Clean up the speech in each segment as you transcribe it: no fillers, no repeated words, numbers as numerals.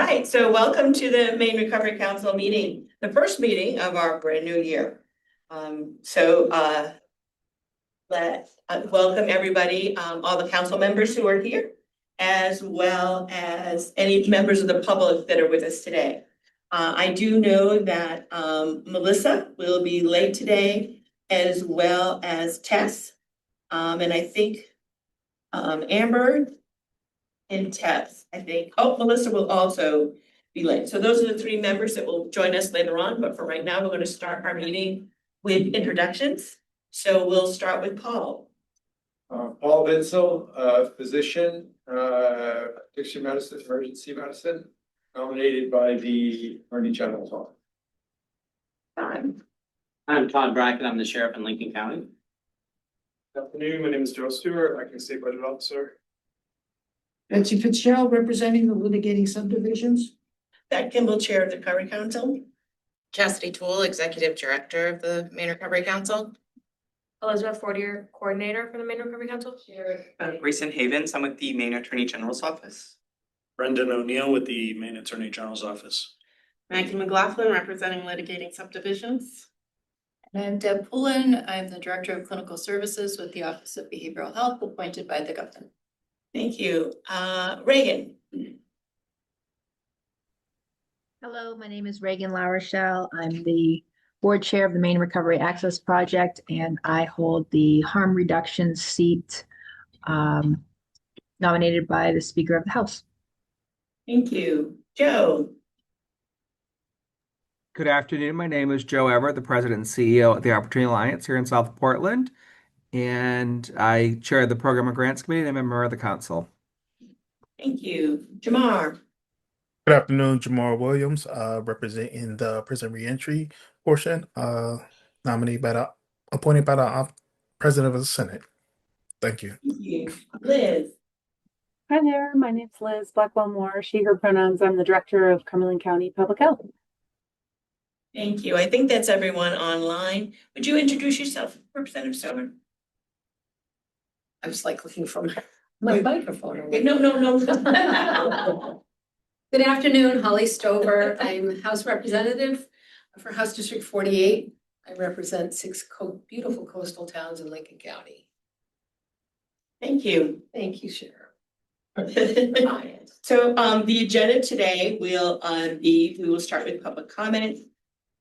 right, so welcome to the Maine Recovery Council meeting, the first meeting of our brand new year. Let's welcome everybody, all the council members who are here, as well as any members of the public that are with us today. I do know that Melissa will be late today, as well as Tess. And I think Amber and Tess, I think. Oh, Melissa will also be late. So those are the three members that will join us later on. But for right now, we're going to start our meeting with introductions. So we'll start with Paul. Paul Vinsel, physician, addiction medicine, emergency medicine, nominated by the Attorney General's office. I'm Todd Brackett. I'm the sheriff in Lincoln County. Good afternoon. My name is Joe Stewart, acting state budget officer. Betsy Fitzgerald, representing the litigating subdivisions. Pat Kimball, chair of the Recovery Council. Chastity Toole, executive director of the Maine Recovery Council. Elizabeth Fortier, coordinator for the Maine Recovery Council. Grayson Havens, I'm with the Maine Attorney General's office. Brendan O'Neill with the Maine Attorney General's office. Maggie McLaughlin, representing litigating subdivisions. And I'm Deb Pullen. I'm the Director of Clinical Services with the Office of Behavioral Health, appointed by the governor. Thank you. Reagan. Hello, my name is Reagan LaRochelle. I'm the board chair of the Maine Recovery Access Project, and I hold the harm reduction seat nominated by the Speaker of the House. Thank you. Joe. Good afternoon. My name is Joe Everett, the president and CEO of the Opportunity Alliance here in South Portland. And I chair the Program and Grants Committee and I'm a member of the council. Thank you. Jamar. Good afternoon, Jamar Williams, representing the prison reentry portion, appointed by the president of the Senate. Thank you. Thank you. Liz. Hi there, my name's Liz Blackwell Moore, she, her pronouns. I'm the director of Cumberland County Public Health. Thank you. I think that's everyone online. Would you introduce yourself, Representative Stover? I was like looking for my microphone. No. Good afternoon, Holly Stover. I'm House Representative for House District 48. I represent 6 beautiful coastal towns in Lincoln County. Thank you. Thank you, Sheriff. So the agenda today will we will start with public comment.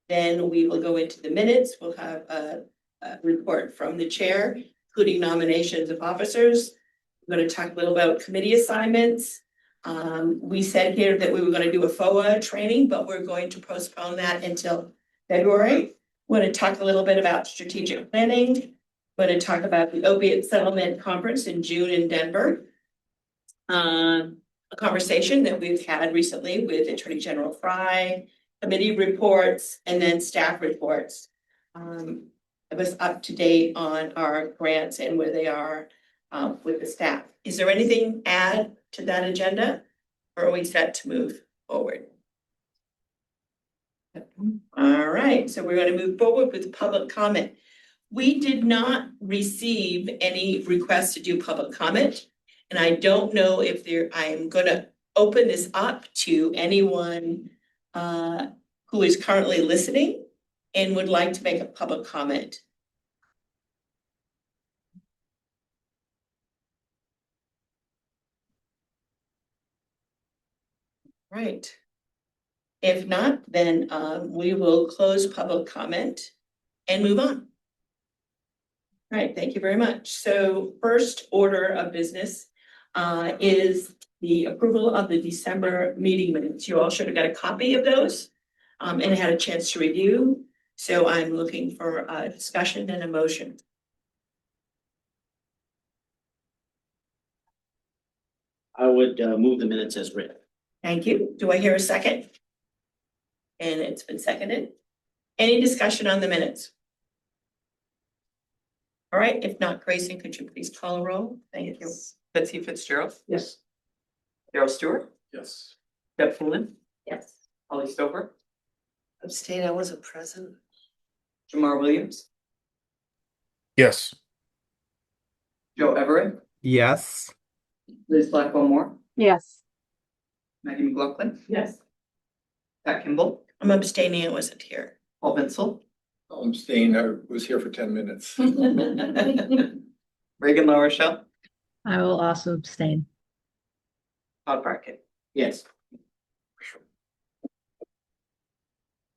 Then we will go into the minutes. We'll have a report from the chair, including nominations of officers. We're going to talk a little about committee assignments. We said here that we were going to do a FOA training, but we're going to postpone that until February. We're going to talk a little bit about strategic planning. We're going to talk about the opiate settlement conference in June in Denver. A conversation that we've had recently with Attorney General Fry, committee reports, and then staff reports. It was up to date on our grants and where they are with the staff. Is there anything add to that agenda, or are we set to move forward? All right, so we're going to move forward with public comment. We did not receive any requests to do public comment, and I don't know if I am going to open this up to anyone who is currently listening and would like to make a public comment. Right. If not, then we will close public comment and move on. All right, thank you very much. So first order of business is the approval of the December meeting minutes. You all should have got a copy of those and had a chance to review. So I'm looking for a discussion and a motion. I would move the minutes as written. Thank you. Do I hear a second? And it's been seconded. Any discussion on the minutes? All right, if not, Grayson, could you please call a roll? Thank you. Betsy Fitzgerald. Yes. Daryl Stewart. Yes. Deb Pullen. Yes. Holly Stover. Abstain, I wasn't present. Jamar Williams. Yes. Joe Everett. Yes. Liz Blackwell Moore. Yes. Maggie McLaughlin, Yes. Pat Kimball, I'm abstaining, I wasn't here. Paul Bitzel, I'm staying, I was here for 10 minutes. Reagan LaRochelle, I will also abstain. Todd Brackett. Yes.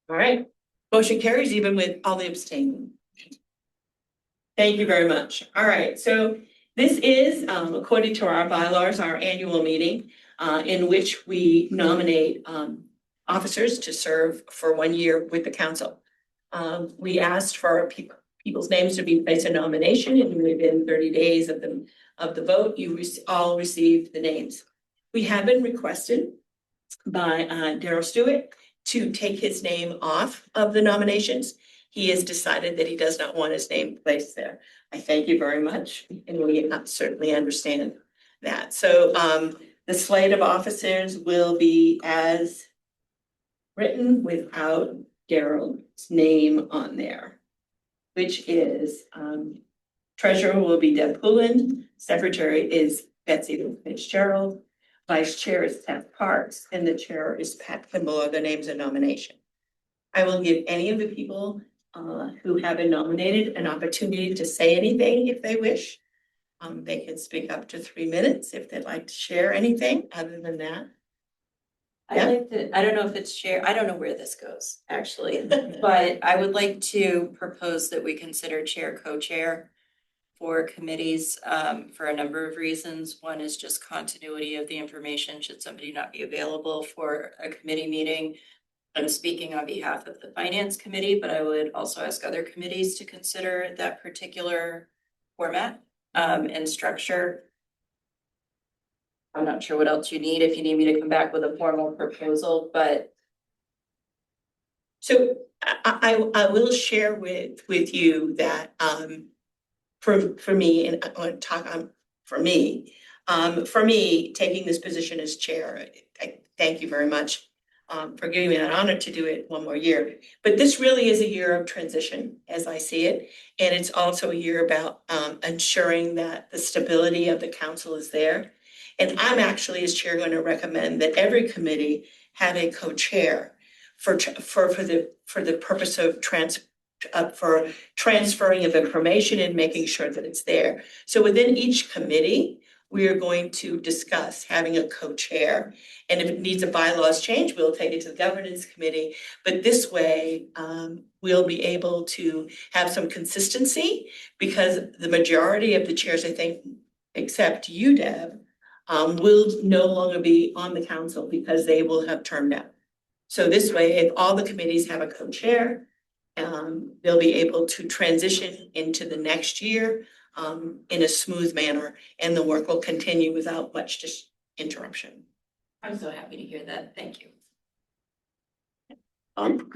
All right, motion carries even with all the abstaining. Thank you very much. All right, so this is, according to our bylaws, our annual meeting, in which we nominate, officers to serve for 1 year with the council. We asked for people's names to be placed in nomination, and within 30 days of the vote, you all received the names. We have been requested by Daryl Stewart to take his name off of the nominations. He has decided that he does not want his name placed there. I thank you very much, and we certainly understand that. So the slate of officers will be as written without Daryl's name on there, which is treasurer will be Deb Pullen, secretary is Betsy Fitzgerald, vice chair is Seth Parks, and the chair is Pat Kimball are the names of nomination. I will give any of the people who have been nominated an opportunity to say anything if they wish. They can speak up to 3 minutes if they'd like to share anything other than that. I'd like to, I don't know if it's chair, I don't know where this goes, actually, but I would like to propose that we consider chair, co-chair for committees for a number of reasons. One is just continuity of the information should somebody not be available for a committee meeting. I'm speaking on behalf of the finance committee, but I would also ask other committees to consider that particular format and structure. I'm not sure what else you need, if you need me to come back with a formal proposal, but. So I will share with you that for me, and I want to talk on for me, taking this position as chair, I thank you very much for giving me that honor to do it 1 more year. But this really is a year of transition as I see it. And it's also a year about ensuring that the stability of the council is there. And I'm actually, as chair, going to recommend that every committee have a co-chair for the purpose of transferring of information and making sure that it's there. So within each committee, we are going to discuss having a co-chair. And if it needs a bylaws change, we'll take it to the governance committee. But this way, we'll be able to have some consistency because the majority of the chairs, I think, except you, Deb, will no longer be on the council because they will have termed out. So this way, if all the committees have a co-chair, they'll be able to transition into the next year in a smooth manner, and the work will continue without much interruption. I'm so happy to hear that. Thank you.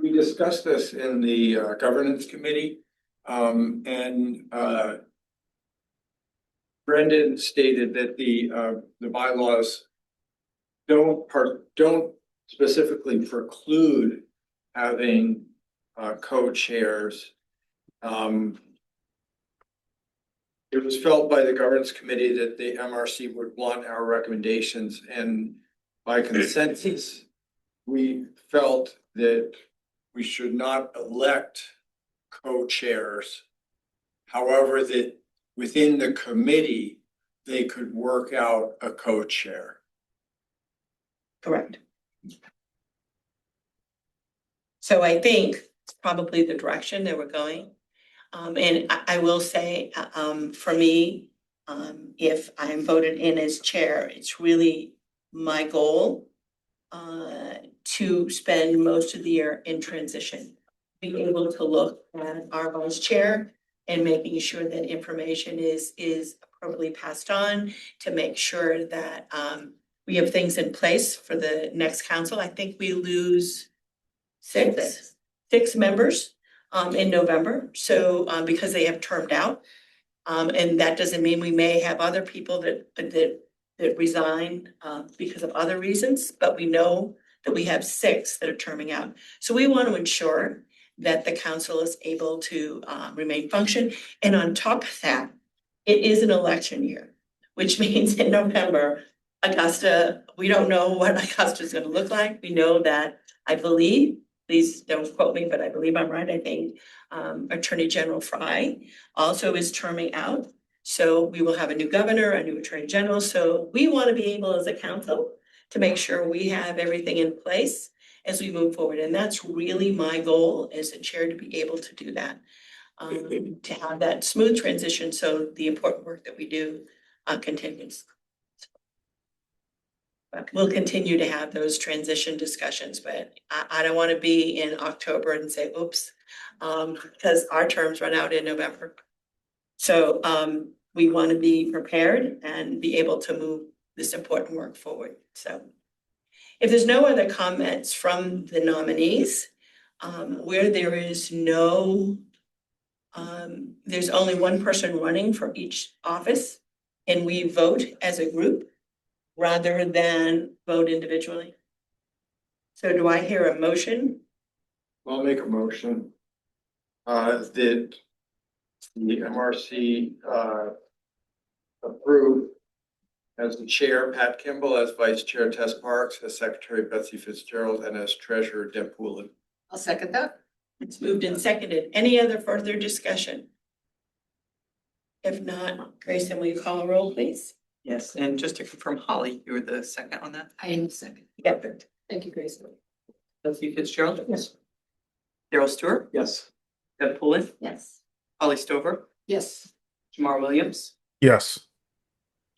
We discussed this in the governance committee, and Brendan stated that the bylaws don't specifically preclude having co-chairs. It was felt by the governance committee that the MRC would want our recommendations, and by consensus, we felt that we should not elect co-chairs. However, that within the committee, they could work out a co-chair. Correct. So I think it's probably the direction that we're going. And I will say, for me, if I'm voted in as chair, it's really my goal to spend most of the year in transition, being able to look at our vice chair and making sure that information is appropriately passed on, to make sure that we have things in place for the next council. I think we lose six members in November, so because they have termed out. And that doesn't mean we may have other people that resign because of other reasons, but we know that we have 6 that are terming out. So we want to ensure that the council is able to remain function. And on top of that, it is an election year, which means in November, Augusta, we don't know what Augusta is gonna look like. We know that, I believe, please don't quote me, but I believe I'm right, I think, Attorney General Fry also is terming out. So we will have a new governor, a new attorney general, so we want to be able as a council to make sure we have everything in place as we move forward, and that's really my goal as a chair, to be able to do that. To have that smooth transition, so the important work that we do continues. But we'll continue to have those transition discussions, but I don't want to be in October and say, oops, because our terms run out in November. So we want to be prepared and be able to move this important work forward. So if there's no other comments from the nominees, where there is no, there's only one person running for each office, and we vote as a group rather than vote individually. So do I hear a motion? I'll make a motion that the MRC approve as the chair, Pat Kimball, as vice chair, Tess Parks, as secretary, Betsy Fitzgerald, and as treasurer, Deb Poulin. I'll second that. It's moved and seconded. Any other further discussion? If not, Grayson, will you call a roll, please? Yes, and just to confirm, Holly, you were the second on that? I am second. Yep. Thank you, Grace. Betsy Fitzgerald? Yes. Daryl Stewart? Yes. Deb Poulin? Yes. Holly Stover? Yes. Jamar Williams? Yes.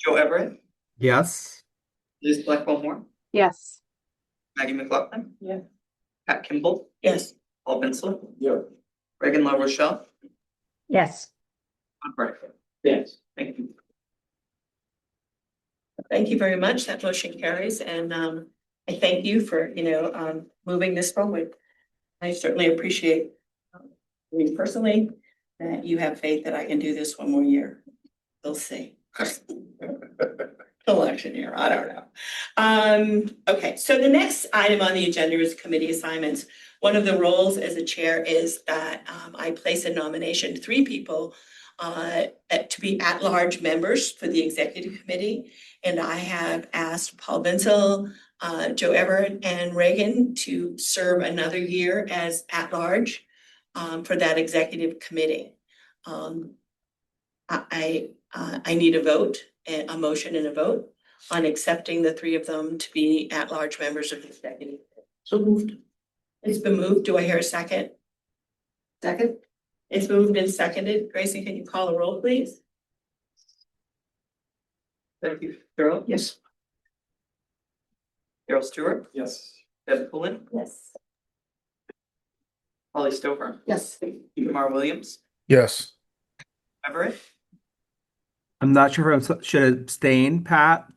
Joe Everett? Yes. Liz Blackwell Moore? Yes. Maggie McLaughlin? Yeah. Pat Kimball? Yes. Paul Bensel? Yeah. Reagan La Rochelle? Yes. Todd Barker? Yes. Thank you. Thank you very much. That motion carries, and I thank you for, moving this forward. I certainly appreciate, me personally, that you have faith that I can do this one more year. We'll see. Election year, I don't know. Okay, so the next item on the agenda is committee assignments. One of the roles as a chair is that I place a nomination, 3 people to be at-large members for the executive committee. And I have asked Paul Bensel, Joe Everett, and Reagan to serve another year as at-large for that executive committee. I need a vote, a motion and a vote on accepting the 3 of them to be at-large members of the executive. So moved. It's been moved. Do I hear a second? Second? It's moved and seconded. Gracie, can you call a roll, please? Thank you. Daryl? Yes. Daryl Stewart? Yes. Deb Poulin? Yes. Holly Stover? Yes. Jamar Williams? Yes. Everett? I'm not sure if I should abstain, Pat.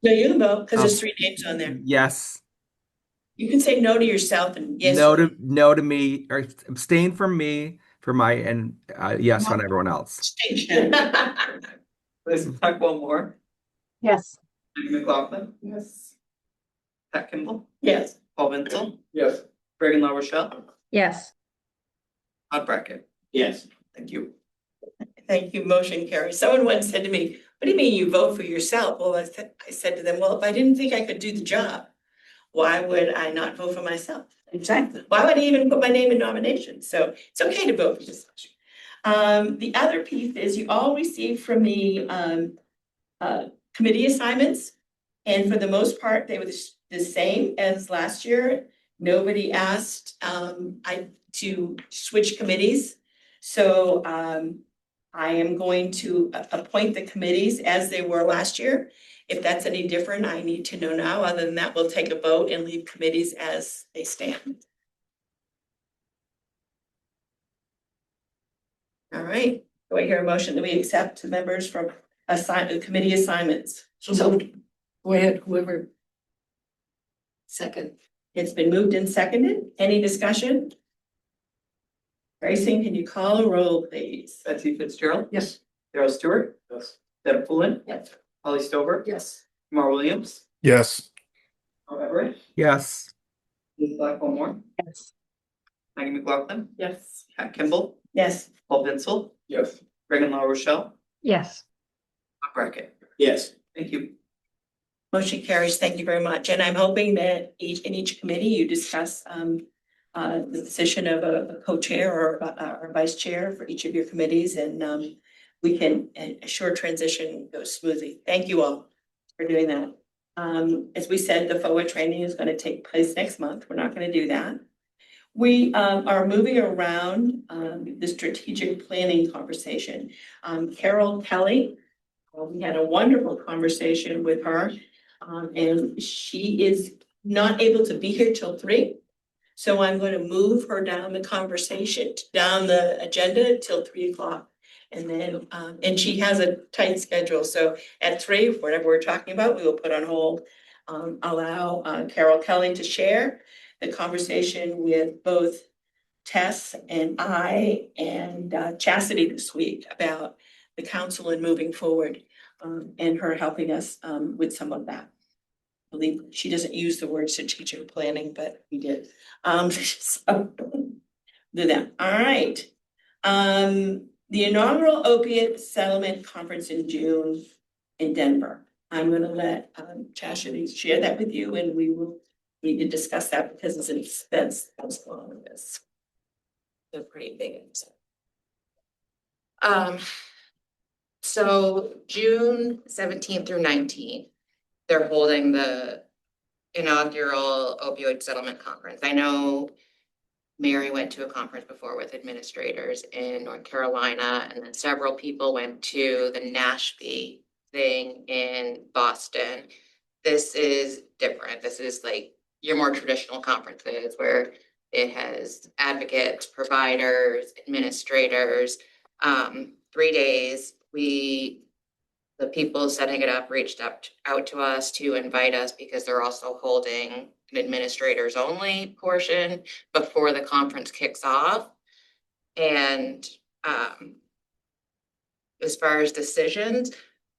No, you can vote because there's 3 names on there. Yes. You can say no to yourself and yes. No to me, or abstain from me for my, and yes on everyone else. Liz Blackwell Moore? Yes. Maggie McLaughlin? Yes. Pat Kimball? Yes. Paul Bensel? Yes. Reagan La Rochelle? Yes. Todd Brackett? Yes. Thank you. Thank you. Motion carries. Someone once said to me, what do you mean you vote for yourself? Well, I said to them, well, if I didn't think I could do the job, why would I not vote for myself? Exactly. Why would I even put my name in nomination? So it's okay to vote for yourself. The other piece is you all received from me committee assignments. And for the most part, they were the same as last year. Nobody asked to switch committees. So I am going to appoint the committees as they were last year. If that's any different, I need to know now. Other than that, we'll take a vote and leave committees as they stand. All right. Do I hear a motion that we accept members from committee assignments? So go ahead, whoever. Second. It's been moved and seconded. Any discussion? Grayson, can you call a roll, please? Betsy Fitzgerald? Yes. Daryl Stewart? Yes. Deb Poulin? Yes. Holly Stover? Yes. Jamar Williams? Yes. Joe Everett? Yes. Liz Blackwell Moore? Yes. Maggie McLaughlin? Yes. Pat Kimball? Yes. Paul Bensel? Motion carries. Thank you very much. And I'm hoping that in each committee you discuss the position of a co-chair or vice chair for each of your committees, and we can assure transition goes smoothly. Thank you all for doing that. As we said, the FOA training is going to take place next month. We're not going to do that. We are moving around the strategic planning conversation. Carol Kelly, we had a wonderful conversation with her, and she is not able to be here till 3. So I'm going to move her down the conversation, down the agenda till 3 o'clock. And then, and she has a tight schedule. So at 3, whatever we're talking about, we will put on hold. Allow Carol Kelly to share the conversation with both Tess and I and Chastity this week about the council and moving forward, and her helping us with some of that. I believe she doesn't use the word strategic planning, but we did. So do that. All right. The inaugural opiate settlement conference in June in Denver. I'm gonna let Chastity share that with you, and we will need to discuss that because it's an expense that's along with this. They're pretty big. So June 17th through 19th, they're holding the inaugural opioid settlement conference. I know Mary went to a conference before with administrators in North Carolina, and then several people went to the NASHB thing in Boston. This is different. This is like your more traditional conferences where it has advocates, providers, administrators, 3 days. The people setting it up reached out to us to invite us because they're also holding an administrators only portion before the conference kicks off. And as far as decisions,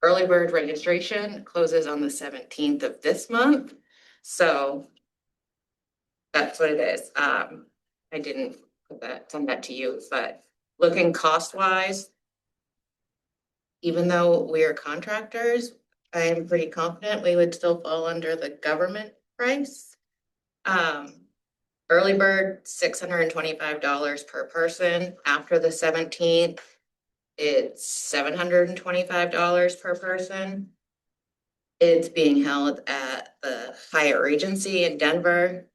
early bird registration closes on the 17th of this month. So that's what it is. I didn't send that to you, but looking cost wise, even though we are contractors, I am pretty confident we would still fall under the government price. Early bird, $625 per person. After the 17th, it's $725 per person. It's being held at the Hyatt Regency in Denver.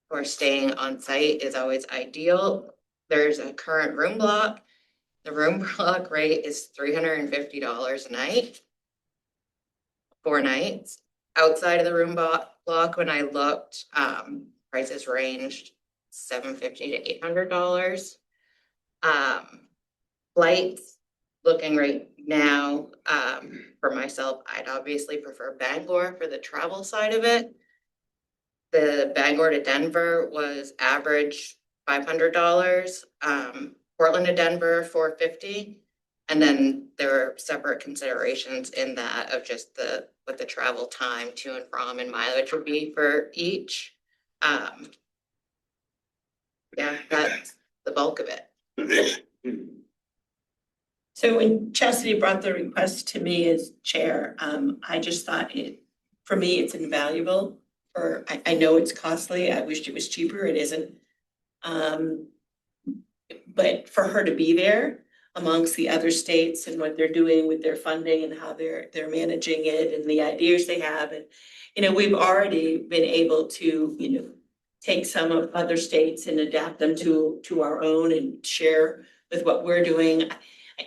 Of course, staying on site is always ideal. There's a current room block. The room block rate is $350 a night, 4 nights. Outside of the room block, when I looked, prices ranged $750 to $800. Flights, looking right now, for myself, I'd obviously prefer Bangor for the travel side of it. The Bangor to Denver was average $500. Portland to Denver, $450. And then there are separate considerations in that of just what the travel time to and from and mileage would be for each. Yeah, that's the bulk of it. So when Chastity brought the request to me as chair, I just thought for me, it's invaluable. I know it's costly. I wished it was cheaper. It isn't. But for her to be there amongst the other states and what they're doing with their funding and how they're managing it and the ideas they have. And, we've already been able to, take some of other states and adapt them to our own and share with what we're doing.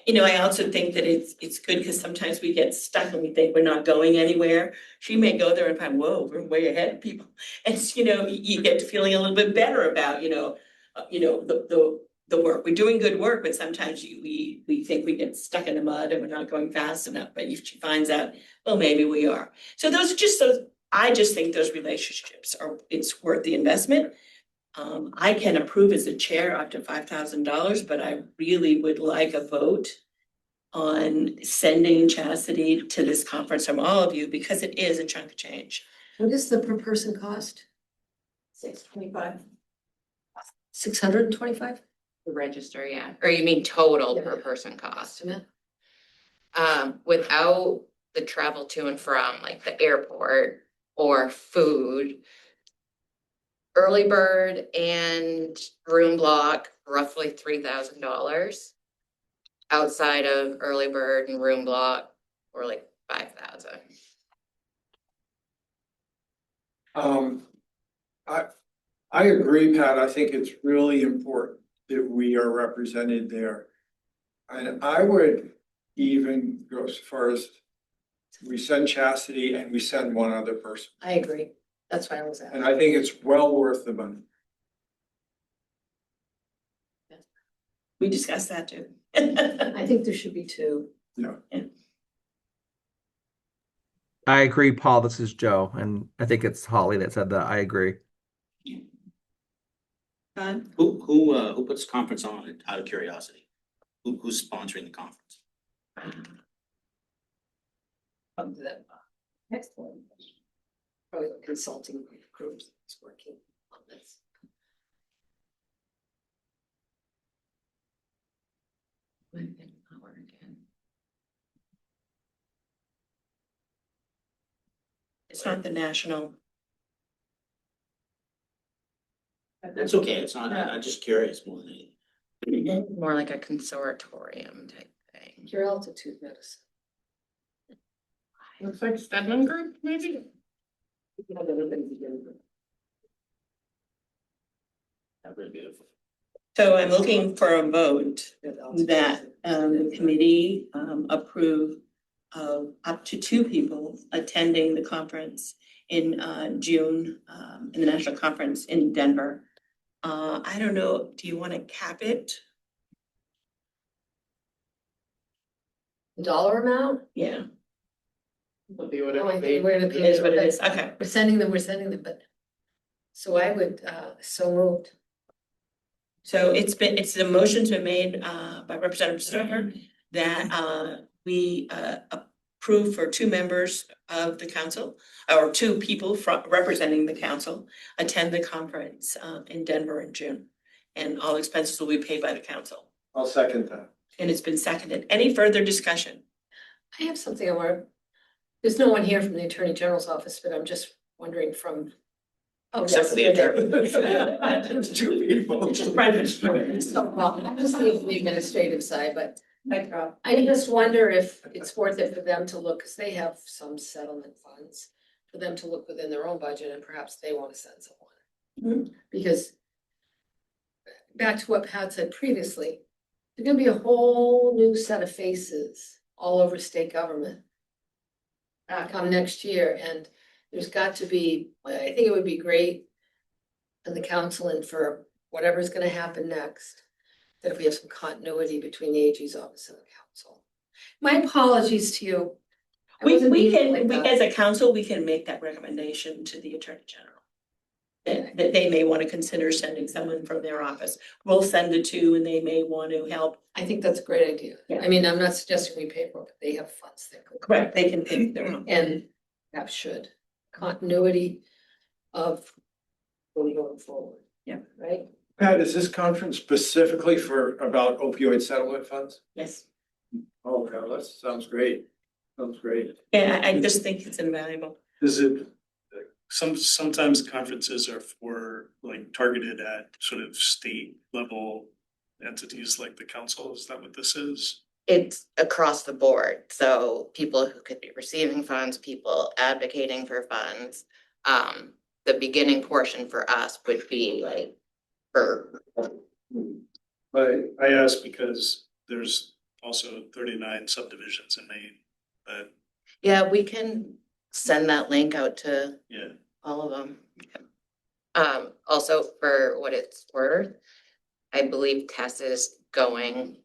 I also think that it's good because sometimes we get stuck and we think we're not going anywhere. She may go there and find, whoa, we're way ahead of people. And, you get to feeling a little bit better about, the work. We're doing good work, but sometimes we think we get stuck in the mud and we're not going fast enough. But if she finds out, well, maybe we are. So I just think those relationships it's worth the investment. I can approve as a chair up to $5,000, but I really would like a vote on sending Chastity to this conference from all of you because it is a chunk of change. What is the per person cost? $625. 625? The register, yeah. Or you mean total per person cost? Without the travel to and from, like the airport or food. Early bird and room block, roughly $3,000. Outside of early bird and room block, we're like 5,000. I agree, Pat. I think it's really important that we are represented there. And I would even go as far as we send Chastity and we send one other person. I agree. That's why I was And asking. I think it's well worth the money. We discussed that too. I think there should be two. Yeah. I agree, Paul. This is Joe, and I think it's Holly that said that. I agree. Who puts the conference on, out of curiosity? Who's sponsoring the conference? Next one. Probably the consulting groups that's working on this. It's not the national. That's okay, it's not, I'm just curious more than anything. More like a consortium type thing. Your altitude medicine. Looks like Stedman Group, maybe? That really beautiful. So I'm looking for a vote that the committee approve of up to 2 people attending the conference in June, in the national conference in Denver. I don't know, do you want to cap it? Dollar amount? Yeah, No, I think we're gonna it is what it is. Okay. We're sending them, but. So I would, so moved. So it's the motion's been made by Representative Stover that we approve for 2 members of the council, or 2 people from representing the council, attend the conference in Denver in June. And all expenses will be paid by the council. I'll second that. And it's been seconded. Any further discussion? I have something I want. There's no one here from the Attorney General's office, but I'm just wondering from. Oh, Except for the attorney. 2 people. Just private. So, well, I'm just leaving the administrative side, but I just wonder if it's worth it for them to look, because they have some settlement funds. For them to look within their own budget and perhaps they want to send someone. Because. Back to what Pat said previously, there's gonna be a whole new set of faces all over state government. Come next year, and there's got to be, I think it would be great. And the council, and for whatever's gonna happen next, that if we have some continuity between the AG's office and the council. My apologies to you. I We wasn't meaning can, like we that. as a council, we can make that recommendation to the Attorney General. That they may want to consider sending someone from their office. We'll send the 2 and they may want to help. I think that's a great idea. Yeah. I mean, I'm not suggesting we pay for it, but they have funds there. Correct, they can pick their own. And that should continuity of going forward. Yeah. Right? Pat, is this conference specifically for about opioid settlement funds? Yes. Oh, God, that sounds great. Sounds great. Yeah, I just think it's invaluable. Is it, sometimes conferences are for like targeted at sort of state level entities like the council, is that what this is? It's across the board, so people who could be receiving funds, people advocating for funds. The beginning portion for us would be like for. I ask because there's also 39 subdivisions in Maine, but Yeah, we can send that link out to yeah. all of them. Also for what it's worth, I believe Tess is going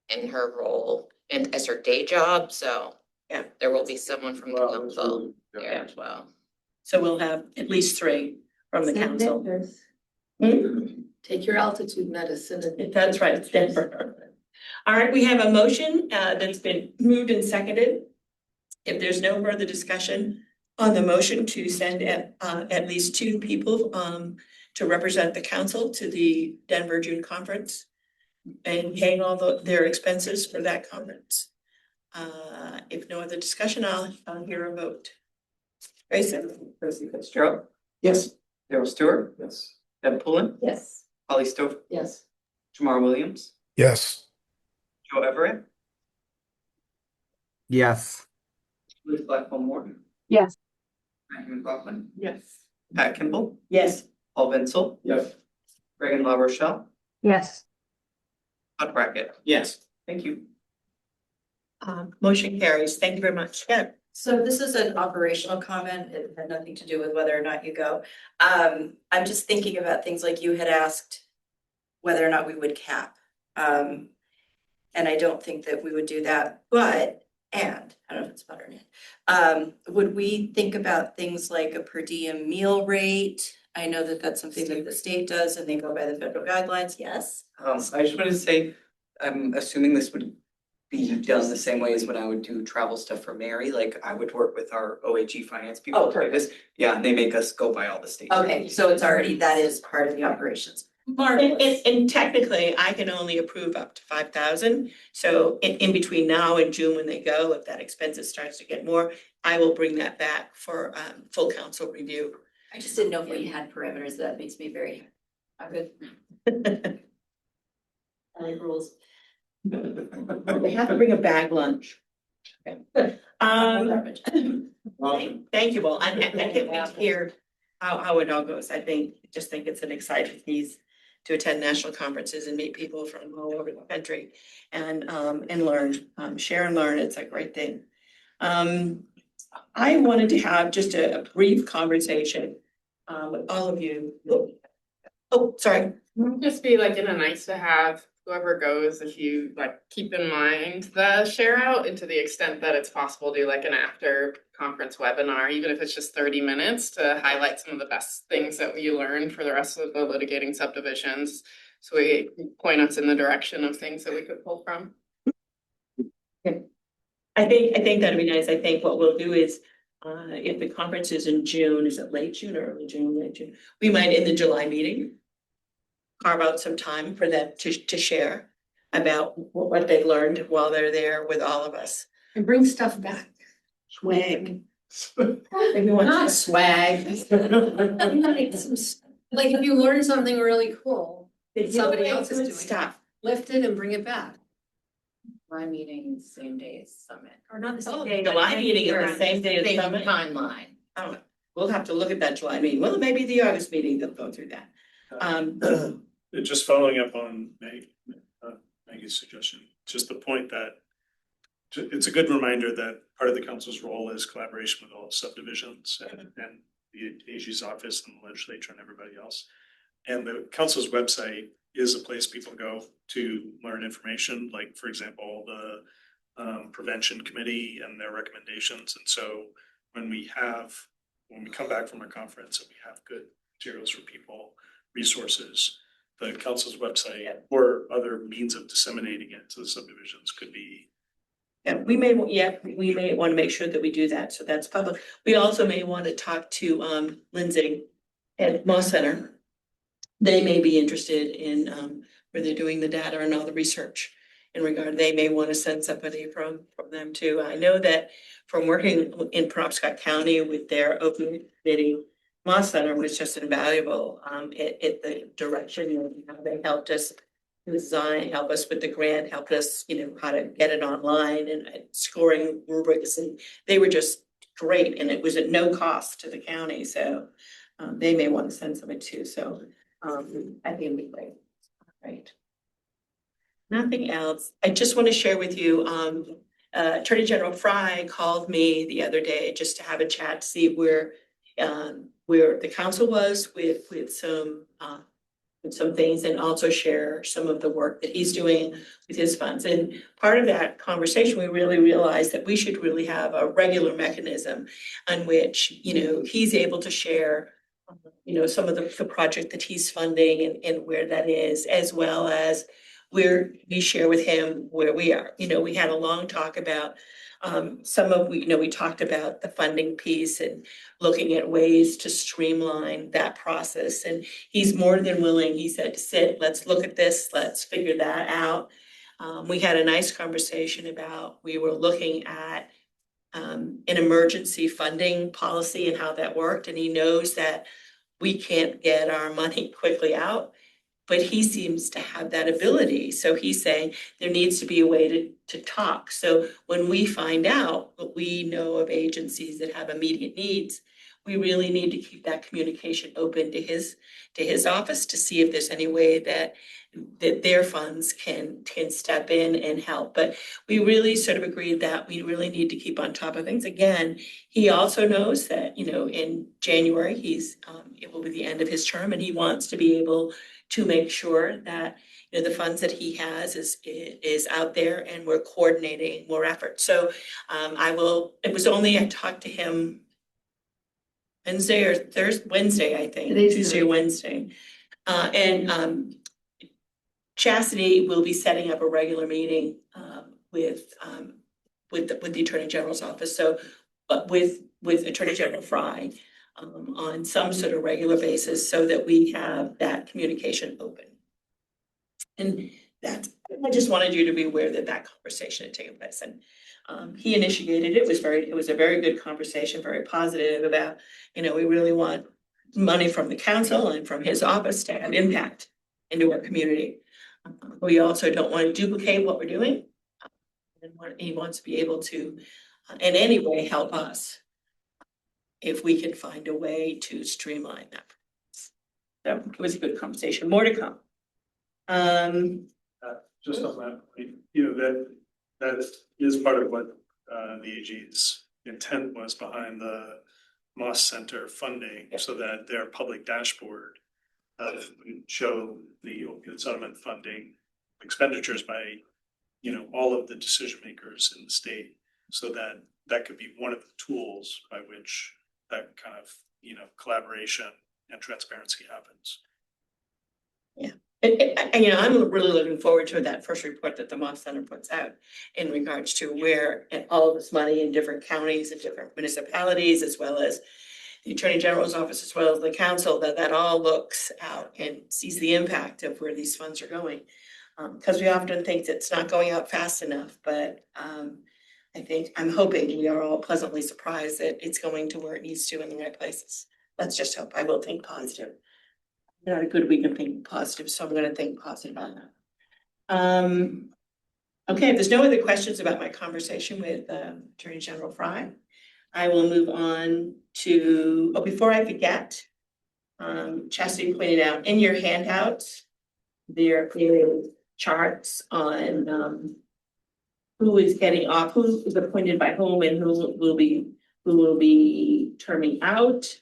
in her role and as her day job, so Yeah. there will be someone from the Wow, that's council really- there as well. So we'll have at least 3 from the Send council. vendors. Hmm? Take your altitude medicine and. That's right, it's Denver. All right, we have a motion that's been moved and seconded. If there's no further discussion on the motion to send at least 2 people to represent the council to the Denver June conference and paying all their expenses for that conference. If no other discussion, I'll hear a vote. Grayson? Trustee Fitzgerald, Yes. Daryl Stewart, Yes. Deb Pullen, Yes. Holly Stover, Yes. Jamar Williams, Yes. Joe Everett, Yes. Liz Blackwell Moore, Yes. Matthew McLaughlin, Yes. Pat Kimball, Yes. Paul Vincil, Yes. Reagan LaRochelle, Yes. Todd Brackett. Yes. Thank you. Motion carries. Thank you very much. Yeah. So this is an operational comment. It had nothing to do with whether or not you go. I'm just thinking about things like you had asked whether or not we would cap. And I don't think that we would do that, but, and, I don't know if it's butter in. Would we think about things like a per diem meal rate? I know that that's something that the state does and they go by the federal guidelines, yes? I just wanted to say, I'm assuming this would be done the same way as when I would do travel stuff for Mary, like I would work with our OAG finance people. Oh, to do this. Yeah, and they make us go by all the state. Okay, so it's already, that is part of the operations. And, Marvelous. and technically, I can only approve up to 5,000. So in between now and June when they go, if that expenses starts to get more, I will bring that back for full council review. I just didn't know if we had parameters. That makes me very, I'm good. I like rules. They have to bring a bag lunch. Okay. Thank you all. I can't wait to hear how it all goes. I just think it's an exciting piece to attend national conferences and meet people from all over the country and learn, share and learn. It's a great thing. I wanted to have just a brief conversation with all of you. Oh, sorry. Just be like in a nice to have, whoever goes, if you like keep in mind the share out, and to the extent that it's possible, do like an after conference webinar, even if it's just 30 minutes to highlight some of the best things that we learned for the rest of the litigating subdivisions. So we point us in the direction of things that we could pull from. I think that'd be nice. I think what we'll do is, if the conference is in June, is it late June or early June, late June? We might in the July meeting carve out some time for them to share about what they learned while they're there with all of us. And bring stuff back. Swag. Not swag. Like if you learn something really cool, somebody else is doing stuff. Lift it and bring it back. My meeting is same day as summit. Or not the Oh, same day. July meeting is the same day as Same summit. timeline. I don't know. We'll have to look at that July meeting. Well, maybe the August meeting, they'll go through that. Just following up on Maggie's suggestion, just the point that it's a good reminder that part of the council's role is collaboration with all subdivisions and the AG's office and the legislature and everybody else. And the council's website is a place people go to learn information, like, for example, the prevention committee and their recommendations. And so when we come back from a conference and we have good materials for people, resources, the council's website or other means of disseminating it to the subdivisions could be. Yeah, we may want to make sure that we do that. So that's public. We also may want to talk to Lindsay at Moss Center. They may be interested in where they're doing the data and all the research in regard. They may want to send somebody from them too. I know that from working in Penobscot County with their open committee, Moss Center was just invaluable at the direction. They helped us design, help us with the grant, helped us, how to get it online and scoring rubrics, and they were just great. And it was at no cost to the county, so they may want to send somebody too. So I think it'd be great. Right. Nothing else. I just want to share with you. Attorney General Fry called me the other day just to have a chat to see where the council was with some things, and also share some of the work that he's doing with his funds. And part of that conversation, we really realized that we should really have a regular mechanism on which, he's able to share, some of the project that he's funding and where that is, as well as where we share with him where we are. We had a long talk about we talked about the funding piece and looking at ways to streamline that process. And he's more than willing, he said, to sit, let's look at this, let's figure that out. We had a nice conversation about, we were looking at an emergency funding policy and how that worked, and he knows that we can't get our money quickly out, but he seems to have that ability. So he's saying there needs to be a way to talk. So when we find out what we know of agencies that have immediate needs, we really need to keep that communication open to his office to see if there's any way that their funds can step in and help. But we really sort of agreed that we really need to keep on top of things. Again, he also knows that, you know, in January, it will be the end of his term, and he wants to be able to make sure that, you know, the funds that he has is out there and we're coordinating more effort. So I talked to him Wednesday or Wednesday, I think, Today's Tuesday or Wednesday. And Chastity will be setting up a regular meeting with the Attorney General's office. So, but with Attorney General Fry on some sort of regular basis so that we have that communication open. And I just wanted you to be aware that that conversation had taken place, and he initiated it. It was a very good conversation, very positive about, you know, we really want money from the council and from his office to have impact into our community. We also don't want to duplicate what we're doing. And he wants to be able to, in any way, help us if we can find a way to streamline that. So it was a good conversation. More to come. Just on that, you know, that is part of what the AG's intent was behind the Moss Center funding, so that their public dashboard would show the opioid settlement funding expenditures by, you know, all of the decision makers in the state, so that that could be one of the tools by which that kind of, you know, collaboration and transparency happens. Yeah. And, you know, I'm really looking forward to that first report that the Moss Center puts out in regards to where all of this money in different counties and different municipalities, as well as the Attorney General's office, as well as the council, that all looks out and sees the impact of where these funds are going. Because we often think it's not going out fast enough, but I'm hoping we are all pleasantly surprised that it's going to where it needs to in the right places. Let's just hope. I will think positive. Not a good week of thinking positive, so I'm going to think positive on that. Okay, if there's no other questions about my conversation with Attorney General Fry, I will move on to, before I forget, Chastity pointed out in your handouts, there are charts on who is getting off, who is appointed by whom, and who will be terming out.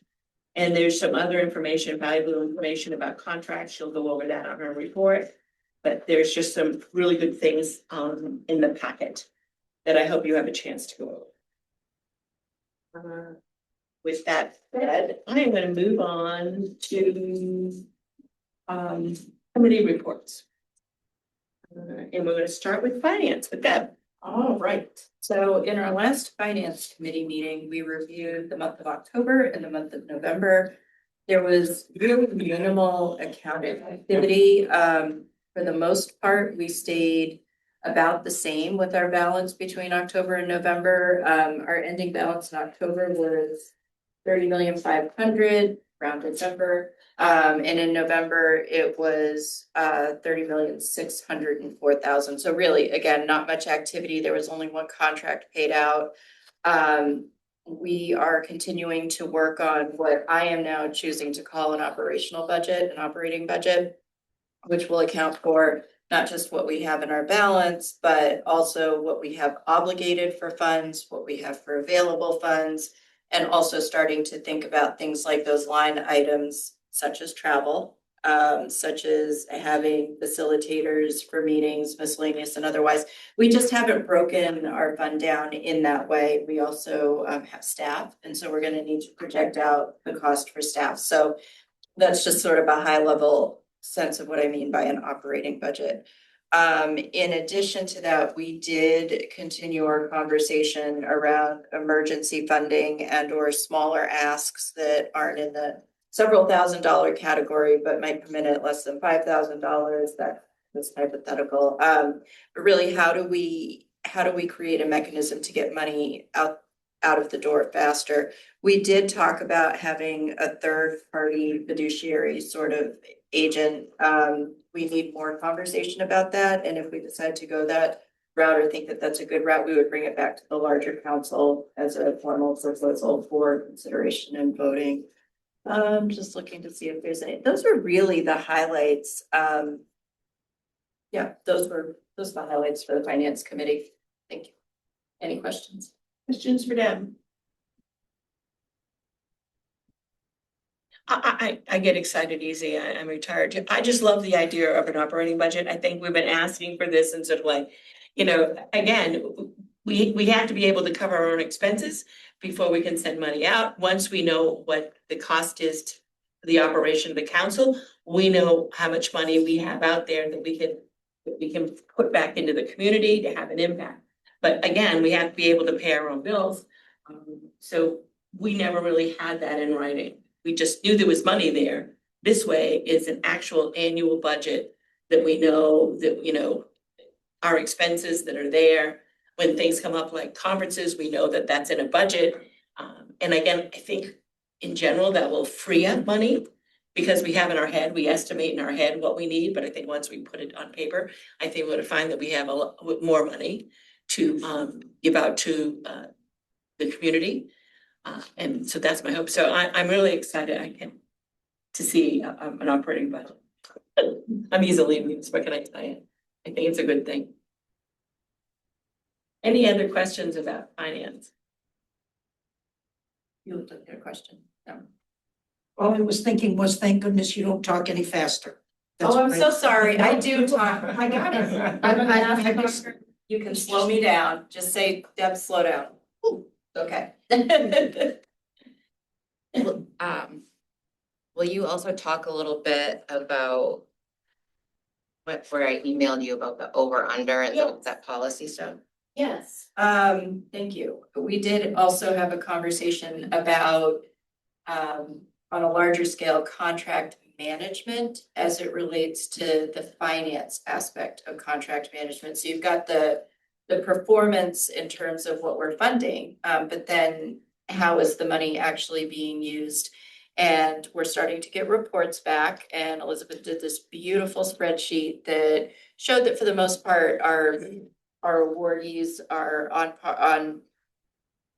And there's some other information, valuable information about contracts. She'll go over that on her report. But there's just some really good things in the packet that I hope you have a chance to go over. With that said, I am going to move on to committee reports. And we're going to start with finance with Deb. All right, so in our last finance committee meeting, we reviewed the month of October and the month of November. There was really minimal accounting activity. For the most part, we stayed about the same with our balance between October and November. Our ending balance in October was 30,500,000 rounded number. And in November, it was 30,604,000. So really, again, not much activity. There was only one contract paid out. We are continuing to work on what I am now choosing to call an operational budget, an operating budget, which will account for not just what we have in our balance, but also what we have obligated for funds, what we have for available funds, and also starting to think about things like those line items such as travel, such as having facilitators for meetings, miscellaneous and otherwise. We just haven't broken our fund down in that way. We also have staff, and so we're going to need to project out the cost for staff. So that's just sort of a high level sense of what I mean by an operating budget. In addition to that, we did continue our conversation around emergency funding and or smaller asks that aren't in the several $1,000s category, but might come in at less than $5,000. That this hypothetical. But really, how do we create a mechanism to get money out of the door faster? We did talk about having a third party fiduciary sort of agent. We need more conversation about that, and if we decide to go that route or think that that's a good route, we would bring it back to the larger council as a formal proposal for consideration and voting. Just looking to see if there's any, those were really the highlights. Yeah, those are the highlights for the finance committee. Thank you. Any questions? Questions for Deb? I get excited easy. I'm retired. I just love the idea of an operating budget. I think we've been asking for this and sort of like, again, we have to be able to cover our own expenses before we can send money out. Once we know what the cost is to the operation of the council, we know how much money we have out there that we can put back into the community to have an impact. But again, we have to be able to pay our own bills. So we never really had that in writing. We just knew there was money there. This way is an actual annual budget that we know that, our expenses that are there. When things come up like conferences, we know that that's in a budget. And again, I think in general, that will free up money because we have in our head, we estimate in our head what we need. But I think once we put it on paper, I think we're going to find that we have a lot more money to give out to the community. And so that's my hope. So I'm really excited to see an operating budget. I'm easily amused, what can I tell you? I think it's a good thing. Any other questions about finance? You looked at your question. No. All I was thinking was, thank goodness you don't talk any faster. That's Oh, I'm what so sorry. I do talk. I got it. You can slow me down. Just say, Deb, slow down. Ooh, okay. Will you also talk a little bit about where I emailed you about the over under and that policy stuff? Yes, thank you. We did also have a conversation about, on a larger scale, contract management as it relates to the finance aspect of contract management. So you've got the performance in terms of what we're funding, but then how is the money actually being used? And we're starting to get reports back, and Elizabeth did this beautiful spreadsheet that showed that for the most part, our awardees are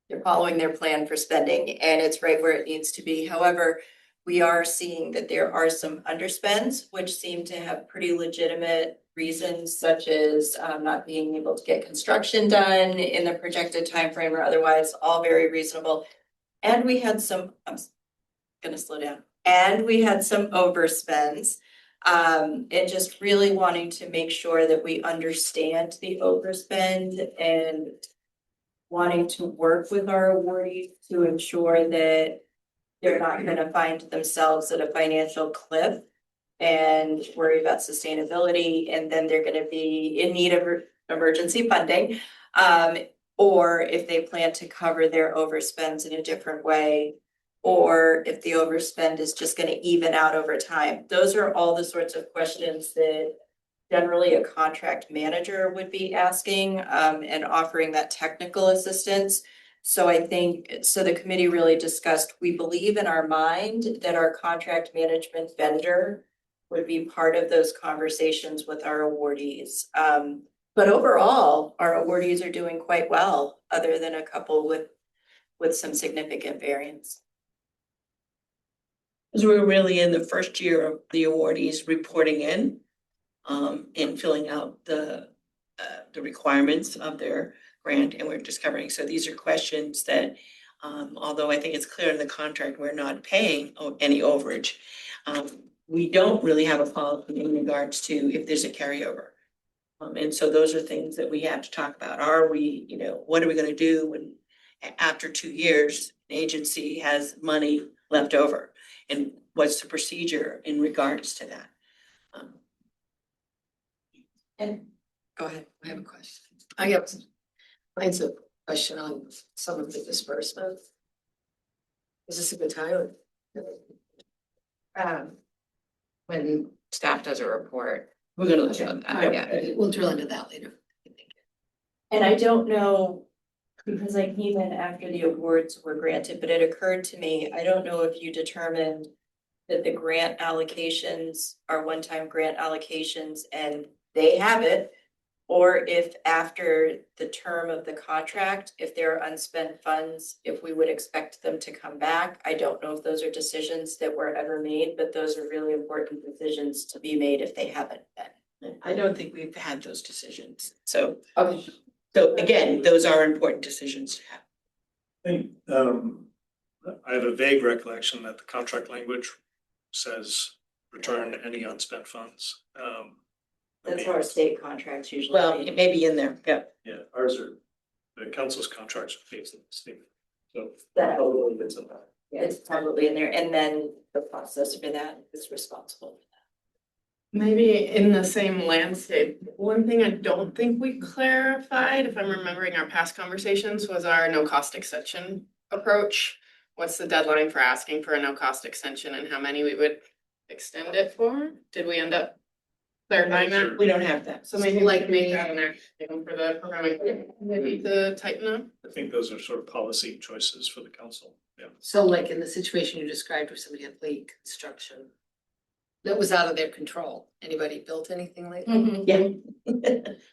they're following their plan for spending, and it's right where it needs to be. However, we are seeing that there are some underspends, which seem to have pretty legitimate reasons, such as not being able to get construction done in the projected timeframe or otherwise, all very reasonable. And we had some, I'm gonna slow down, and we had some overspends. And just really wanting to make sure that we understand the overspend and wanting to work with our awardees to ensure that they're not gonna find themselves at a financial cliff and worry about sustainability, and then they're gonna be in need of emergency funding. Or if they plan to cover their overspends in a different way, or if the overspend is just gonna even out over time. Those are all the sorts of questions that generally a contract manager would be asking, and offering that technical assistance. So I think, so the committee really discussed, we believe in our mind that our contract management vendor would be part of those conversations with our awardees. But overall, our awardees are doing quite well, other than a couple with some significant variance. Because we're really in the first year of the awardees reporting in and filling out the requirements of their grant, and we're discovering. So these are questions that, although I think it's clear in the contract, we're not paying any overage. We don't really have a policy in regards to if there's a carryover. And so those are things that we have to talk about. Are we, what are we gonna do when after 2 years, an agency has money left over? And what's the procedure in regards to that? And go ahead, I have a question. I have a question on some of the disbursement. Is this a good time? When staff does a report, We're gonna let you on All that, right, yeah. we'll drill into that later. And I don't know, because I came in after the awards were granted, but it occurred to me, I don't know if you determined that the grant allocations are one-time grant allocations and they have it, or if after the term of the contract, if there are unspent funds, if we would expect them to come back. I don't know if those are decisions that were ever made, but those are really important decisions to be made if they haven't been. I don't think we've had those decisions, so, Okay. so again, those are important decisions to have. I think, I have a vague recollection that the contract language says return any unspent funds. That's how our state contracts usually. Well, it may be in there, yeah. Yeah, ours are, the council's contracts are based on the state, so. That- Probably it's in that. It's probably in there, and then the process for that is responsible. Maybe in the same landscape, one thing I don't think we clarified, if I'm remembering our past conversations, was our no cost extension approach. What's the deadline for asking for a no cost extension and how many we would extend it for? Did we end up clarifying that? We don't have that. So maybe like make that an action for the programming, maybe to tighten up. I think those are sort of policy choices for the council, yeah. So like in the situation you described where somebody had late construction that was out of their control, anybody built anything lately? Yeah.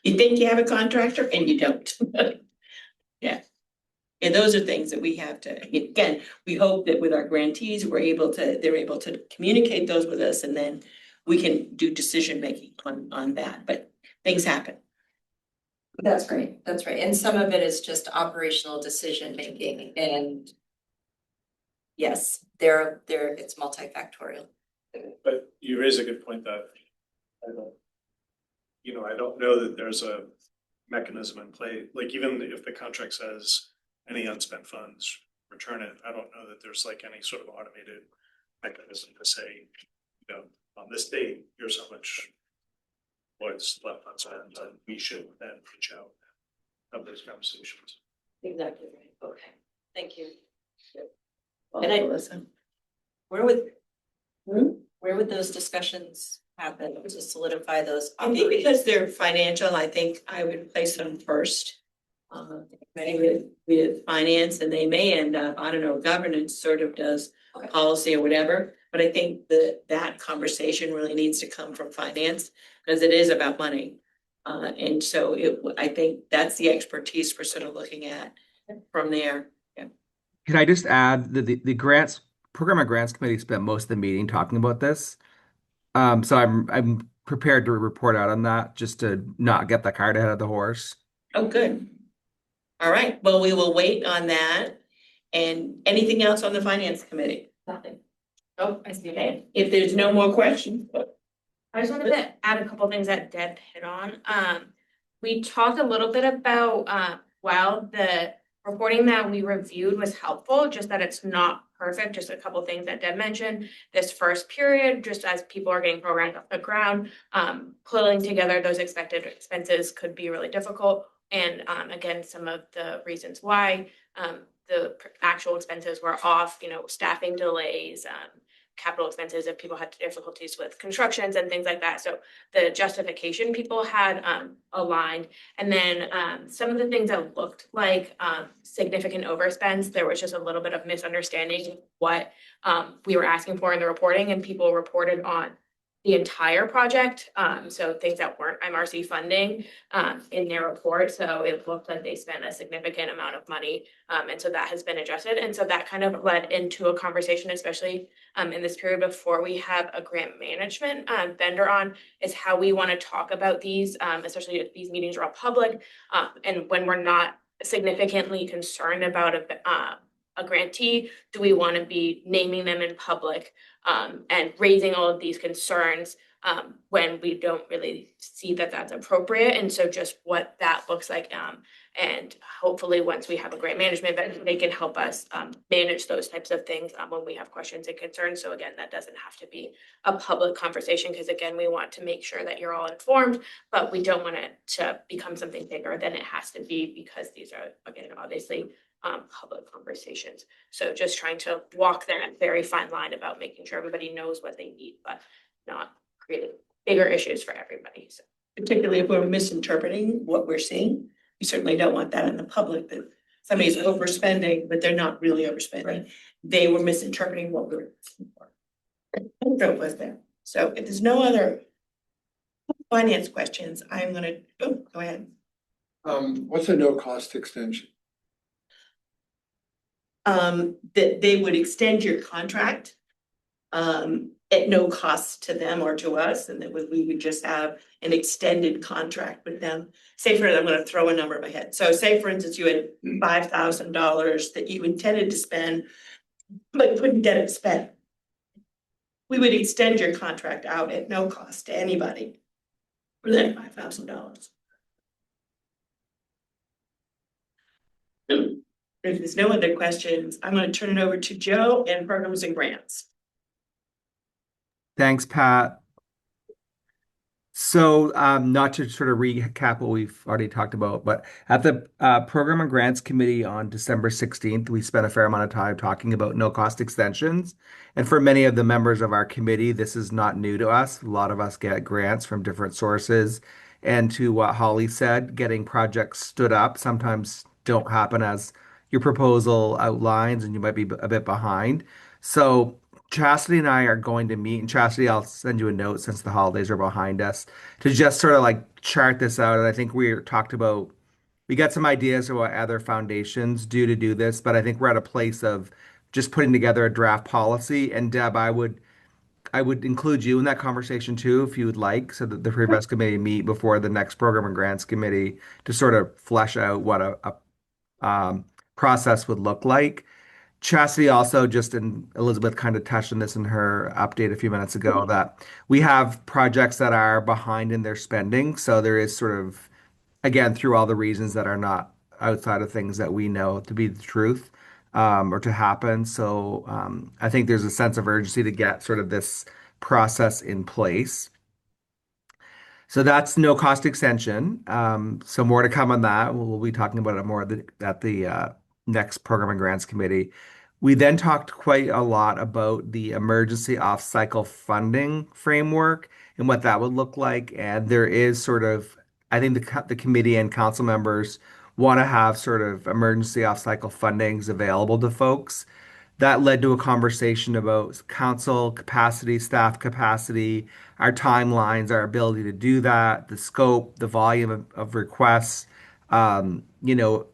You think you have a contractor and you don't. Yeah. And those are things that we have to, again, we hope that with our grantees, they're able to communicate those with us and then we can do decision making on that, but things happen. That's great, that's right, and some of it is just operational decision making and. Yes, it's multifactorial. But you raise a good point that I don't know that there's a mechanism in play, like even if the contract says any unspent funds, return it, I don't know that there's like any sort of automated mechanism to say, on this date, here's how much was left unspent, and we should then reach out and have those conversations. Exactly right, okay, thank you. And I listen. Where would those discussions happen to solidify those? I think because they're financial, I think I would place them first. Maybe with finance and they may end up, I don't know, governance sort of does policy or whatever. But I think that conversation really needs to come from finance because it is about money. And so I think that's the expertise we're sort of looking at from there. Yeah. Can I just add that the grants program and grants committee spent most of the meeting talking about this. So I'm prepared to report out on that just to not get the cart ahead of the horse. Oh, good. All right. Well, we will wait on that. And anything else on the finance committee? Nothing. Oh, I see. Okay. If there's no more questions. I just wanted to add a couple things that Deb hit on. We talked a little bit about, while the reporting that we reviewed was helpful, just that it's not perfect, just a couple things that Deb mentioned. This first period, just as people are getting programs off the ground, pulling together those expected expenses could be really difficult. And again, some of the reasons why the actual expenses were off, staffing delays, capital expenses if people had difficulties with constructions and things like that. So the justification people had aligned. And then some of the things that looked like significant overspends, there was just a little bit of misunderstanding what we were asking for in the reporting, and people reported on the entire project. So things that weren't MRC funding in their report. So it looked like they spent a significant amount of money. And so that has been adjusted. And so that kind of led into a conversation, especially in this period before we have a grant management vendor on, is how we want to talk about these, especially if these meetings are all public. And when we're not significantly concerned about a grantee, do we want to be naming them in public and raising all of these concerns when we don't really see that that's appropriate? And so just what that looks like, and hopefully once we have a grant management, that they can help us manage those types of things when we have questions and concerns. So again, that doesn't have to be a public conversation, because again, we want to make sure that you're all informed, but we don't want it to become something bigger than it has to be, because these are, again, obviously public conversations. So just trying to walk that very fine line about making sure everybody knows what they need, but not creating bigger issues for everybody. particularly if we're misinterpreting what we're seeing. We certainly don't want that in the public, that somebody's overspending, but they're not really overspending. They were misinterpreting what we were asking for. So it was there. So if there's no other finance questions, I'm gonna, oh, go ahead. What's a no-cost extension? That they would extend your contract at no cost to them or to us, and that we would just have an extended contract with them. Say for, I'm gonna throw a number in my head. So say for instance, you had $5,000 that you intended to spend, but couldn't get it spent. We would extend your contract out at no cost to anybody for that $5,000. If there's no other questions, I'm gonna turn it over to Joe and programs and grants. Thanks, Pat. So, not to sort of recap what we've already talked about, but at the Program and Grants Committee on December 16th, we spent a fair amount of time talking about no-cost extensions. And for many of the members of our committee, this is not new to us. A lot of us get grants from different sources. And to what Holly said, getting projects stood up sometimes don't happen as your proposal outlines, and you might be a bit behind. So, Chastity and I are going to meet, and Chastity, I'll send you a note since the holidays are behind us to just sort of like chart this out. And I think we talked about, we got some ideas of what other foundations do to do this, but I think we're at a place of just putting together a draft policy. And Deb, I would include you in that conversation too, if you would like, so that the three of us committee meet before the next Program and Grants Committee to sort of flesh out what a process would look like. Chastity also just, and Elizabeth kind of touched on this in her update a few minutes ago, that we have projects that are behind in their spending. So there is sort of, again, through all the reasons that are not outside of things that we know to be the truth, or to happen. So I think there's a sense of urgency to get sort of this process in place. So that's no cost extension. So more to come on that. We'll be talking about it more at the next Program and Grants Committee. We then talked quite a lot about the emergency off-cycle funding framework and what that would look like. And there is sort of, I think the committee and council members want to have sort of emergency off-cycle fundings available to folks. That led to a conversation about council capacity, staff capacity, our timelines, our ability to do that, the scope, the volume of requests, you know,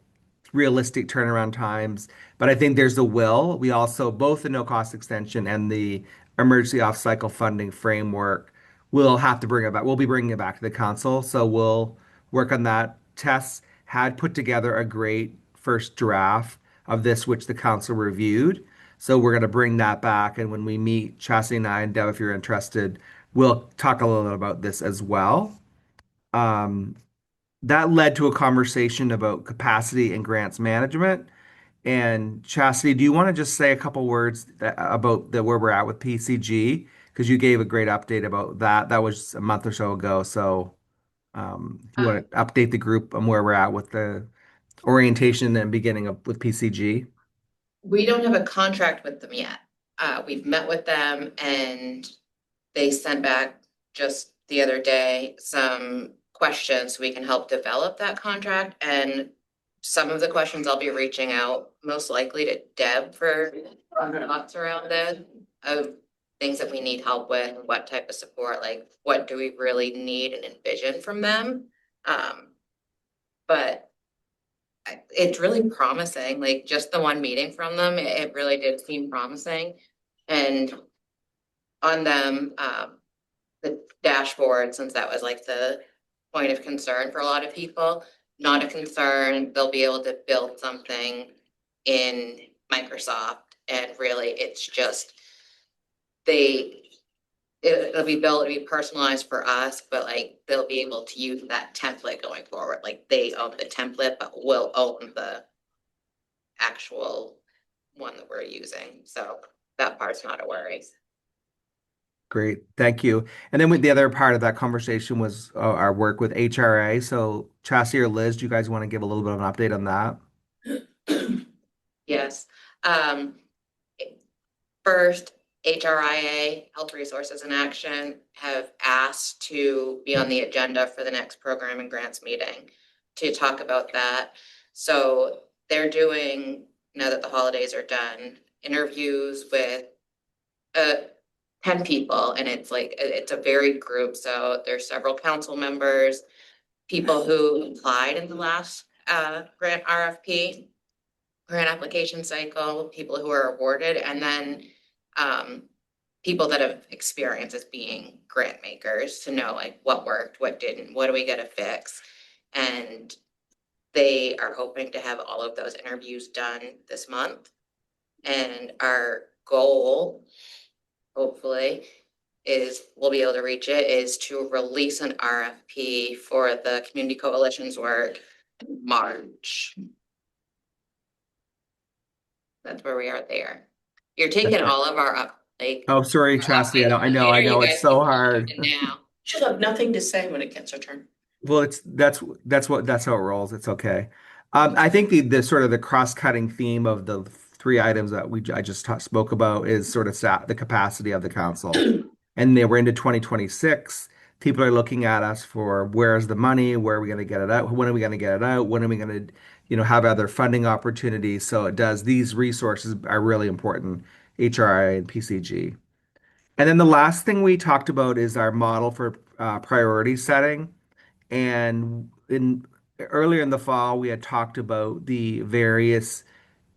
realistic turnaround times. But I think there's the will. We also, both the no cost extension and the emergency off cycle funding framework, we'll have to bring it back. We'll be bringing it back to the council. So we'll work on that. Tess had put together a great first draft of this, which the council reviewed. So we're going to bring that back. And when we meet, Chastity and I, and Deb, if you're interested, we'll talk a little bit about this as well. That led to a conversation about capacity and grants management. And Chastity, do you want to just say a couple words about where we're at with PCG? Because you gave a great update about that. That was a month or so ago. So if you want to update the group on where we're at with the orientation and beginning of with PCG. We don't have a contract with them yet. We've met with them and they sent back just the other day some questions so we can help develop that contract. And some of the questions I'll be reaching out most likely to Deb for thoughts around it, of things that we need help with, what type of support, like what do we really need and envision from them. But it's really promising, like just the one meeting from them, it really did seem promising. And on them, the dashboard, since that was like the point of concern for a lot of people, not a concern. They'll be able to build something in Microsoft, and really it's just it'll be built to be personalized for us, but like they'll be able to use that template going forward. Like they own the template, but we'll own the actual one that we're using. So that part's not a worry. Great, thank you. And then with the other part of that conversation was our work with HRA. So Chastity or Liz, do you guys want to give a little bit of an update on that? Yes. First, HRIA, Health Resources in Action, have asked to be on the agenda for the next program and grants meeting to talk about that. So they're doing, now that the holidays are done, interviews with 10 people, and it's like, it's a varied group. So there's several council members, people who applied in the last grant RFP, grant application cycle, people who are awarded, and then people that have experience as being grant makers to know like what worked, what didn't, what do we gotta fix. And they are hoping to have all of those interviews done this month. And our goal, hopefully, is we'll be able to reach it, is to release an RFP for the community coalition's work in March. That's where we are there. You're taking all of our up, like. Oh, sorry, Chastity. I know. It's so hard. Now. She'll have nothing to say when it gets her turn. Well, that's how it rolls. It's okay. I think the sort of the cross-cutting theme of the three items that I just spoke about is sort of the capacity of the council. And we're into 2026. People are looking at us for where's the money, where are we going to get it out, when are we going to get it out, when are we going to, have other funding opportunities. So these resources are really important, HRI and PCG. And then the last thing we talked about is our model for priority setting. And earlier in the fall, we had talked about the various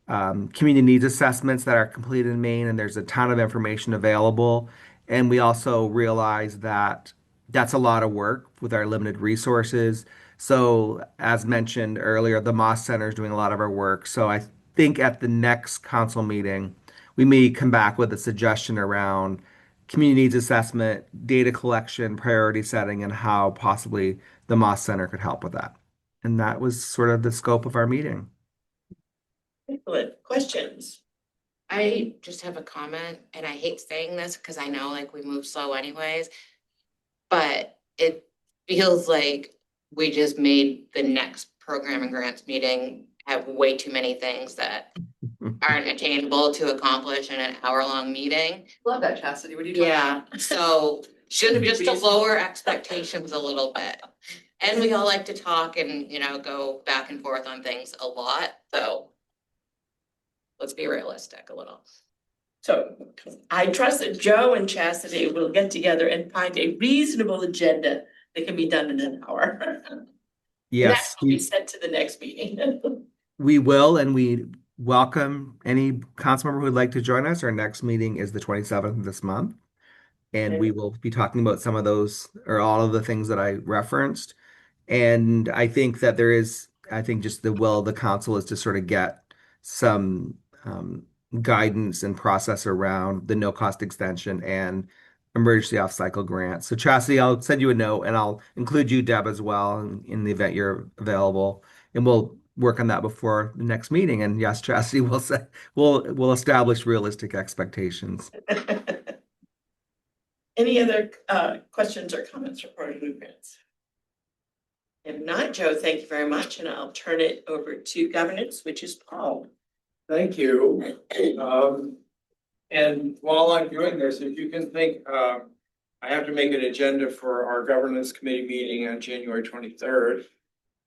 community needs assessments that are completed in Maine, and there's a ton of information available. And we also realize that that's a lot of work with our limited resources. So, as mentioned earlier, the Moss Center is doing a lot of our work. So, I think at the next council meeting, we may come back with a suggestion around community needs assessment, data collection, priority setting, and how possibly the Moss Center could help with that. And that was sort of the scope of our meeting. Excellent. Questions? I just have a comment, and I hate saying this because I know like we move slow anyways, but it feels like we just made the next program and grants meeting have way too many things that aren't attainable to accomplish in an hour-long meeting. Love that, Chastity. What are you talking about? Yeah, so should just to lower expectations a little bit. And we all like to talk and, go back and forth on things a lot, so let's be realistic a little. So I trust that Joe and Chastity will get together and find a reasonable agenda that can be done in an hour. Yes, That will be sent to the next meeting. we will, and we welcome any council member who would like to join us. Our next meeting is the 27th of this month, and we will be talking about some of those or all of the things that I referenced. And I think that just the will of the council is to sort of get some guidance and process around the no cost extension and emergency off cycle grants. So Chastity, I'll send you a note and I'll include you, Deb, as well in the event you're available. And we'll work on that before the next meeting. And yes, Chastity, we'll establish realistic expectations. Any other questions or comments regarding movements? If not, Joe, thank you very much, and I'll turn it over to governance, which is Paul. Thank you. And while I'm doing this, if you can think, I have to make an agenda for our governance committee meeting on January 23rd.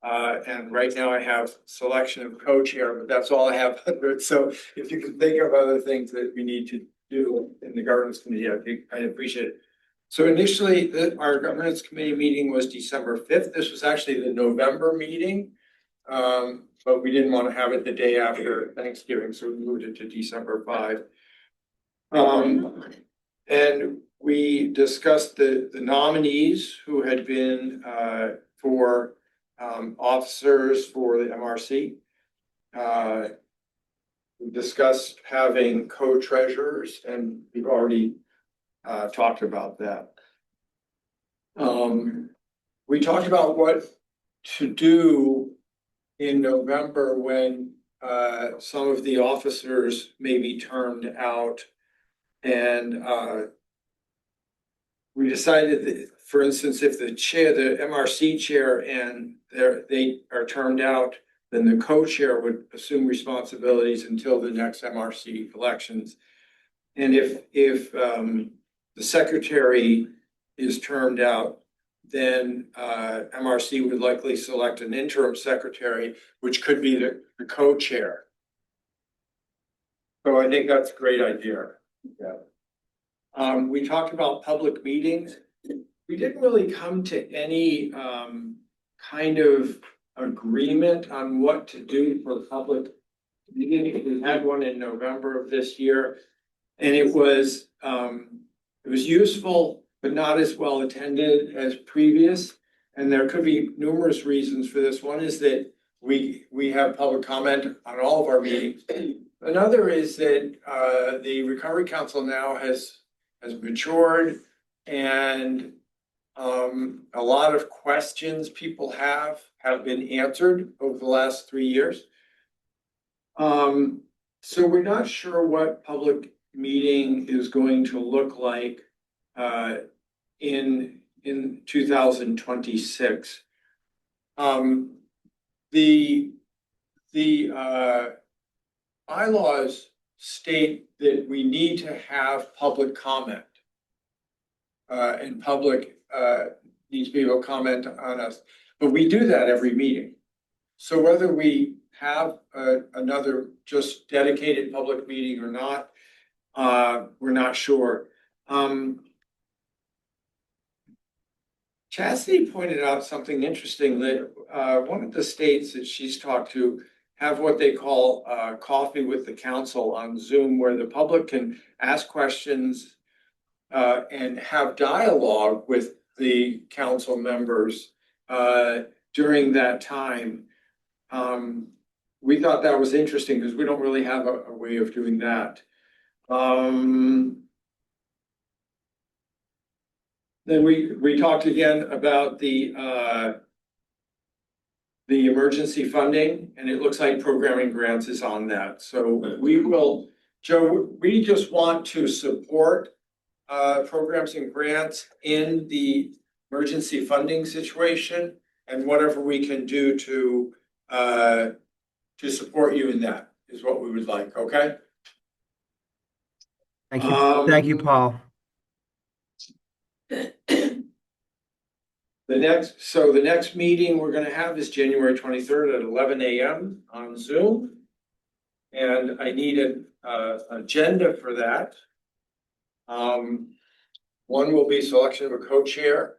And right now I have selection of co-chair, but that's all I have under it. So if you can think of other things that we need to do in the governance committee, I'd appreciate it. So initially, our governance committee meeting was December 5th. This was actually the November meeting. But we didn't want to have it the day after Thanksgiving, so we moved it to December 5. And we discussed the nominees who had been for officers for the MRC. We discussed having co-treasurers, and we've already talked about that. We talked about what to do in November when some of the officers may be termed out. And we decided that, for instance, if the MRC chair and they are termed out, then the co-chair would assume responsibilities until the next MRC elections. And if the secretary is termed out, then MRC would likely select an interim secretary, which could be the co-chair. So I think that's a great idea. Yeah. We talked about public meetings. We didn't really come to any kind of agreement on what to do for public meeting. We had one in November of this year, and it was useful, but not as well attended as previous. And there could be numerous reasons for this. One is that we have public comment on all of our meetings. Another is that the Recovery Council now has matured, and a lot of questions people have been answered over the last 3 years. So we're not sure what public meeting is going to look like in 2026. The bylaws state that we need to have public comment. And public needs to be able to comment on us, but we do that every meeting. So whether we have another just dedicated public meeting or not, we're not sure. Chastity pointed out something interesting, that one of the states that she's talked to have what they call coffee with the council on Zoom, where the public can ask questions and have dialogue with the council members during that time. We thought that was interesting because we don't really have a way of doing that. Then we talked again about the emergency funding, and it looks like programming grants is on that. So we will, Joe, we just want to support programs and grants in the emergency funding situation, and whatever we can do to support you in that is what we would like, okay? Thank you. Thank you, Paul. The next meeting we're gonna have is January 23rd at 11 a.m. on Zoom. And I need an agenda for that. One will be selection of a co-chair.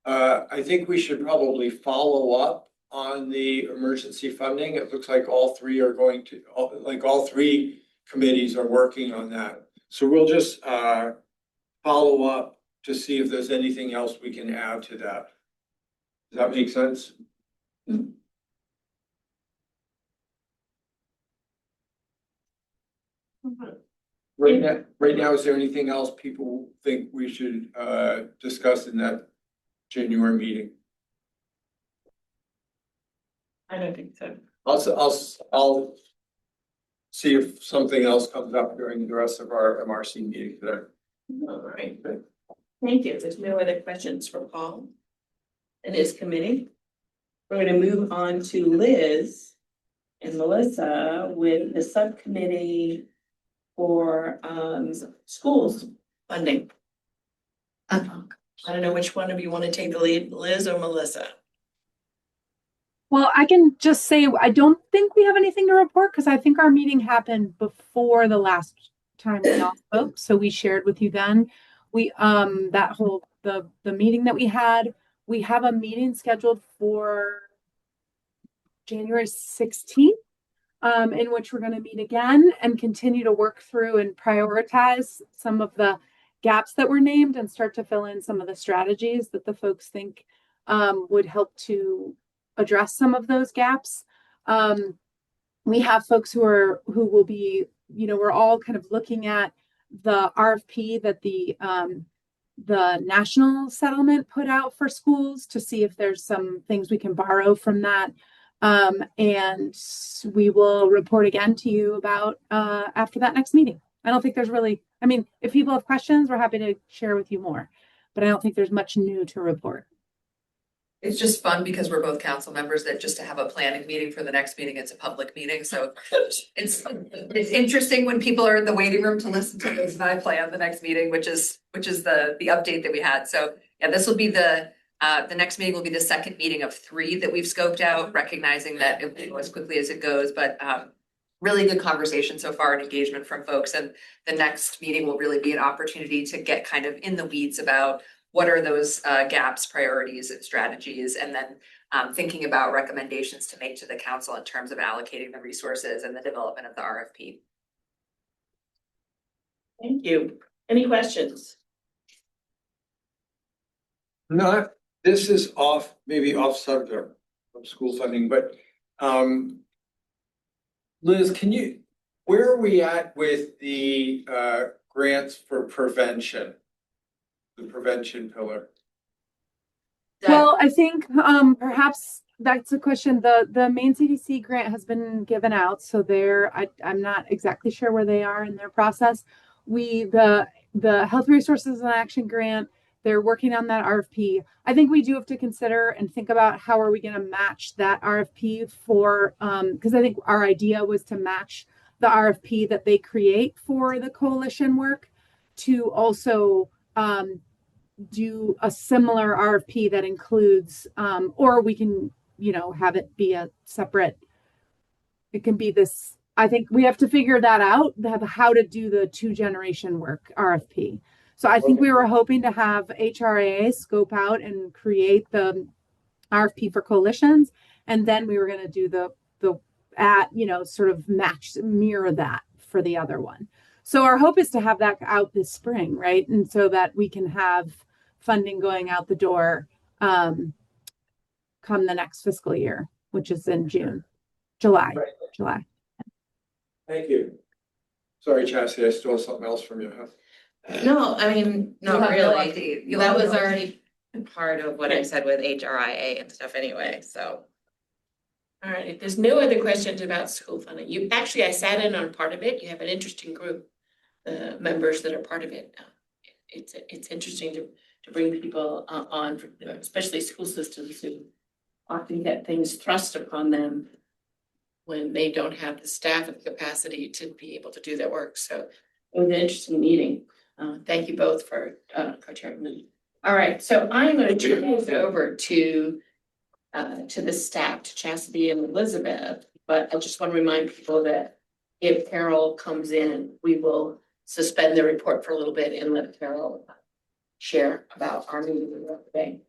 I think we should probably follow up on the emergency funding. It looks like all three are going to, all three committees are working on that. So we'll just follow up to see if there's anything else we can add to that. Does that make sense? Right now, is there anything else people think we should discuss in that January meeting? I don't think so. I'll see if something else comes up during the rest of our MRC meeting today. All right. Thank you. There's no other questions for Paul and his committee. We're going to move on to Liz and Melissa with the subcommittee for schools funding. I don't know which one of you want to take the lead, Liz or Melissa. Well, I can just say, I don't think we have anything to report because I think our meeting happened before the last time we all spoke. So we shared with you then. We, that whole, the meeting that we had, we have a meeting scheduled for January 16th, in which we're going to meet again and continue to work through and prioritize some of the gaps that were named and start to fill in some of the strategies that the folks think would help to address some of those gaps. We have folks who will be, we're all kind of looking at the RFP that the national settlement put out for schools to see if there's some things we can borrow from that. And we will report again to you about after that next meeting. I don't think there's really, if people have questions, we're happy to share with you more, but I don't think there's much new to report. It's just fun because we're both council members that just to have a planning meeting for the next meeting, it's a public meeting, so it's interesting when people are in the waiting room to listen to this and I plan the next meeting, which is the update that we had. So yeah, this will be the next meeting will be the second meeting of 3 that we've scoped out, recognizing that it will go as quickly as it goes, but really good conversation so far and engagement from folks. And the next meeting will really be an opportunity to get kind of in the weeds about what are those gaps, priorities, and strategies, and then thinking about recommendations to make to the council in terms of allocating the resources and the development of the RFP. Thank you. Any questions? No, this is maybe off subject from school funding, but Liz, where are we at with the grants for prevention? The prevention pillar? Well, I think perhaps that's a question. The Maine CDC grant has been given out, so I'm not exactly sure where they are in their process. The Health Resources and Action Grant, they're working on that RFP. I think we do have to consider and think about how are we going to match that RFP for because I think our idea was to match the RFP that they create for the coalition work to also do a similar RFP that includes, or we can, have it be a separate, it can be this, I think we have to figure that out, how to do the 2-generation work RFP. So I think we were hoping to have HRA scope out and create the RFP for coalitions. And then we were going to do the sort of mirror that for the other one. So our hope is to have that out this spring, right? And so that we can have funding going out the door come the next fiscal year, which is in July. Thank you. Sorry, Chastity, I stole something else from you. No, I mean, You'll not have no really. update. You'll That have was no already part of what I said with HRIA and stuff anyway, so. All right, if there's no other questions about school funding, I sat in on part of it. You have an interesting group, the members that are part of it. It's interesting to bring people on, especially school systems who often get things thrust upon them when they don't have the staff and capacity to be able to do their work. So it was an interesting meeting. Thank you both for co-chairing. All right, so I'm going to turn this over to the staff, to Chastity and Elizabeth, but I just want to remind people that if Carol comes in, we will suspend the report for a little bit and let Carol share about our meeting today.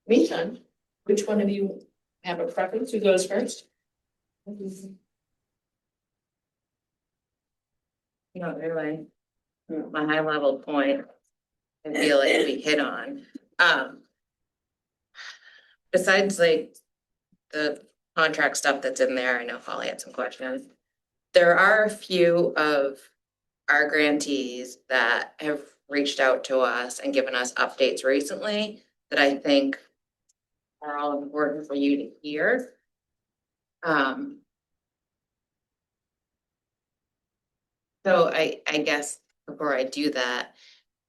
Meantime, which one of you have a preference? Who goes first? Not really. My high level point, I feel like we hit on. Besides like the contract stuff that's in there, I know Holly had some questions. There are a few of our grantees that have reached out to us and given us updates recently that I think are all important for you to hear. So I guess before I do that,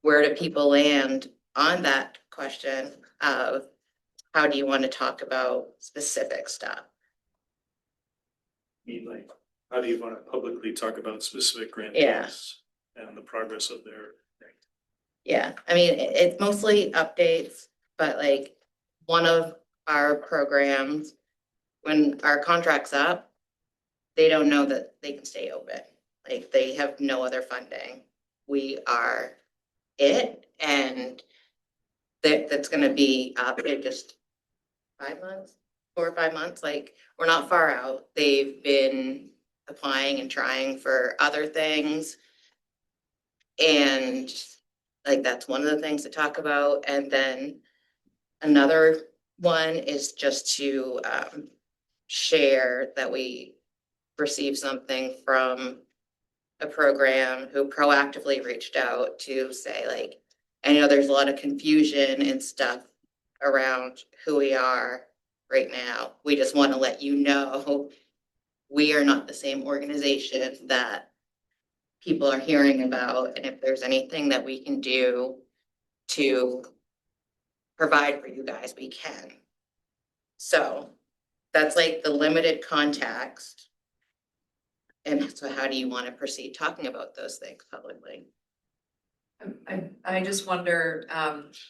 where do people land on that question of how do you want to talk about specific stuff? Like, how do you want to publicly talk about specific grant Yeah. and the progress of their? Yeah, I mean, it's mostly updates, but like one of our programs, when our contract's up, they don't know that they can stay open. Like they have no other funding. We are it, and that's gonna be up in just 5 months, 4 or 5 months. Like we're not far out. They've been applying and trying for other things. And like that's one of the things to talk about. And then another one is just to share that we received something from a program who proactively reached out to say like, I know there's a lot of confusion and stuff around who we are right now. We just want to let you know we are not the same organization that people are hearing about, and if there's anything that we can do to provide for you guys, we can. So that's like the limited context. And so how do you want to proceed talking about those things publicly? I just wonder,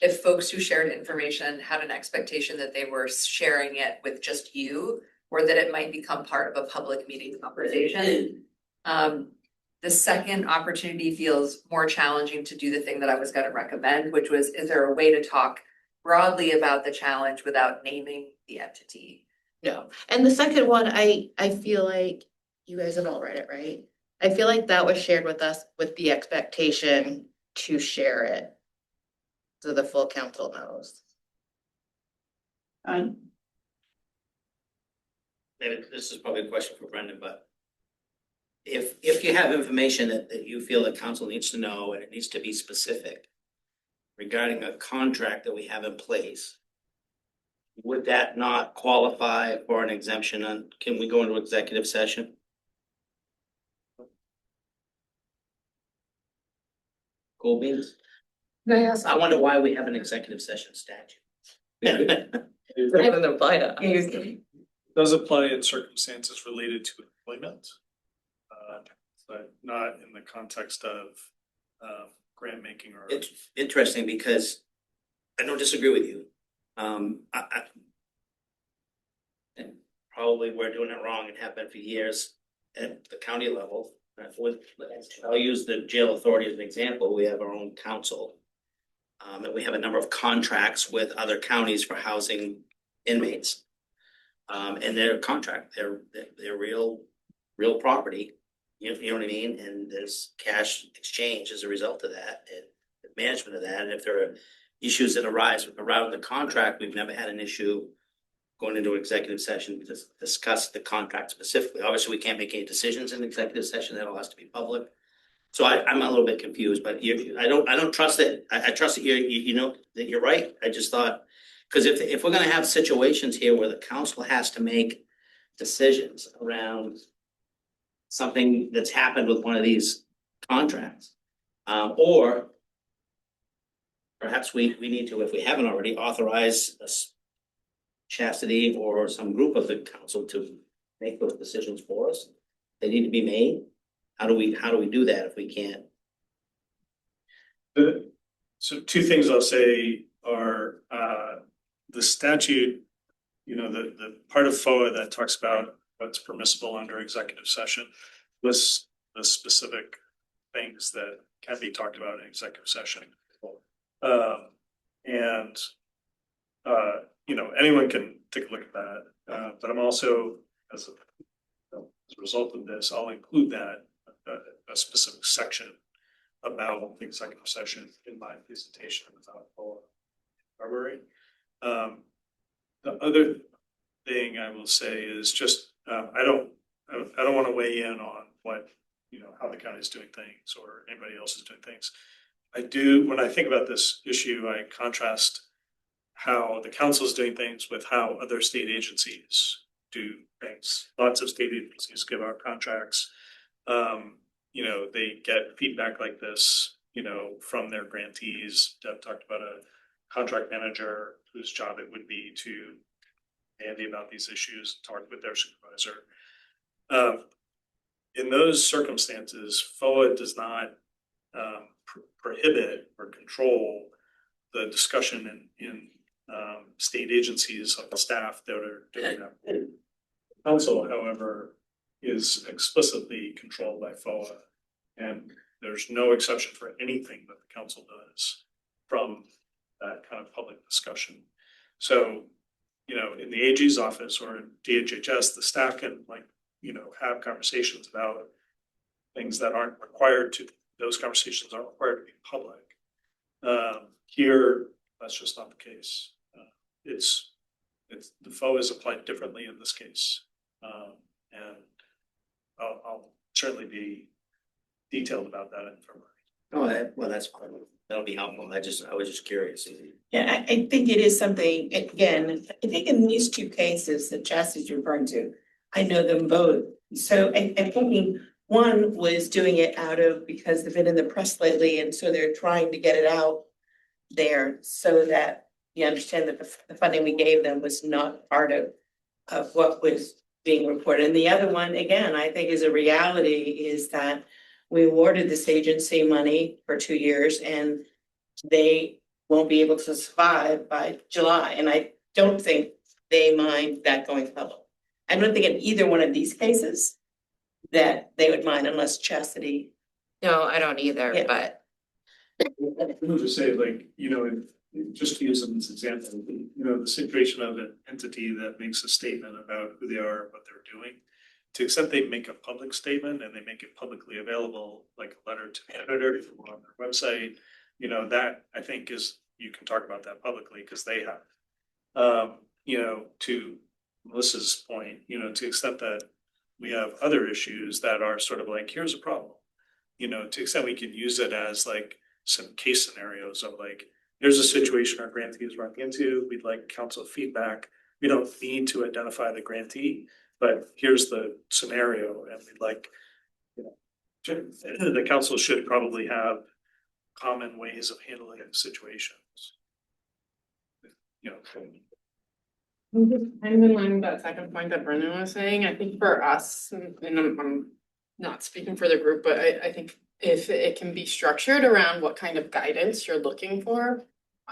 if folks who shared information had an expectation that they were sharing it with just you, or that it might become part of a public meeting conversation. The second opportunity feels more challenging to do the thing that I was gonna recommend, which was, is there a way to talk broadly about the challenge without naming the entity? No. And the second one, I feel like you guys have all read it, right? I feel like that was shared with us with the expectation to share it. So the full council knows. Um, Maybe this is probably a question for Brendan, but if you have information that you feel that council needs to know and it needs to be specific regarding a contract that we have in place, would that not qualify for an exemption on, can we go into executive session? Cool beans. I wonder why we have an executive session statute. Doesn't apply to us. Does apply in circumstances related to employment. But not in the context of grant making or. It's interesting because I don't disagree with you. And probably we're doing it wrong and have been for years at the county level. I'll use the jail authority as an example. We have our own council. And we have a number of contracts with other counties for housing inmates. And their contract, they're real property. You know what I mean? And there's cash exchange as a result of that and the management of that. And if there are issues that arise around the contract, we've never had an issue going into executive session to discuss the contract specifically. Obviously, we can't make any decisions in executive session. That all has to be public. So I'm a little bit confused, but I don't trust that. I trust that you know that you're right. I just thought, because if we're gonna have situations here where the council has to make decisions around something that's happened with one of these contracts, or perhaps we need to, if we haven't already, authorize Chastity or some group of the council to make those decisions for us. They need to be made. How do we do that if we can't? So two things I'll say are, the statute, the part of FOA that talks about what's permissible under executive session lists the specific things that can be talked about in executive session. Anyone can take a look at that, but I'm also, as a result of this, I'll include that, a specific section about the executive session in my presentation about February. The other thing I will say is just, I don't want to weigh in on what, how the county is doing things or anybody else is doing things. When I think about this issue, I contrast how the council is doing things with how other state agencies do things. Lots of state agencies give out contracts. They get feedback like this, from their grantees. Deb talked about a contract manager whose job it would be to handy about these issues, talk with their supervisor. In those circumstances, FOA does not prohibit or control the discussion in state agencies of the staff that are doing that. Council, however, is explicitly controlled by FOA, and there's no exception for anything that the council does from that kind of public discussion. So, in the AG's office or in DHHS, the staff can have conversations about things that aren't required to, those conversations aren't required to be public. Here, that's just not the case. The FOA is applied differently in this case. And I'll certainly be detailed about that in February. Well, that's fine. That'll be helpful. I was just curious. Yeah, I think it is something, again, I think in these two cases that Chastity's referring to, I know them both. So I'm thinking one was doing it because they've been in the press lately, and so they're trying to get it out there so that you understand that the funding we gave them was not part of what was being reported. And the other one, again, I think is a reality, is that we awarded this agency money for 2 years and they won't be able to survive by July. And I don't think they mind that going public. I don't think in either one of these cases that they would mind unless Chastity. No, I don't either, Yeah. but I'll just say, like, you know, just to use them as an example, you know, the situation of an entity that makes a statement about who they are, what they're doing. To the extent they make a public statement and they make it publicly available, like a letter to the editor or on their website, you know, that I think is, you can talk about that publicly because they have. You know, to Melissa's point, you know, to the extent that we have other issues that are sort of like, here's a problem. You know, to the extent we can use it as like some case scenarios of like, here's a situation our grantee is running into, we'd like council feedback. We don't need to identify the grantee, but here's the scenario and we'd like, you know, the council should probably have common ways of handling situations. You know. Kind of in line with that second point that Brendan was saying, I think for us, and I'm not speaking for the group, but I think if it can be structured around what kind of guidance you're looking for.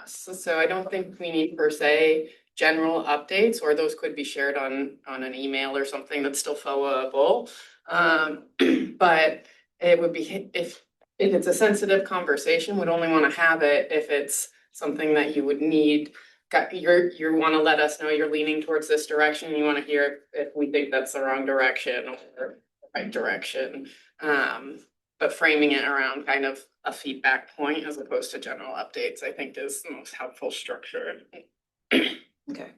So I don't think we need per se general updates, or those could be shared on an email or something that's still followable. But it would be, if it's a sensitive conversation, would only want to have it if it's something that you would need. You want to let us know you're leaning towards this direction. You want to hear if we think that's the wrong direction or the right direction. But framing it around kind of a feedback point as opposed to general updates, I think is the most helpful structure. okay.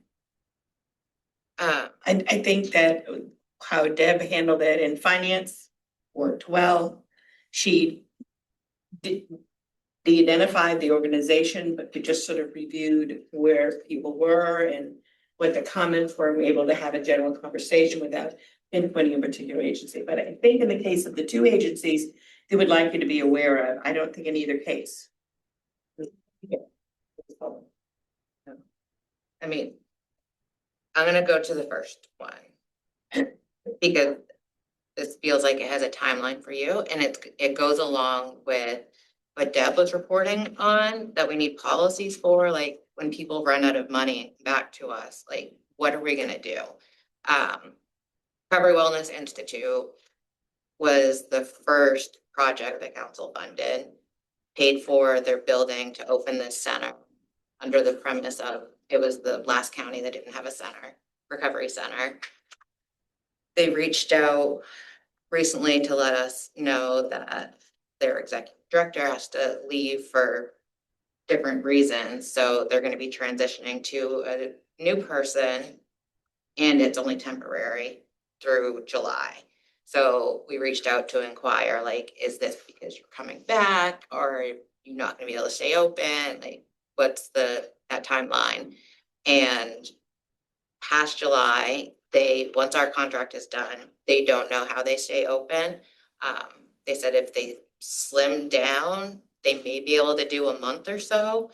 I think that how Deb handled it in finance worked well. She de-identified the organization, but just sort of reviewed where people were and what the comments were, and were able to have a general conversation without pinpointing a particular agency. But I think in the case of the two agencies, they would like you to be aware of, I don't think in either case. I mean, I'm gonna go to the first one because this feels like it has a timeline for you, and it goes along with what Deb was reporting on, that we need policies for, like when people run out of money back to us, like what are we gonna do? Recovery Wellness Institute was the first project that council funded, paid for their building to open this center under the premise of it was the last county that didn't have a center, recovery center. They reached out recently to let us know that their executive director has to leave for different reasons. So they're going to be transitioning to a new person, and it's only temporary through July. So we reached out to inquire, like, is this because you're coming back, or are you not going to be able to stay open? Like, what's that timeline? And past July, once our contract is done, they don't know how they stay open. They said if they slim down, they may be able to do a month or so.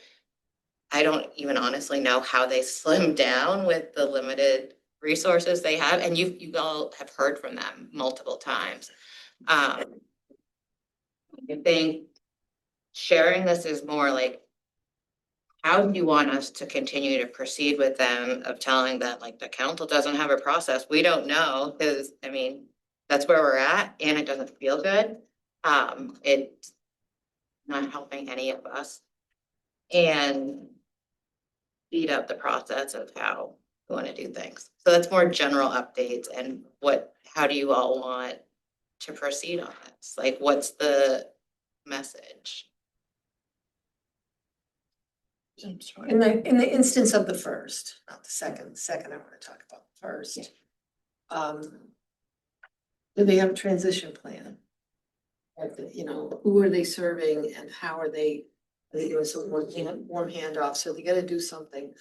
I don't even honestly know how they slim down with the limited resources they have. And you all have heard from them multiple times. I think sharing this is more like, how do you want us to continue to proceed with them, of telling them like the council doesn't have a process? We don't know, because I mean, that's where we're at and it doesn't feel good. It's not helping any of us. And speed up the process of how we want to do things. So that's more general updates, and how do you all want to proceed on this? Like, what's the message? In the instance of the first, not the second I want to talk about the first. Do they have a transition plan? You know, who are they serving and how are they doing some warm handoff? So they gotta do something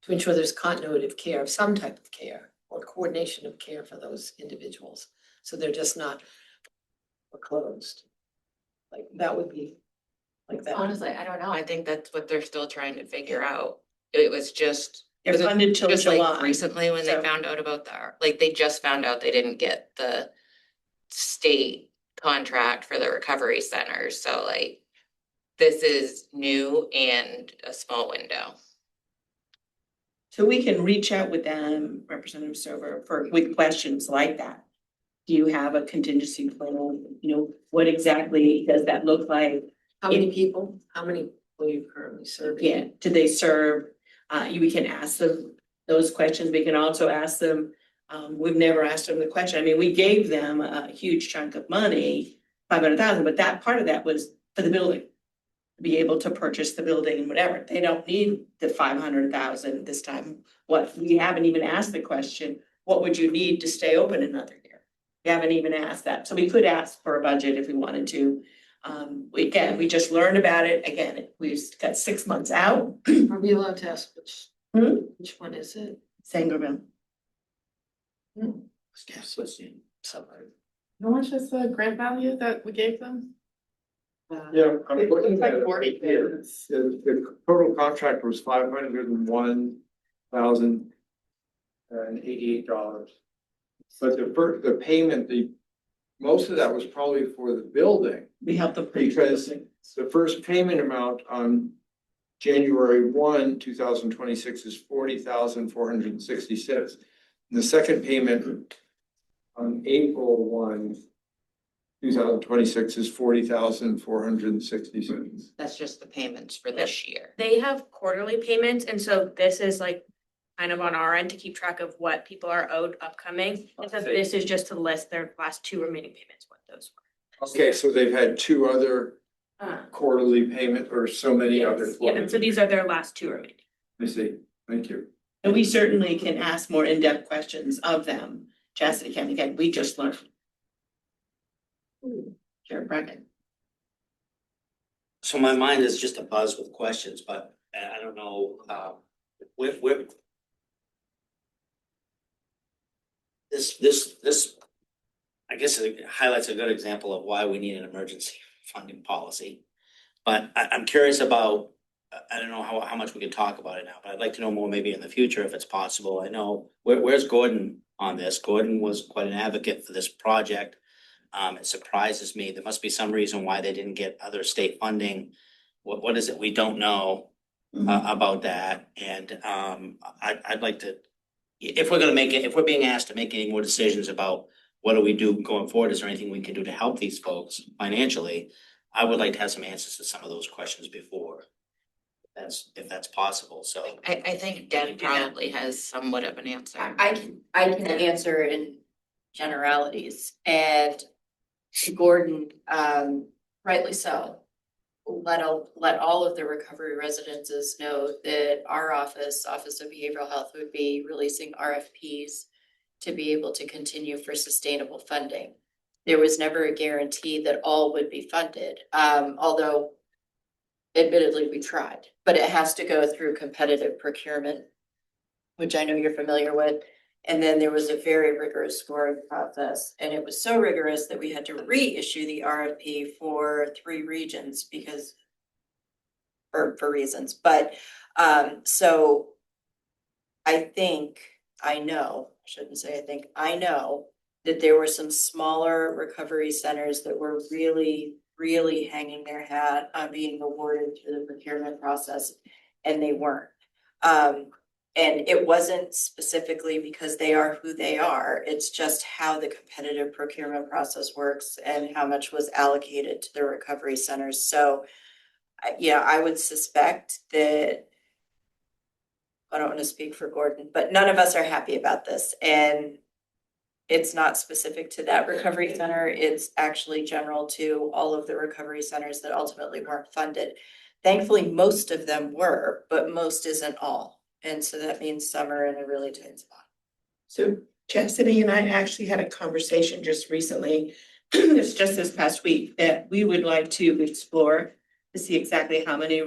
to ensure there's continuity of care, of some type of care, or coordination of care for those individuals. So they're just not closed. Like that would be like that. Honestly, I don't know. I think that's what they're still trying to figure out, it was just. They're was it funded till just like July. recently when So- they found out about that, like they just found out they didn't get the state contract for the recovery centers, so like. This is new and a small window. So we can reach out with them, Representative Stover, with questions like that. Do you have a contingency plan? You know, what exactly does that look like? How many people, how many will you currently serve? Yeah, do they serve? We can ask them those questions. We can also ask them, we've never asked them the question. I mean, we gave them a huge chunk of money, 500,000, but that part of that was for the building. Be able to purchase the building and whatever. They don't need the 500,000 this time. What, we haven't even asked the question, what would you need to stay open another year? We haven't even asked that. So we could ask for a budget if we wanted to. We just learned about it. Again, we've got 6 months out. Are we allowed to ask which one is it? Sangerville. How much is the grant value that we gave them? Yeah, I'm It looking looks at like it 40 here. payments. The total contract was $501,088. But the payment, most of that was probably for the building. We helped them. Because the first payment amount on January 1, 2026 is $40,466. And the second payment on April 1, 2026 is $40,466. That's just the payments for this year. They have quarterly payments, and so this is like kind of on our end to keep track of what people are owed upcoming. And so this is just to list their last 2 remaining payments, what those were. Okay, so they've had 2 other Uh, quarterly payment or so many other. Yeah, and so these are their last 2 remaining. I see, thank you. And we certainly can ask more in-depth questions of them. Chastity County, again, we just learned. Chair Brackett. So my mind is just a buzz with questions, but I don't know, we're. This, I guess it highlights a good example of why we need an emergency funding policy. But I'm curious about, I don't know how much we can talk about it now, but I'd like to know more maybe in the future if it's possible. I know, where's Gordon on this? Gordon was quite an advocate for this project. It surprises me. There must be some reason why they didn't get other state funding. What is it we don't know about that? And I'd like to, if we're being asked to make any more decisions about what do we do going forward, is there anything we can do to help these folks financially? I would like to have some answers to some of those questions before. If that's possible, so. I think Deb probably has somewhat of an answer. I can answer in generalities, and Gordon, rightly so, let all of the recovery residences know that our Office of Behavioral Health, would be releasing RFPs to be able to continue for sustainable funding. There was never a guarantee that all would be funded, although admittedly we tried, but it has to go through competitive procurement, which I know you're familiar with. And then there was a very rigorous scoring process, and it was so rigorous that we had to reissue the RFP for 3 regions because for reasons, but so I know that there were some smaller recovery centers that were really hanging their hat on being awarded through the procurement process, and they weren't. And it wasn't specifically because they are who they are, it's just how the competitive procurement process works and how much was allocated to the recovery centers. So, I would suspect that, I don't want to speak for Gordon, but none of us are happy about this. And it's not specific to that recovery center, it's actually general to all of the recovery centers that ultimately weren't funded. Thankfully, most of them were, but most isn't all. And so that means some are in a really tight spot. So Chastity and I actually had a conversation just recently, just this past week, that we would like to explore to see exactly how many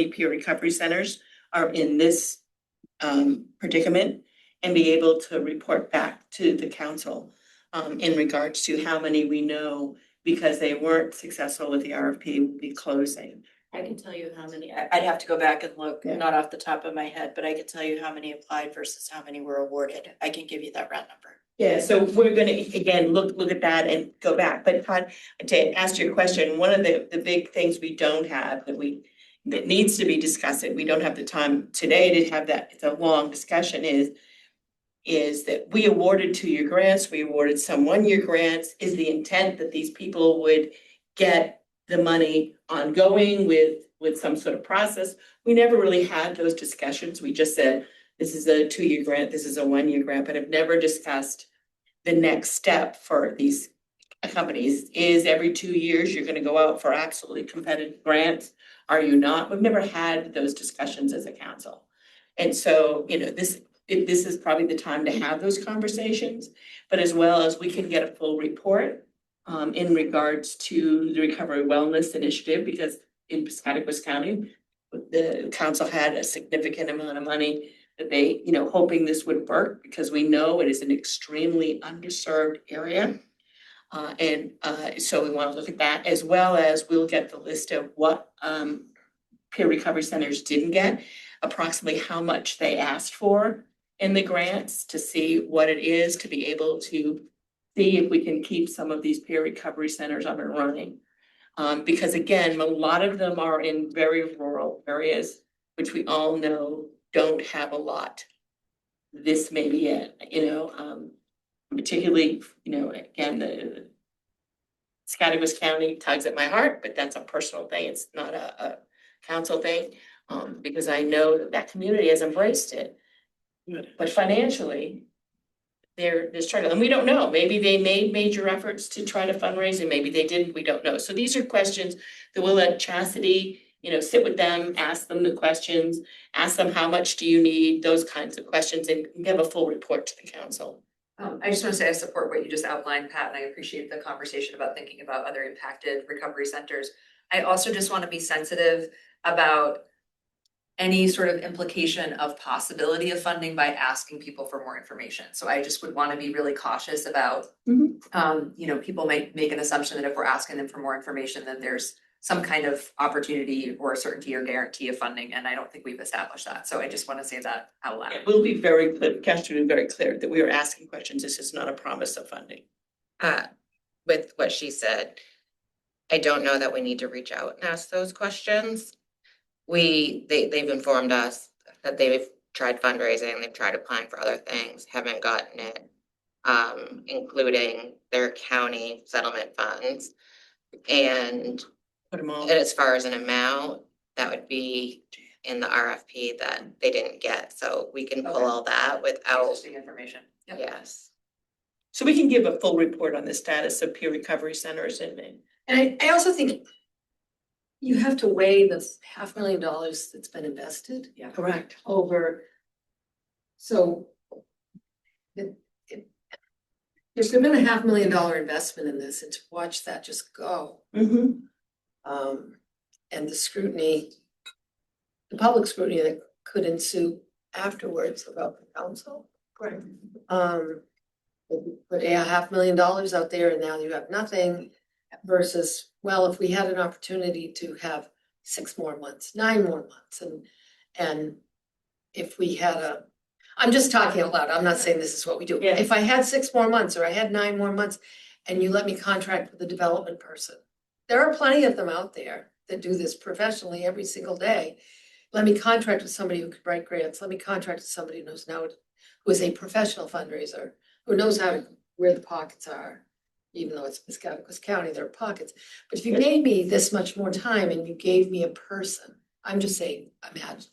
peer recovery centers are in this predicament, and be able to report back to the council in regards to how many we know, because they weren't successful with the RFP, will be closing. I can tell you how many, I'd have to go back and look, Yeah. not off the top of my head, but I can tell you how many applied versus how many were awarded. I can give you that round number. Yeah, so we're gonna, again, look at that and go back, but Todd, to answer your question, one of the big things we don't have that needs to be discussed, and we don't have the time today to have that, it's a long discussion, is that we awarded 2-year grants, we awarded some 1-year grants, is the intent that these people would get the money ongoing with some sort of process. We never really had those discussions, we just said, this is a 2-year grant, this is a 1-year grant, but have never discussed the next step for these companies. Is every 2 years you're gonna go out for absolutely competitive grants? Are you not? We've never had those discussions as a council. And so, this is probably the time to have those conversations, but as well as we can get a full report in regards to the Recovery Wellness Initiative, because in Piscataquis County, the council had a significant amount of money that they, hoping this would work, because we know it is an extremely underserved area. So we want to look at that, as well as we'll get the list of what peer recovery centers didn't get, approximately how much they asked for in the grants, to see what it is, to be able to see if we can keep some of these peer recovery centers up and running. Because again, a lot of them are in very rural areas, which we all know don't have a lot. This may be it, particularly, again, the Piscataquis County tugs at my heart, but that's a personal thing. It's not a council thing, because I know that community has embraced it. But financially, they're struggling, and we don't know. Maybe they made major efforts to try to fundraise, and maybe they didn't. We don't know. So these are questions that we'll let Chastity, sit with them, ask them the questions, ask them how much do you need, those kinds of questions, and give a full report to the council. I just want to say I support what you just outlined, Pat, and I appreciate the conversation about thinking about other impacted recovery centers. I also just want to be sensitive about any sort of implication of possibility of funding by asking people for more information. So I just would want to be really cautious about, people might make an assumption that if we're asking them for more information, then there's some kind of opportunity or certainty or guarantee of funding, and I don't think we've established that. So I just want to say that out loud. We'll be very clear, Cash will be very clear that we are asking questions. This is not a promise of funding. With what she said, I don't know that we need to reach out and ask those questions. They've informed us that they've tried fundraising, they've tried applying for other things, haven't gotten it, including their county settlement funds. And as far as an amount, that would be in the RFP that they didn't get, so we can pull all that without. Existing information. Yep. Yes. So we can give a full report on the status of peer recovery centers in Maine. And I also think you have to weigh the $500,000 that's been invested. Yeah. Correct. Over. So. There's been a $500,000 investment in this, and to watch that just go. Mm-hmm. And the scrutiny, the public scrutiny that could ensue afterwards about the council. Right. But yeah, $500,000 out there and now you have nothing versus, well, if we had an opportunity to have 6 more months, 9 more months, and if we had I'm just talking out loud, I'm not saying this is what we do. Yeah. If I had 6 more months or I had 9 more months and you let me contract with a development person, there are plenty of them out there that do this professionally every single day. Let me contract with somebody who could write grants. Let me contract with somebody who knows who is a professional fundraiser, who knows where the pockets are. Even though it's Piscataquis County, there are pockets. But if you gave me this much more time and you gave me a person, I'm just saying, imagine,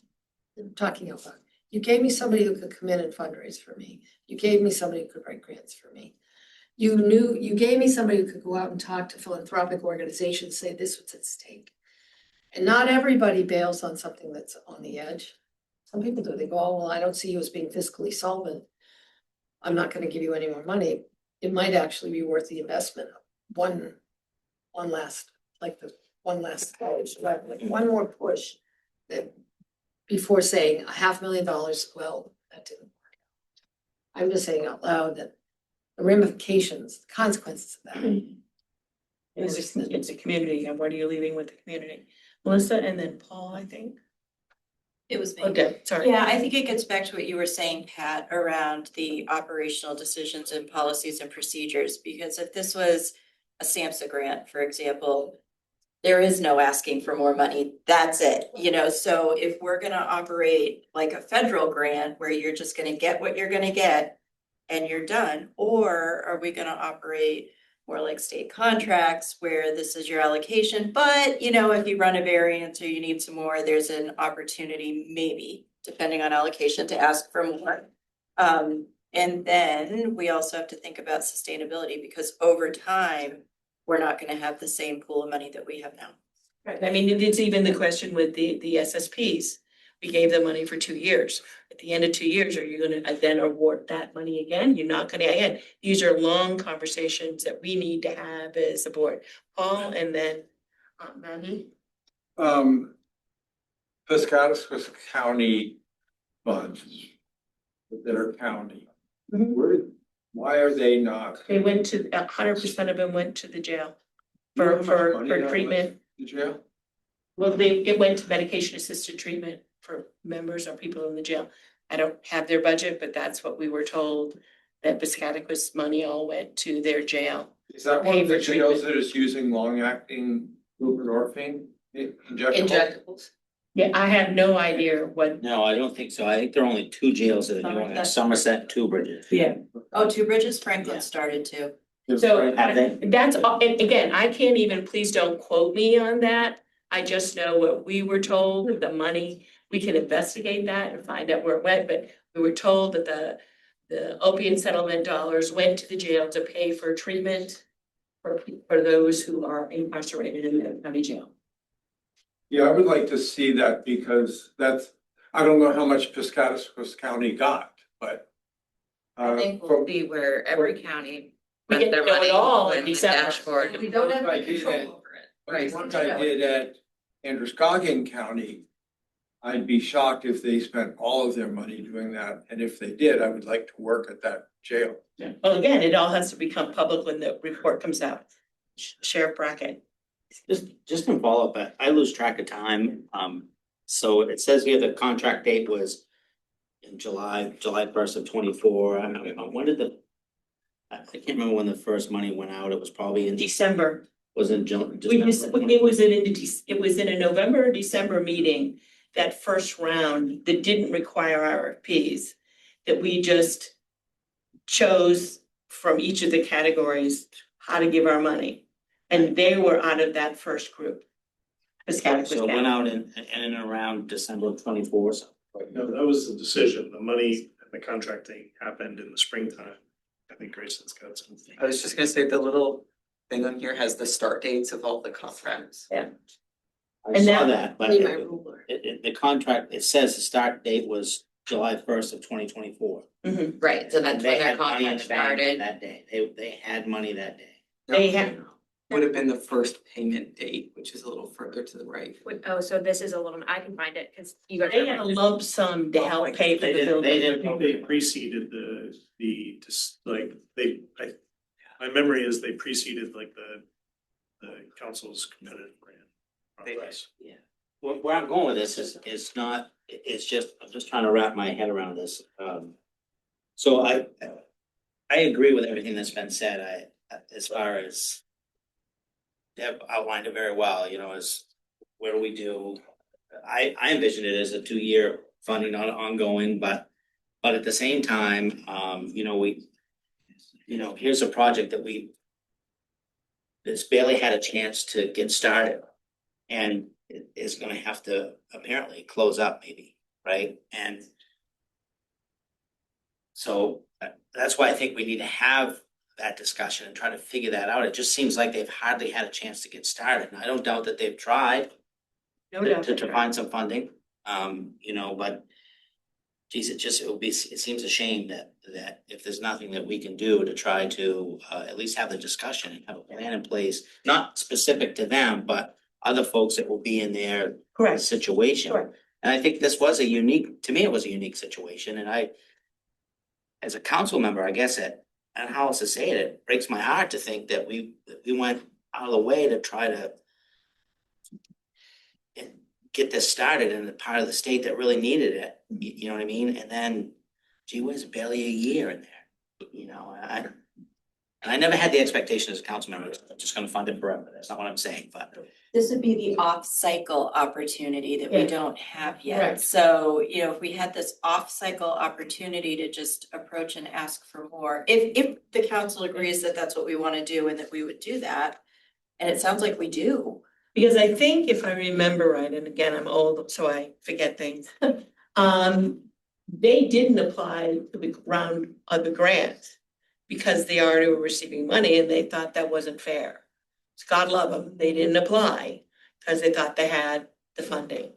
I'm talking out loud. You gave me somebody who could come in and fundraise for me. You gave me somebody who could write grants for me. You gave me somebody who could go out and talk to philanthropic organizations, say this was at stake. And not everybody bails on something that's on the edge. Some people do, they go, oh, well, I don't see you as being fiscally solvent. I'm not gonna give you any more money. It might actually be worth the investment. One last one more push that before saying $500,000, well, that didn't work out. I'm just saying out loud that the ramifications, the consequences of that. It's a community, and what are you leaving with the community? Melissa and then Paul, I think. It was me. Oh, Deb, sorry. Yeah, I think it gets back to what you were saying, Pat, around the operational decisions and policies and procedures, because if this was a SAMHSA grant, for example, there is no asking for more money. That's it, you know, so if we're gonna operate like a federal grant where you're just gonna get what you're gonna get and you're done, or are we gonna operate more like state contracts where this is your allocation, but you know, if you run a variance or you need some more, there's an opportunity, maybe, depending on allocation, to ask for more. And then we also have to think about sustainability, because over time, we're not gonna have the same pool of money that we have now. Right, I mean, it's even the question with the SSPs. We gave them money for 2 years. At the end of 2 years, are you gonna then award that money again? You're not gonna, again, these are long conversations that we need to have as a board. Paul and then Maggie. Piscataquis County funds that are county, why are they not? They went to, 100% of them went to the jail You know for, how much money that went treatment. to jail? Well, it went to medication assisted treatment for members or people in the jail. I don't have their budget, but that's what we were told, that Piscataquis money all went to their jail. Is that one Pay of for the jails treatment. that is using long-acting buprenorphine injectable? Injectables. Yeah, I have no idea what. No, I don't think so. I think there are only 2 jails that are doing it, Somerset and Two Bridges. Yeah. Oh, Two Bridges, Franklin Yeah. started too. So Have they? that's, and again, I can't even, please don't quote me on that. I just know what we were told, the money, we can investigate that and find out where it went, but we were told that the opiate settlement dollars went to the jail to pay for treatment for those who are incarcerated in the county jail. Yeah, I would like to see that, because I don't know how much Piscataquis County got, but. I think we'll see where every county. We spent get to their know it money all in when the December. Dashboard. We don't have Like any control that. over it. Right, once I did at Androscoggin County, I'd be shocked if they spent all of their money doing that, and if they did, I would like to work at that jail. Yeah. Well, again, it all has to become public when the report comes out. Sheriff Brackett. Just in follow-up, I lose track of time. So it says here the contract date was in July 1st of 24. When did I can't remember when the first money went out. It was probably in December. Was in June. It was in a November or December meeting, that first round that didn't require RFPs, that we just chose from each of the categories how to give our money. And they were out of that first group. So it went out in and around December of 24. So. No, that was the decision. The money and the contracting happened in the springtime. I think Grayson's got something. I was just gonna say the little thing on here has the start dates of all the contracts. Yeah. I And saw that- that, but Need my ruler. the contract, it says the start date was July 1st of 2024. Right, so that's when They their had money in contract the bank started. that day. They had money that day. They have, Would have been the first payment date, which is a little further to the right. Oh, so this is a little, I can find it, cause you guys. they had a lump sum to help pay for They the didn't- building. they I didn't- think they preceded my memory is they preceded like the council's competitive grant process. Yeah. Where I'm going with this is not, it's just, I'm just trying to wrap my head around this. So I agree with everything that's been said. As far as Deb outlined it very well, you know, as what do we do? I envision it as a 2-year funding ongoing, but at the same time, here's a project that it's barely had a chance to get started. And it is gonna have to apparently close up maybe, right? And so that's why I think we need to have that discussion and try to figure that out. It just seems like they've hardly had a chance to get started. And I don't doubt that they've tried No doubt. to find some funding, but geez, it seems a shame that if there's nothing that we can do to try to at least have the discussion and have a plan in place, not specific to them, but other folks that will be in their Correct. situation. Correct. And I think this was to me, it was a unique situation. And as a council member, I guess I don't know how else to say it, it breaks my heart to think that we went out of the way to try to get this started in the part of the state that really needed it, you know what I mean? And then, gee whiz, barely a year in there, you know, and I never had the expectation as a council member, I'm just gonna fund it forever, that's not what I'm saying, but. This would be the off-cycle opportunity that we Yeah. don't have yet. Right. So, you know, if we had this off-cycle opportunity to just approach and ask for more, if the council agrees that that's what we want to do and that we would do that, and it sounds like we do. Because I think if I remember right, and again, I'm old, so I forget things. They didn't apply to the round of the grant because they already were receiving money and they thought that wasn't fair. God love them, they didn't apply because they thought they had the funding.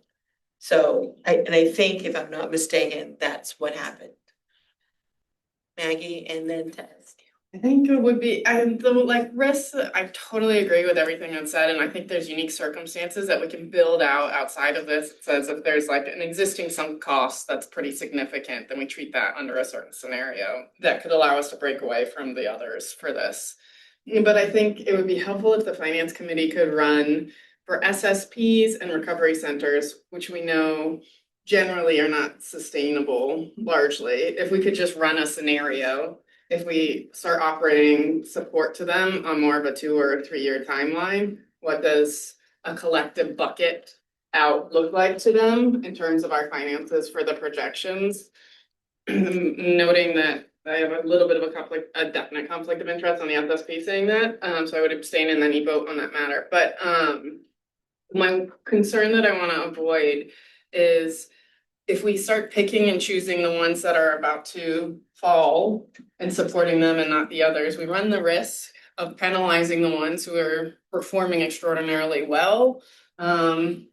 So I think if I'm not mistaken, that's what happened. Maggie and then Tess. I think it would be, the like risks, I totally agree with everything that's said, and I think there's unique circumstances that we can build out outside of this. It says if there's like an existing sunk cost that's pretty significant, then we treat that under a certain scenario that could allow us to break away from the others for this. But I think it would be helpful if the finance committee could run for SSPs and recovery centers, which we know generally are not sustainable largely. If we could just run a scenario, if we start operating support to them on more of a 2 or 3 year timeline, what does a collective bucket out look like to them in terms of our finances for the projections? Noting that I have a little bit of a definite conflict of interest on the SSP saying that, so I would abstain and then you vote on that matter. But my concern that I want to avoid is if we start picking and choosing the ones that are about to fall and supporting them and not the others, we run the risk of penalizing the ones who are performing extraordinarily well, and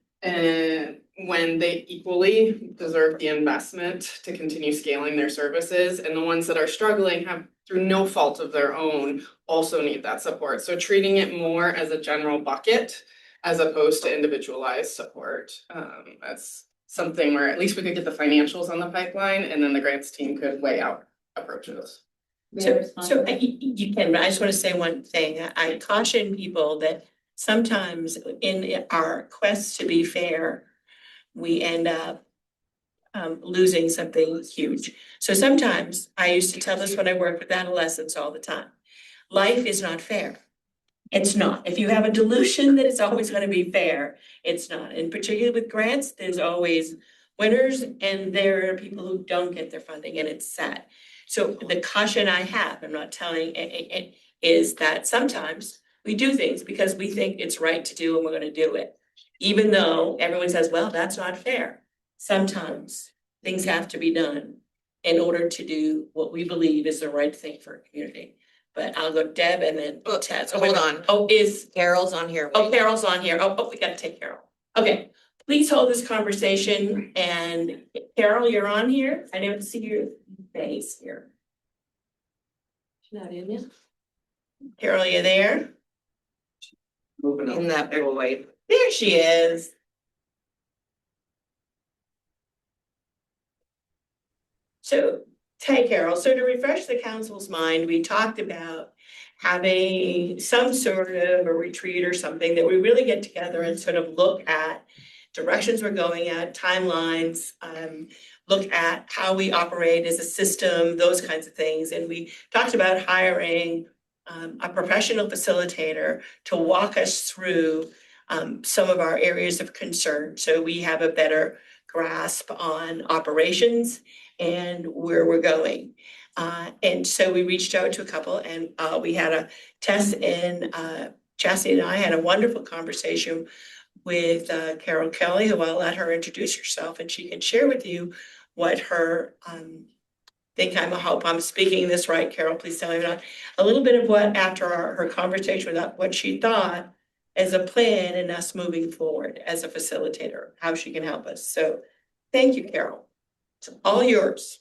when they equally deserve the investment to continue scaling their services, and the ones that are struggling have, through no fault of their own, also need that support. So treating it more as a general bucket as opposed to individualized support. That's something where at least we could get the financials on the pipeline, and then the grants team could weigh out approaches. So you can, but I just want to say one thing. I caution people that sometimes in our quest to be fair, we end up losing something huge. So sometimes I used to tell this when I worked with adolescents all the time. Life is not fair. It's not. If you have a delusion that it's always going to be fair, it's not. And particularly with grants, there's always winners and there are people who don't get their funding, and it's sad. So the caution I have, I'm not telling it, is that sometimes we do things because we think it's right to do and we're going to do it. Even though everyone says, well, that's not fair. Sometimes things have to be done in order to do what we believe is the right thing for a community. But I'll go Deb and then Tess. Hold on. Oh, is Carol's on here. Oh, Carol's on here. Oh, we gotta take Carol. Okay, please hold this conversation, and Carol, you're on here. I didn't see your face here. She's not in yet. Carol, you there? Moving on. In that boy. There she is. So, hey Carol, so to refresh the council's mind, we talked about having some sort of a retreat or something that we really get together and sort of look at directions we're going at, timelines, look at how we operate as a system, those kinds of things. And we talked about hiring a professional facilitator to walk us through some of our areas of concern, so we have a better grasp on operations and where we're going. And so we reached out to a couple, and we had a Tess and Chastity and I had a wonderful conversation with Carol Kelly, who I'll let her introduce herself, and she can share with you what her I hope I'm speaking this right, Carol, please tell me if not. A little bit of what, after her conversation with what she thought as a plan and us moving forward as a facilitator, how she can help us. So thank you, Carol. It's all yours.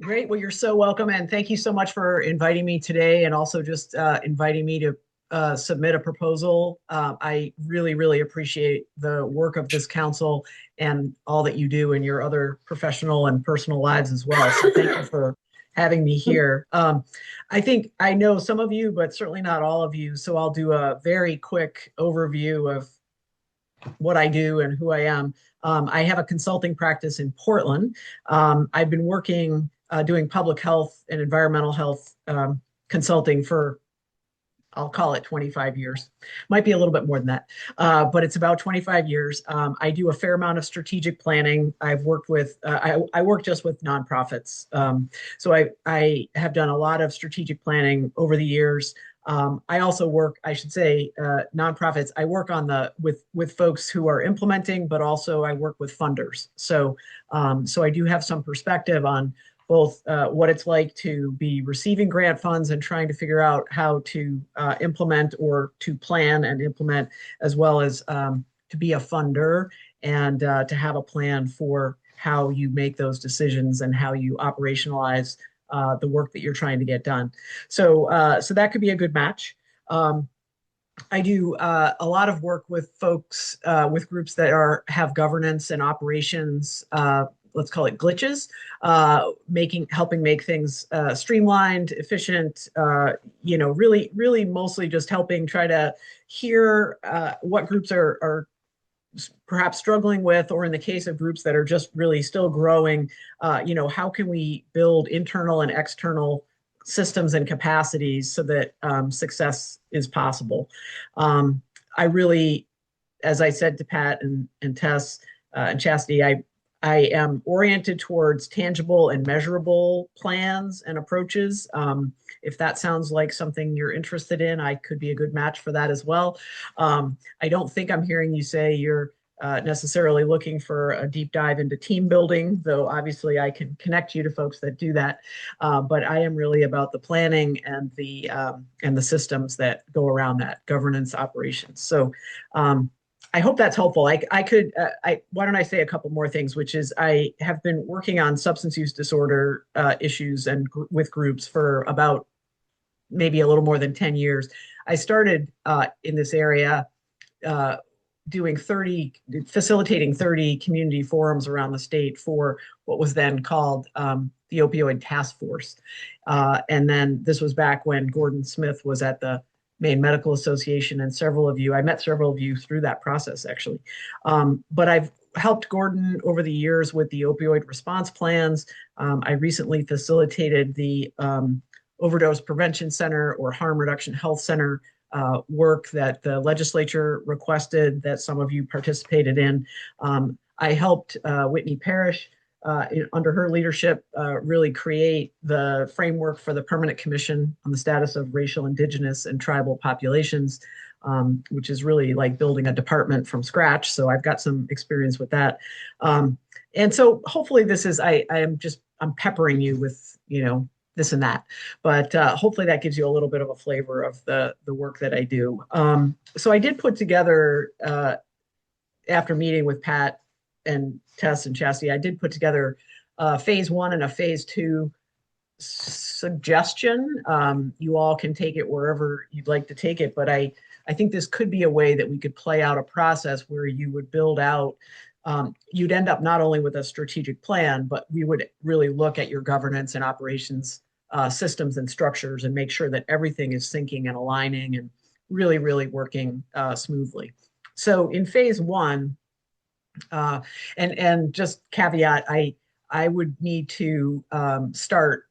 Great. Well, you're so welcome. And thank you so much for inviting me today, and also just inviting me to submit a proposal. I really, really appreciate the work of this council and all that you do in your other professional and personal lives as well. So thank you for having me here. I think I know some of you, but certainly not all of you. So I'll do a very quick overview of what I do and who I am. I have a consulting practice in Portland. I've been working doing public health and environmental health consulting for, I'll call it 25 years. Might be a little bit more than that, but it's about 25 years. I do a fair amount of strategic planning. I've worked with, I work just with nonprofits. So I have done a lot of strategic planning over the years. I also work, I should say, nonprofits. I work on with folks who are implementing, but also I work with funders. So I do have some perspective on both what it's like to be receiving grant funds and trying to figure out how to implement or to plan and implement, as well as to be a funder and to have a plan for how you make those decisions and how you operationalize the work that you're trying to get done. So that could be a good match. I do a lot of work with folks, with groups that have governance and operations, let's call it glitches, helping make things streamlined, efficient, really mostly just helping try to hear what groups are perhaps struggling with, or in the case of groups that are just really still growing, how can we build internal and external systems and capacities so that success is possible. I really, as I said to Pat and Tess and Chastity, I am oriented towards tangible and measurable plans and approaches. If that sounds like something you're interested in, I could be a good match for that as well. I don't think I'm hearing you say you're necessarily looking for a deep dive into team building, though obviously I can connect you to folks that do that. But I am really about the planning and the systems that go around that, governance operations. So I hope that's helpful. Why don't I say a couple more things, which is I have been working on substance use disorder issues and with groups for about maybe a little more than 10 years. I started in this area facilitating 30 community forums around the state for what was then called the Opioid Task Force. And then this was back when Gordon Smith was at the Maine Medical Association, and I met several of you through that process, actually. But I've helped Gordon over the years with the opioid response plans. I recently facilitated the Overdose Prevention Center or Harm Reduction Health Center work that the legislature requested that some of you participated in. I helped Whitney Parrish under her leadership really create the framework for the Permanent Commission on the Status of Racial, Indigenous, and Tribal Populations, which is really like building a department from scratch. So I've got some experience with that. And so hopefully I'm peppering you with, this and that, but hopefully that gives you a little bit of a flavor of the work that I do. So I did put together, after meeting with Pat and Tess and Chastity, I did put together phase 1 and a phase 2 suggestion. You all can take it wherever you'd like to take it, but I think this could be a way that we could play out a process where you would build out, you'd end up not only with a strategic plan, but we would really look at your governance and operations systems and structures and make sure that everything is syncing and aligning and really, really working smoothly. So in phase 1, and just caveat, I would need to start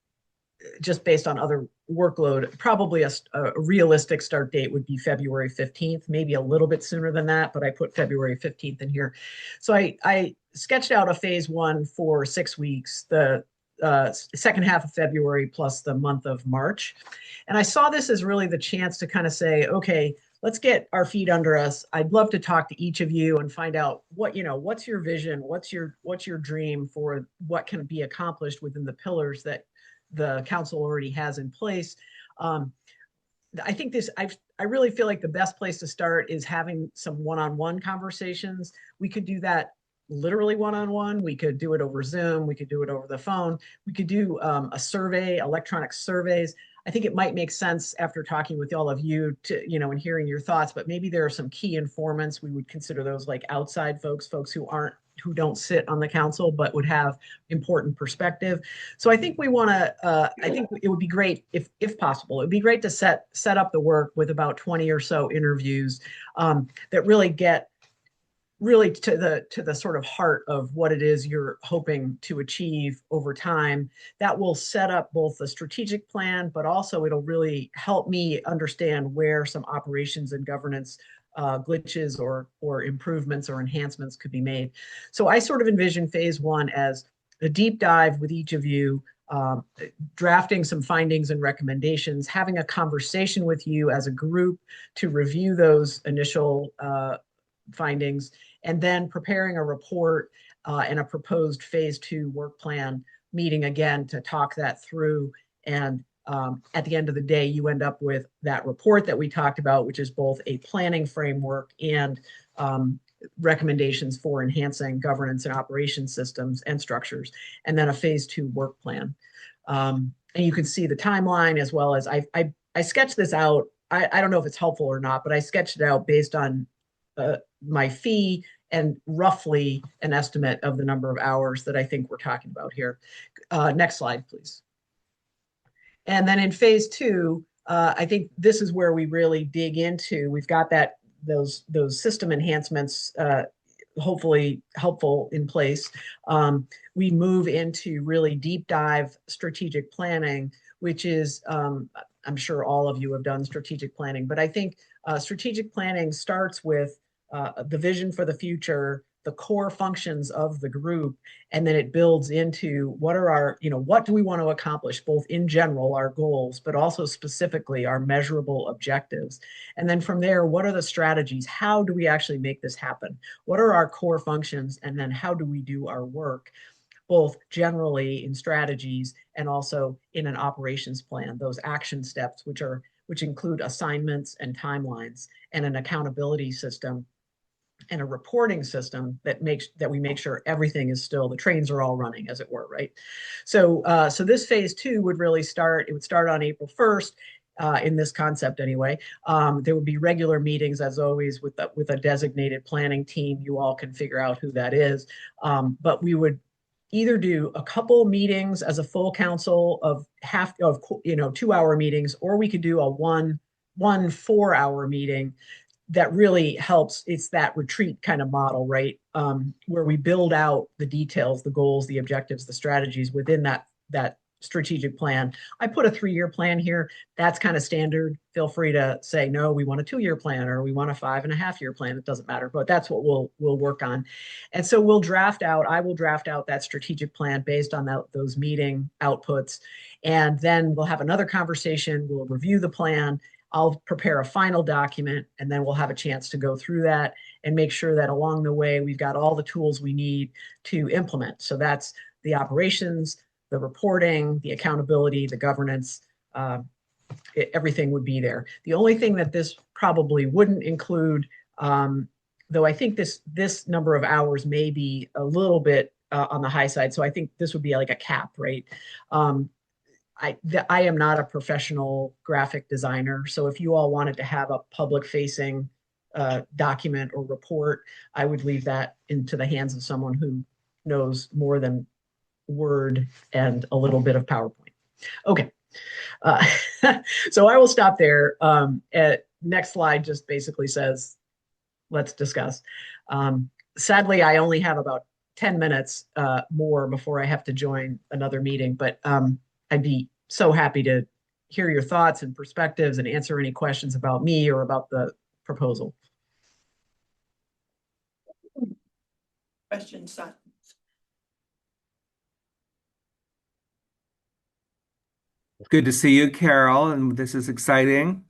just based on other workload. Probably a realistic start date would be February 15th, maybe a little bit sooner than that, but I put February 15th in here. So I sketched out a phase 1 for 6 weeks, the second half of February plus the month of March. And I saw this as really the chance to kind of say, okay, let's get our feet under us. I'd love to talk to each of you and find out what's your vision, what's your dream for what can be accomplished within the pillars that the council already has in place. I think I really feel like the best place to start is having some one-on-one conversations. We could do that literally one-on-one. We could do it over Zoom. We could do it over the phone. We could do a survey, electronic surveys. I think it might make sense after talking with all of you to, and hearing your thoughts, but maybe there are some key informants. We would consider those like outside folks who don't sit on the council, but would have important perspective. So I think I think it would be great if possible, it would be great to set up the work with about 20 or so interviews that really get really to the sort of heart of what it is you're hoping to achieve over time. That will set up both the strategic plan, but also it'll really help me understand where some operations and governance glitches or improvements or enhancements could be made. So I sort of envision phase one as a deep dive with each of you, drafting some findings and recommendations, having a conversation with you as a group to review those initial findings, and then preparing a report and a proposed phase two work plan, meeting again to talk that through. And at the end of the day, you end up with that report that we talked about, which is both a planning framework and recommendations for enhancing governance and operation systems and structures, and then a phase two work plan. And you can see the timeline as well as I sketched this out. I don't know if it's helpful or not, but I sketched it out based on my fee and roughly an estimate of the number of hours that I think we're talking about here. Next slide, please. And then in phase two, I think this is where we really dig into. We've got those system enhancements hopefully helpful in place. We move into really deep dive strategic planning, which is, I'm sure all of you have done strategic planning, but I think strategic planning starts with the vision for the future, the core functions of the group, and then it builds into what are our, what do we want to accomplish, both in general, our goals, but also specifically our measurable objectives. And then from there, what are the strategies? How do we actually make this happen? What are our core functions? And then how do we do our work, both generally in strategies and also in an operations plan, those action steps, which include assignments and timelines and an accountability system and a reporting system that we make sure everything is still, the trains are all running, as it were, right? So this phase two would really start, it would start on April 1st, in this concept anyway. There would be regular meetings, as always, with a designated planning team. You all can figure out who that is. But we would either do a couple meetings as a full council of 2-hour meetings, or we could do a one 4-hour meeting that really helps. It's that retreat kind of model, right? Where we build out the details, the goals, the objectives, the strategies within that strategic plan. I put a 3-year plan here. That's kind of standard. Feel free to say, no, we want a 2-year plan, or we want a 5.5-year plan. It doesn't matter, but that's what we'll work on. And so I will draft out that strategic plan based on those meeting outputs. And then we'll have another conversation. We'll review the plan. I'll prepare a final document, and then we'll have a chance to go through that and make sure that along the way, we've got all the tools we need to implement. So that's the operations, the reporting, the accountability, the governance, everything would be there. The only thing that this probably wouldn't include, though I think this number of hours may be a little bit on the high side. So I think this would be like a cap, right? I am not a professional graphic designer. So if you all wanted to have a public facing document or report, I would leave that into the hands of someone who knows more than Word and a little bit of PowerPoint. Okay. So I will stop there. Next slide just basically says, let's discuss. Sadly, I only have about 10 minutes more before I have to join another meeting, but I'd be so happy to hear your thoughts and perspectives and answer any questions about me or about the proposal. Questions, Son? Good to see you, Carol, and this is exciting.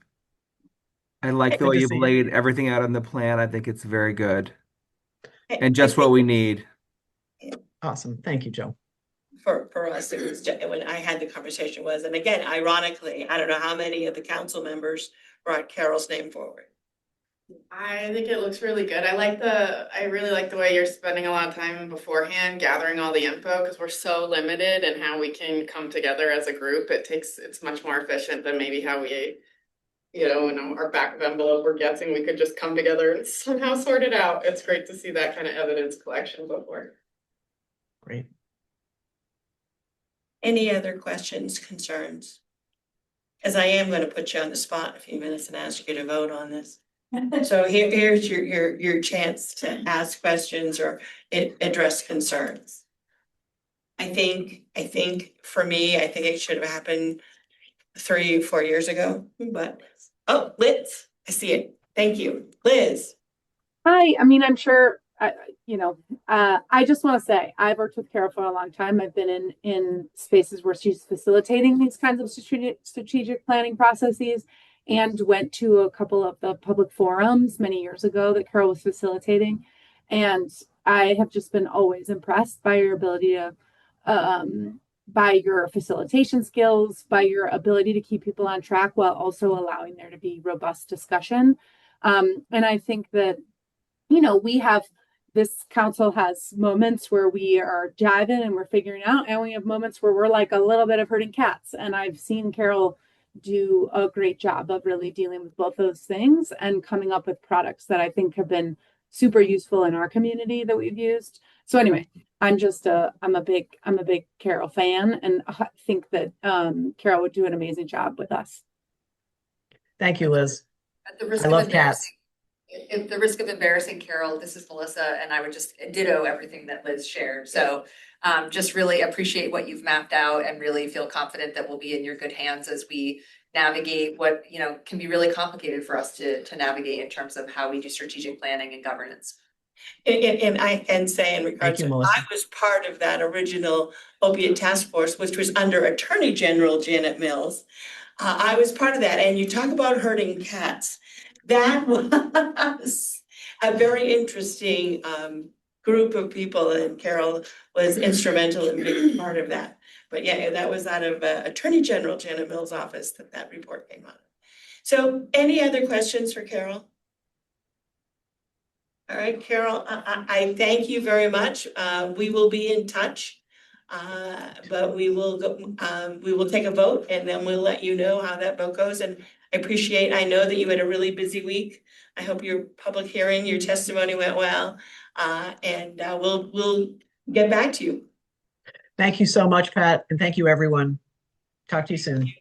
I like the Good way to you've see you. laid everything out on the plan. I think it's very good and I just what think we need. Awesome. Thank you, Joe. for us, it was just, when I had the conversation was, and again, ironically, I don't know how many of the council members brought Carol's name forward. I think it looks really good. I really like the way you're spending a lot of time beforehand gathering all the info, because we're so limited in how we can come together as a group. It's much more efficient than maybe how we, in our back of envelope, we're guessing we could just come together and somehow sort it out. It's great to see that kind of evidence collection before. Great. Any other questions, concerns? As I am going to put you on the spot in a few minutes and ask you to vote on this. So here's your chance to ask questions or address concerns. I think for me, I think it should have happened 3-4 years ago, but, oh, Liz, I see it. Thank you. Liz. Hi, I mean, I'm sure, I just want to say, I've worked with Carol for a long time. I've been in spaces where she's facilitating these kinds of strategic planning processes and went to a couple of the public forums many years ago that Carol was facilitating. And I have just been always impressed by your ability to, by your facilitation skills, by your ability to keep people on track while also allowing there to be robust discussion. And I think that we have, this council has moments where we are jiving and we're figuring out, and we have moments where we're like a little bit of herding cats. And I've seen Carol do a great job of really dealing with both those things and coming up with products that I think have been super useful in our community that we've used. So anyway, I'm a big Carol fan, and I think that Carol would do an amazing job with us. Thank you, Liz. At the risk I of love cats. At the risk of embarrassing Carol, this is Melissa, and I would just ditto everything that Liz shared. So just really appreciate what you've mapped out and really feel confident that we'll be in your good hands as we navigate what, can be really complicated for us to navigate in terms of how we do strategic planning and governance. And I can say in regards you, to, Melissa. I was part of that original opiate task force, which was under Attorney General Janet Mills. I was part of that, and you talk about herding cats. That was a very interesting group of people, and Carol was instrumental in being part of that. But yeah, that was out of Attorney General Janet Mills' office that report came out. So any other questions for Carol? All right, Carol, I thank you very much. We will be in touch. But we will take a vote and then we'll let you know how that vote goes. And I know that you had a really busy week. I hope your public hearing, your testimony went well. And we'll get back to you. Thank you so much, Pat, and thank you, everyone. Talk to you soon.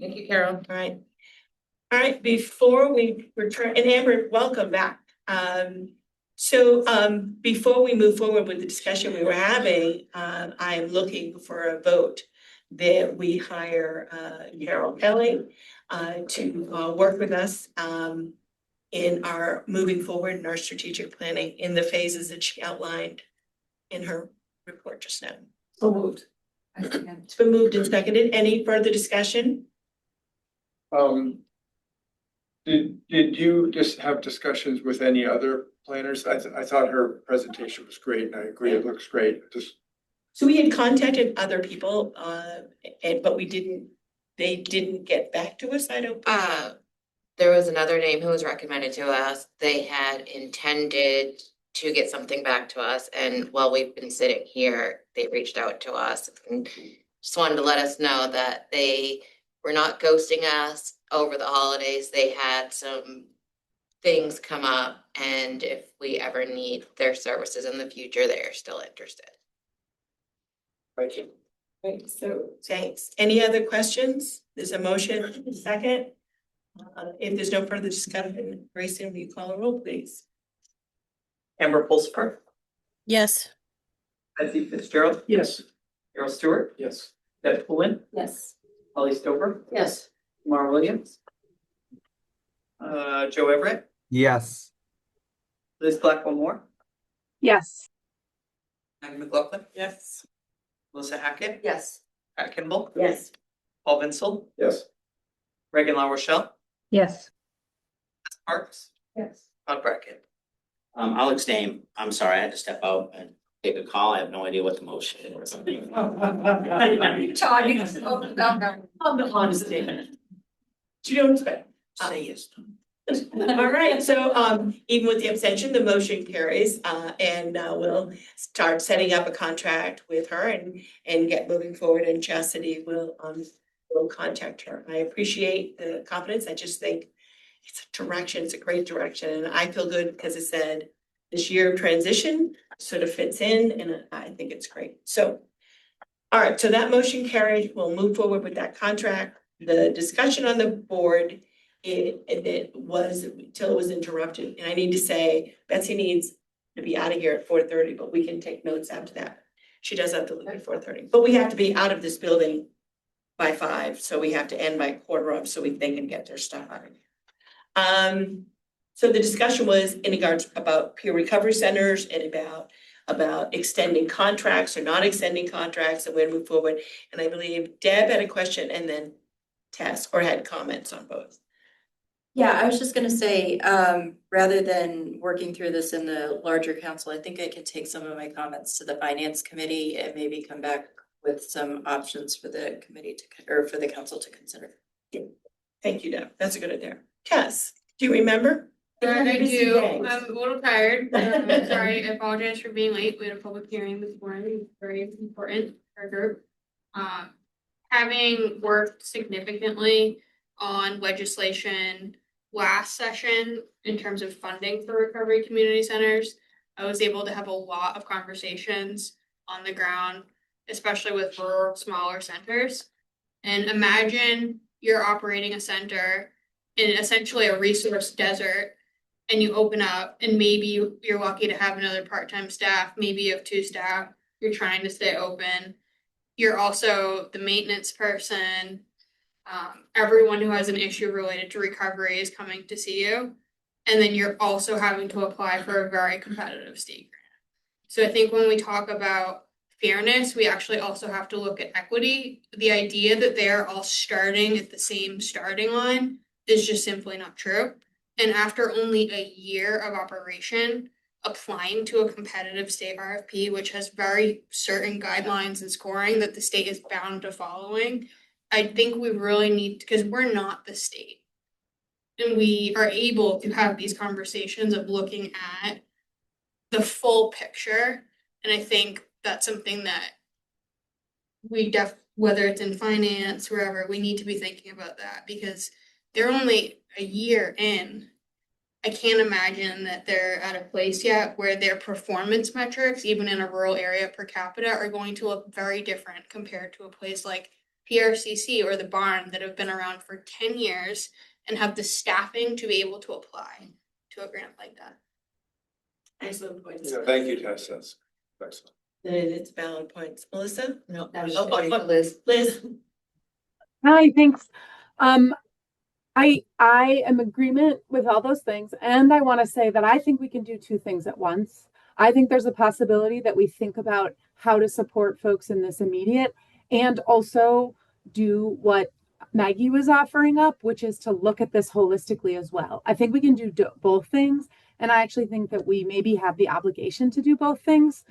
Thank you, Carol. All right. All right, before we return, and Amber, welcome back. So before we move forward with the discussion we were having, I am looking for a vote that we hire Carol Kelly to work with us in our moving forward in our strategic planning in the phases that she outlined in her report just now. So moved. It's been moved and seconded. Any further discussion? Did you just have discussions with any other planners? I thought her presentation was great, and I agree, it looks great. So we had contacted other people, but they didn't get back to us, I don't. There was another name who was recommended to us. They had intended to get something back to us, and while we've been sitting here, they reached out to us and just wanted to let us know that they were not ghosting us over the holidays. They had some things come up, and if we ever need their services in the future, they are still interested. Thank you. Right, so thanks. Any other questions? There's a motion, second. If there's no further discussion, Grayson, will you call a roll, please? Amber Pulsifer, Yes. Betsy Fitzgerald, Yes. Carol Stewart, Yes. Deb Pullen, Yes. Holly Stover, Yes. Lamar Williams, Joe Everett, Yes. Liz Blackwell Moore, Yes. Maggie McLaughlin, Yes. Melissa Hackett, Yes. Pat Kimball, Yes. Paul Vinsel, Yes. Reagan LaRochelle, Yes. Parks, Yes. Todd Brackett. I'll abstain. I'm sorry, I had to step out and take a call. I have no idea what the motion is. Todd, you just opened up. On the honesty. You don't expect. Say yes. All right, so even with the abstention, the motion carries, and we'll start setting up a contract with her and get moving forward, and Chastity will contact her. I appreciate the confidence. I just think it's a direction, it's a great direction, and I feel good because it said this year of transition sort of fits in, and I think it's great. So, all right, so that motion carried. We'll move forward with that contract. The discussion on the board it was, till it was interrupted, and I need to say, Betsy needs to be out of here at 4:30, but we can take notes after that. She does have to leave at 4:30, but we have to be out of this building by 5, so we have to end by 4:15, so they can get their stuff out of here. So the discussion was in regards about peer recovery centers and about extending contracts or not extending contracts and when we move forward. And I believe Deb had a question and then Tess, or had comments on both. Yeah, I was just gonna say, rather than working through this in the larger council, I think I can take some of my comments to the finance committee and maybe come back with some options for the committee or for the council to consider. Thank you, Deb. That's a good idea. Tess, do you remember? I do. I'm a little tired. Sorry, I apologize for being late. We had a public hearing this morning, very important for our group. Having worked significantly on legislation last session in terms of funding for recovery community centers, I was able to have a lot of conversations on the ground, especially with rural, smaller centers. And imagine you're operating a center in essentially a resource desert, and you open up and maybe you're lucky to have another part-time staff, maybe you have 2 staff, you're trying to stay open. You're also the maintenance person. Everyone who has an issue related to recovery is coming to see you. And then you're also having to apply for a very competitive state grant. So I think when we talk about fairness, we actually also have to look at equity. The idea that they are all starting at the same starting line is just simply not true. And after only a year of operation, applying to a competitive state RFP, which has very certain guidelines and scoring that the state is bound to following, I think we really need, because we're not the state. And we are able to have these conversations of looking at the full picture. And I think that's something that whether it's in finance, wherever, we need to be thinking about that, because they're only a year in. I can't imagine that they're at a place yet where their performance metrics, even in a rural area per capita, are going to look very different compared to a place like PRCC or the Barn that have been around for 10 years and have the staffing to be able to apply to a grant like that. Excellent points. Yeah, thank you, Tess. That's excellent. It's valid points. Melissa? No, that was Oh, just for Liz. Liz? Hi, thanks. I am agreement with all those things, and I want to say that I think we can do 2 things at once. I think there's a possibility that we think about how to support folks in this immediate, and also do what Maggie was offering up, which is to look at this holistically as well. I think we can do both things, and I actually think that we maybe have the obligation to do both things.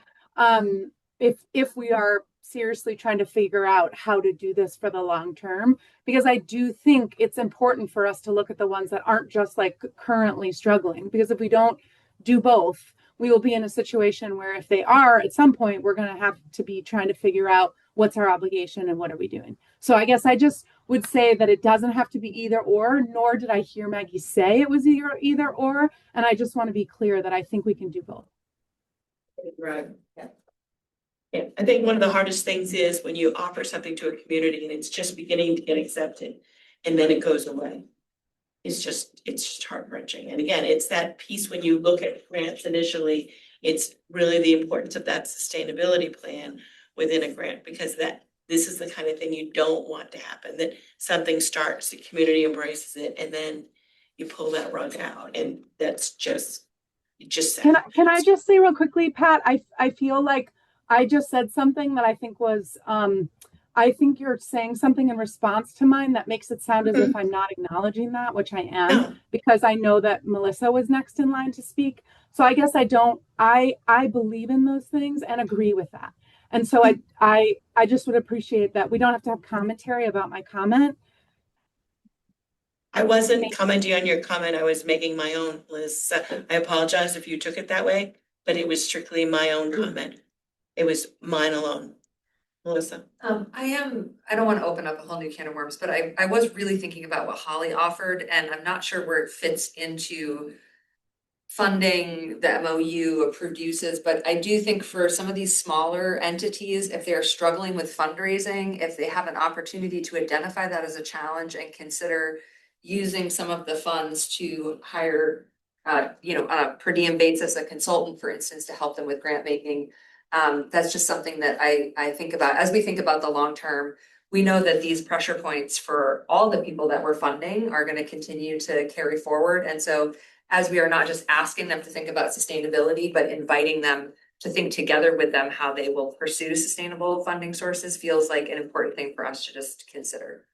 If we are seriously trying to figure out how to do this for the long term, because I do think it's important for us to look at the ones that aren't just like currently struggling, because if we don't do both, we will be in a situation where if they are, at some point, we're going to have to be trying to figure out what's our obligation and what are we doing. So I guess I just would say that it doesn't have to be either or, nor did I hear Maggie say it was either or. And I just want to be clear that I think we can do both. Right. Yeah. Yeah, I think one of the hardest things is when you offer something to a community and it's just beginning to get accepted and then it goes away. It's just heart-wrenching. And again, it's that piece when you look at grants initially, it's really the importance of that sustainability plan within a grant, because this is the kind of thing you don't want to happen, that something starts, the community embraces it, and then you pull that rug out. And that's just Can I just say real quickly, Pat, I feel like I just said something that I think was, I think you're saying something in response to mine that makes it sound as if I'm not acknowledging that, which I am, because I know that Melissa was next in line to speak. So I guess I believe in those things and agree with that. And so I just would appreciate that we don't have to have commentary about my comment. I wasn't commenting on your comment. I was making my own, Liz. I apologize if you took it that way, but it was strictly my own comment. It was mine alone. Melissa? I don't want to open up a whole new can of worms, but I was really thinking about what Holly offered, and I'm not sure where it fits into funding the MOU approved uses, but I do think for some of these smaller entities, if they're struggling with fundraising, if they have an opportunity to identify that as a challenge and consider using some of the funds to hire, on a per diem basis, a consultant, for instance, to help them with grant making. That's just something that I think about as we think about the long term. We know that these pressure points for all the people that we're funding are going to continue to carry forward. And so as we are not just asking them to think about sustainability, but inviting them to think together with them how they will pursue sustainable funding sources feels like an important thing for us to just consider.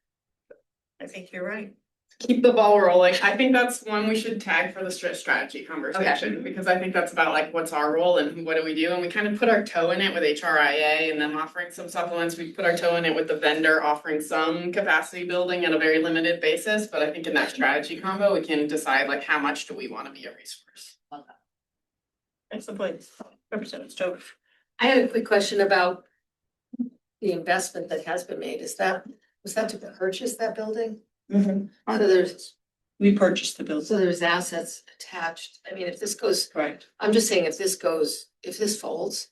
I think you're right. Keep the ball rolling. I think that's one we should tag for the strategy conversation, because I think that's about like, what's our role and what do we do? And we kind of put our toe in it with HRIA and them offering some supplements. We put our toe in it with the vendor offering some capacity building at a very limited basis. But I think in that strategy combo, we can decide like, how much do we want to be a resource? Excellent point. Representative Stover. I had a quick question about the investment that has been made. Was that to purchase that building? So we purchased the building. So there's assets attached. I mean, if this goes, Correct. I'm just saying if this folds,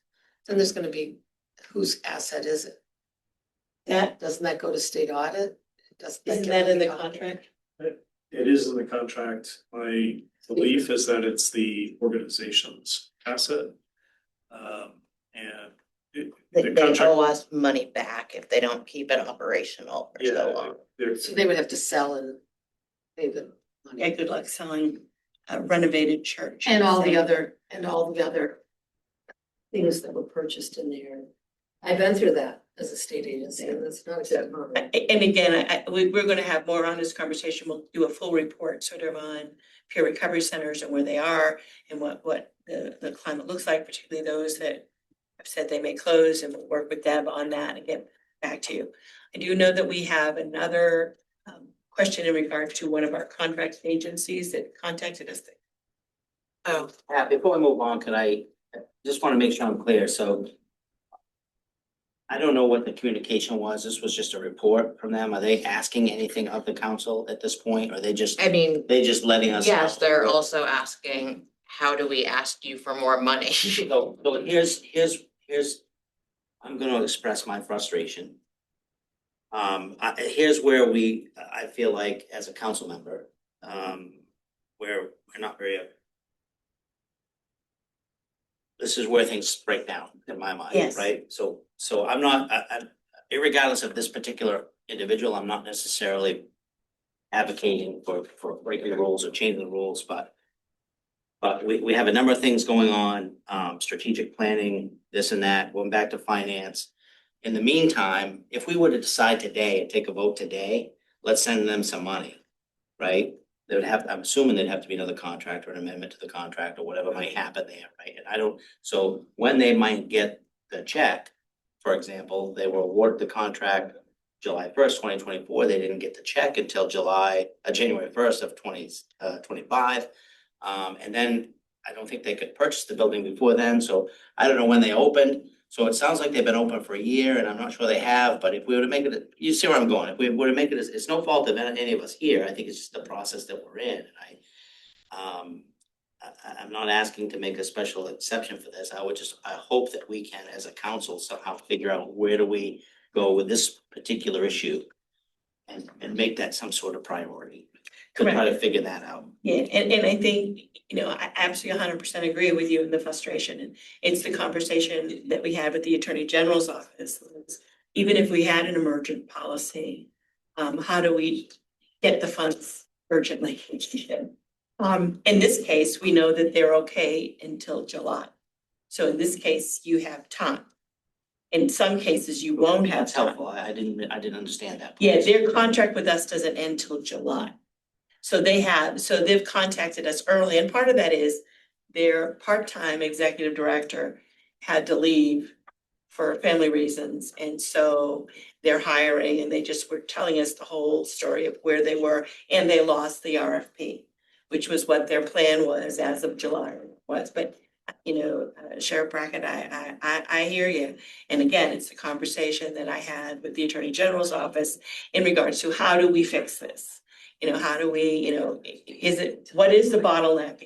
then there's gonna be, whose asset is it? Doesn't that go to state audit? Isn't that in the contract? It is in the contract. My belief is that it's the organization's asset. And They owe us money back if they don't keep it operational for so long. So they would have to sell and pay the money. Yeah, good luck selling a renovated church. And all the other things that were purchased in there. I've been through that as a state agency, and that's not a moment. And again, we're gonna have more on this conversation. We'll do a full report sort of on peer recovery centers and where they are and what the climate looks like, particularly those that have said they may close, and we'll work with Deb on that and get back to you. I do know that we have another question in regard to one of our contract agencies that contacted us. Oh. Before we move on, I just want to make sure I'm clear, so. I don't know what the communication was, this was just a report from them, are they asking anything of the council at this point, or they just? I mean, They just letting us know? yes, they're also asking, how do we ask you for more money? So here's, I'm gonna express my frustration. Here's where I feel like as a council member, where we're not very. This is where things break down in my mind, Yes. right? So I'm not, irregardless of this particular individual, I'm not necessarily advocating for breaking the rules or changing the rules, but we have a number of things going on, strategic planning, this and that, going back to finance. In the meantime, if we were to decide today and take a vote today, let's send them some money, right? They would have, I'm assuming there'd have to be another contract or an amendment to the contract or whatever might happen there, right? And so when they might get the check, for example, they were awarded the contract July 1st, 2024, they didn't get the check until January 1st of 2025. And then I don't think they could purchase the building before then, so I don't know when they opened. So it sounds like they've been open for a year, and I'm not sure they have, but if we were to make it, you see where I'm going, if we were to make it, it's no fault of any of us here, I think it's just the process that we're in, and I'm not asking to make a special exception for this, I hope that we can, as a council, somehow figure out where do we go with this particular issue and make that some sort of priority. To try to figure that out. Yeah, and I think, I absolutely 100% agree with you in the frustration, and it's the conversation that we had with the Attorney General's office. Even if we had an emergent policy, how do we get the funds urgently? In this case, we know that they're okay until July. So in this case, you have time. In some cases, you won't have That's time. helpful, I didn't understand that. Yeah, their contract with us doesn't end till July. So they've contacted us early, and part of that is their part-time executive director had to leave for family reasons, and so they're hiring, and they just were telling us the whole story of where they were, and they lost the RFP, which was what their plan was as of July was, but Sheriff Brackett, I hear you. And again, it's the conversation that I had with the Attorney General's office in regards to how do we fix this? How do we, what is the bottleneck?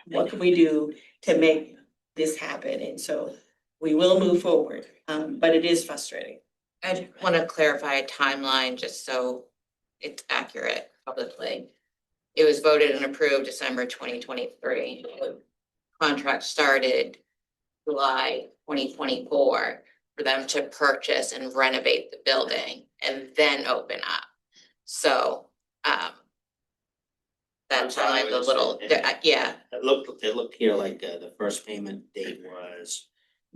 What can we do to make this happen? And so we will move forward, but it is frustrating. I want to clarify a timeline just so it's accurate. publicly. It was voted and approved December 2023. Contract started July 2024 for them to purchase and renovate the building and then open up. So, that's sorry, like a it's- little, yeah, It looked here like the first payment date was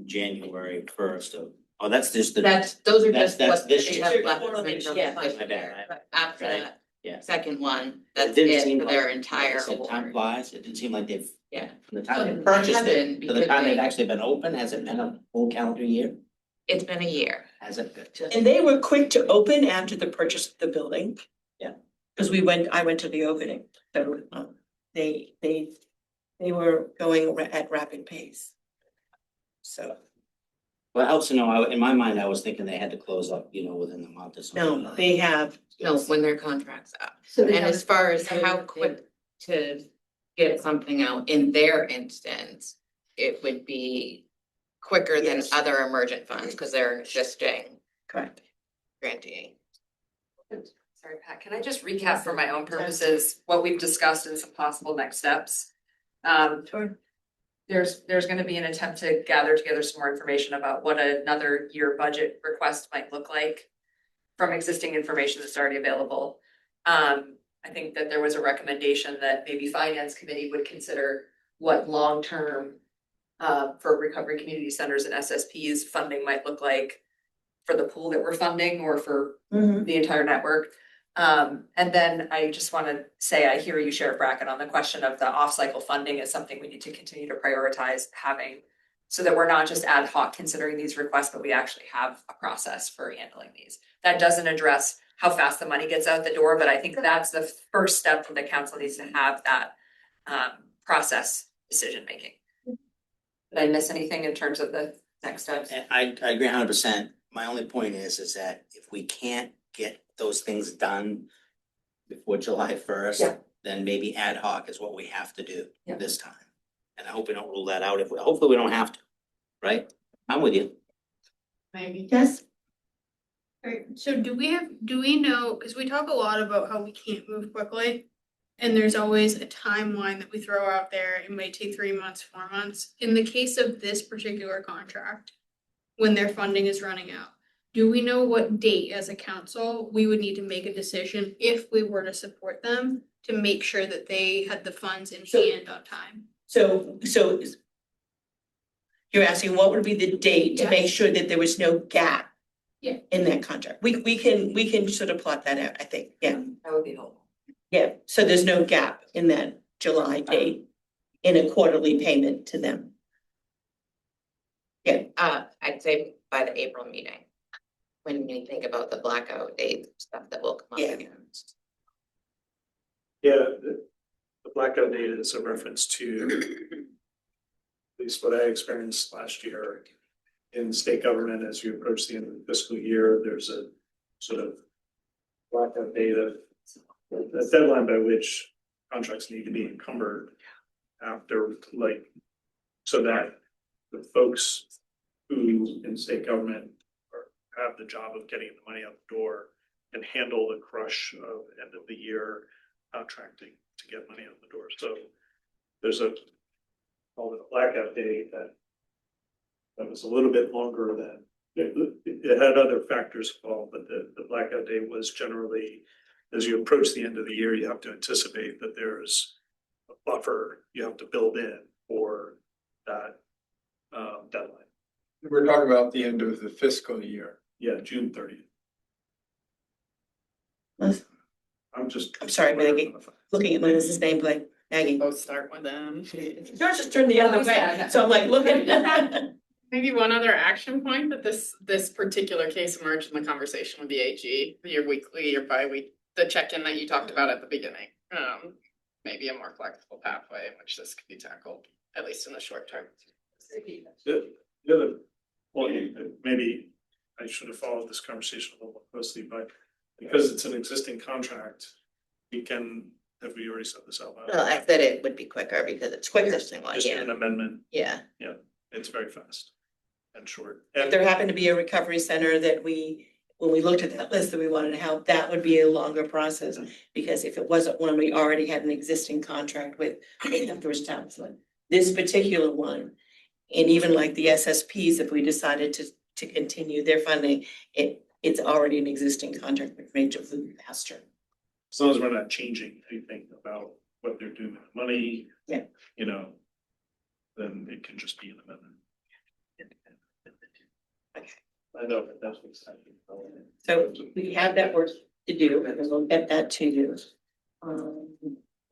January 1st of, oh, that's just the. those are that's- just that's what this they year. have left Quarterly, remaining from yeah. the budget My bad, year. my But after Right. that Yeah. second one, It that's didn't it seem for like- their like I entire said, time award. flies, it didn't seem like they've, Yeah, from the time Well, they it purchased hasn't it, to the because time they've they- actually been open, has it been a full calendar year? it's been a year. Has it? And they were quick to open after the purchase of the building. Yeah. Because I went to the opening, so they were going at rapid pace. So, Well, it helps to know, in my mind, I was thinking they had to close up, within the month or something. no, they have, No, when their contract's up. So they And have as far as a- how quick to get something out in their instance, it would be quicker than Yes. other emergent funds because they're existing correct. grantee. Sorry, Pat, can I just recap for my own purposes what we've discussed and some possible next steps? Sure. There's gonna be an attempt to gather together some more information about what another year budget request might look like from existing information that's already available. I think that there was a recommendation that maybe finance committee would consider what long-term for recovery community centers and SSPs funding might look like for the pool that we're funding or for the entire network. And then I just want to say, I hear you, Sheriff Brackett, on the question of the off-cycle funding is something we need to continue to prioritize having so that we're not just ad hoc considering these requests, but we actually have a process for handling these. That doesn't address how fast the money gets out the door, but I think that's the first step that the council needs to have that process decision-making. Did I miss anything in terms of the next steps? And I agree 100%. My only point is that if we can't get those things done before July 1st, Yeah. then maybe ad hoc is what we have to do Yeah. this time. And I hope we don't rule that out hopefully we don't have to, right? I'm with you. Maybe. Yes, Alright, so do we know, because we talk a lot about how we can't move quickly. And there's always a timeline that we throw out there. It might take 3 months, 4 months. In the case of this particular contract, when their funding is running out, do we know what date as a council we would need to make a decision if we were to support them to make sure that they had the funds in hand on time? so you're asking what would be the date to make sure that there was no gap Yeah. in that contract? We can sort of plot that out, I think, yeah. That would be helpful. Yeah, so there's no gap in that July date in a quarterly payment to them. Yeah, I'd say by the April meeting. When you think about the blackout date, stuff that will come up Yeah. against. Yeah, the blackout date is a reference to at least what I experienced last year in state government as you approach the end of the fiscal year, there's a sort of blackout date of the deadline by which contracts need to be encumbered after, so that the folks who in state government have the job of getting the money out the door and handle the crush of end of the year contracting to get money out the door. So there's called it a blackout date that was a little bit longer than, it had other factors involved, but the blackout date was generally, as you approach the end of the year, you have to anticipate that there's a buffer you have to build in for that deadline. We're talking about the end of the fiscal year. Yeah, June 30th. I'm sorry, Maggie, looking at Melissa's name, like, Maggie. Both start with them. Yours just turned the other way, so I'm like looking. Maybe one other action point that this particular case emerged in the conversation with the AG, your weekly, your bi-week, the check-in that you talked about at the beginning. Maybe a more flexible pathway in which this could be tackled, at least in the short term. The other point, maybe I should have followed this conversation a little more closely, but because it's an existing contract, we can, have we already said this out loud? Well, I said it would be quicker because it's quicker than one, Just yeah. an amendment, Yeah. it's very fast and short. If there happened to be a recovery center that we when we looked at that list that we wanted to help, that would be a longer process. Because if it wasn't one we already had an existing contract with the first town, this particular one. And even like the SSPs, if we decided to continue their funding, it's already an existing contract with Major Food Pasture. As long as we're not changing anything about what they're doing with the money. Yeah. You know, then it can just be an amendment. I know, but that's what's happening. So we have that work to do, and we'll get that to you.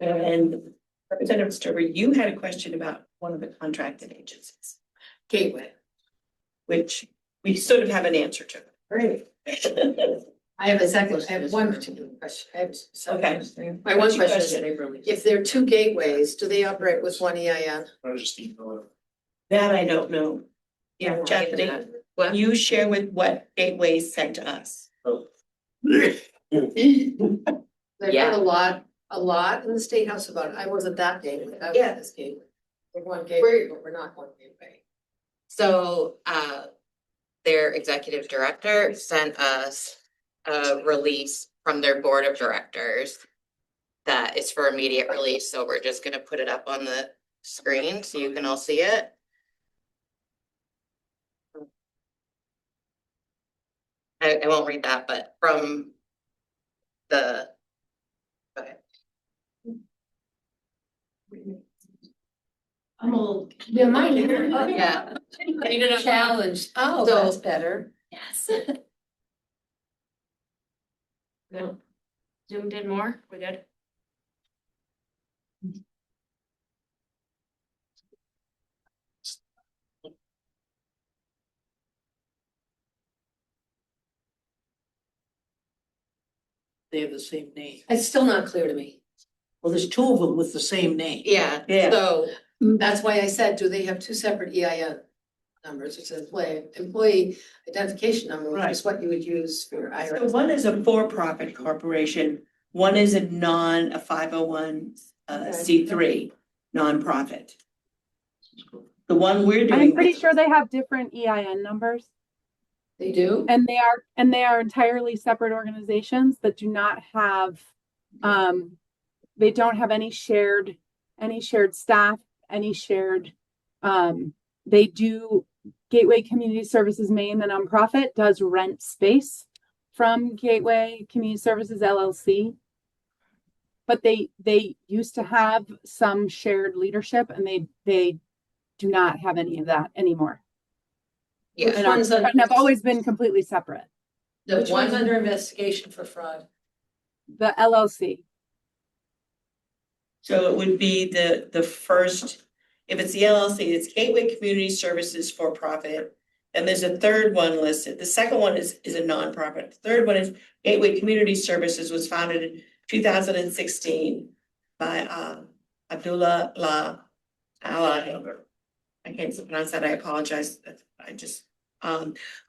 And Representative Stover, you had a question about one of the contracted agencies, Gateway. which we sort of have an answer to. Great. I have one particular question. Okay. My one What's your question is, if there are two gateways, do they operate with one EIN? I just email it. That I don't know. Yeah, Stephanie, you share with what Gateway sent to us. They've got a lot in the State House about it. I wasn't that gateway. I was Yeah. this gateway. We're one gateway, but we're not one gateway. So, their executive director sent us a release from their board of directors that is for immediate release, so we're just gonna put it up on the screen so you can all see it. I won't read that, but from the. Okay. I'm old. Yeah, mine. Yeah. Challenged. Oh, So- that's better. Yes. Good. Zoomed in more, we good? They have the same name. It's still not clear to me. Well, there's two of them with the same name. Yeah, Yeah. so, That's why I said, do they have two separate EIN numbers? It's an employee identification number, which is what you would use for So IRS. one is a for-profit corporation, one is a 501 C3 nonprofit. The one we're doing. I'm pretty sure they have different EIN numbers. They do? And they are entirely separate organizations that do not have, they don't have any shared staff, any shared, they do, Gateway Community Services Maine, the nonprofit, does rent space from Gateway Community Services LLC. But they used to have some shared leadership, and they do not have any of that anymore. yeah, And have always been completely separate. Which one's under investigation for fraud? The LLC. So it would be the first, if it's the LLC, it's Gateway Community Services for Profit. And there's a third one listed. The second one is a nonprofit. The third one is Gateway Community Services, was founded in 2016 by Abdullah La. I can't pronounce that, I apologize.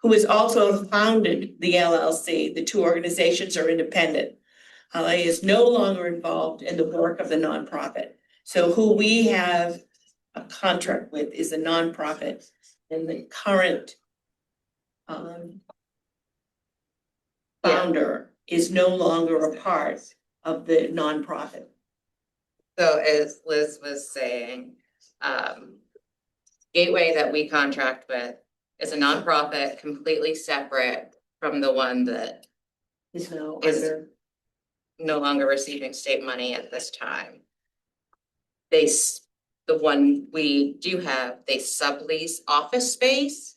Who has also founded the LLC. The two organizations are independent. Allah is no longer involved in the work of the nonprofit. So who we have a contract with is a nonprofit, and the current founder is no longer a part of the nonprofit. so as Liz was saying, Gateway that we contract with is a nonprofit completely separate from the one that Is now is under. no longer receiving state money at this time. The one we do have, they sublease office space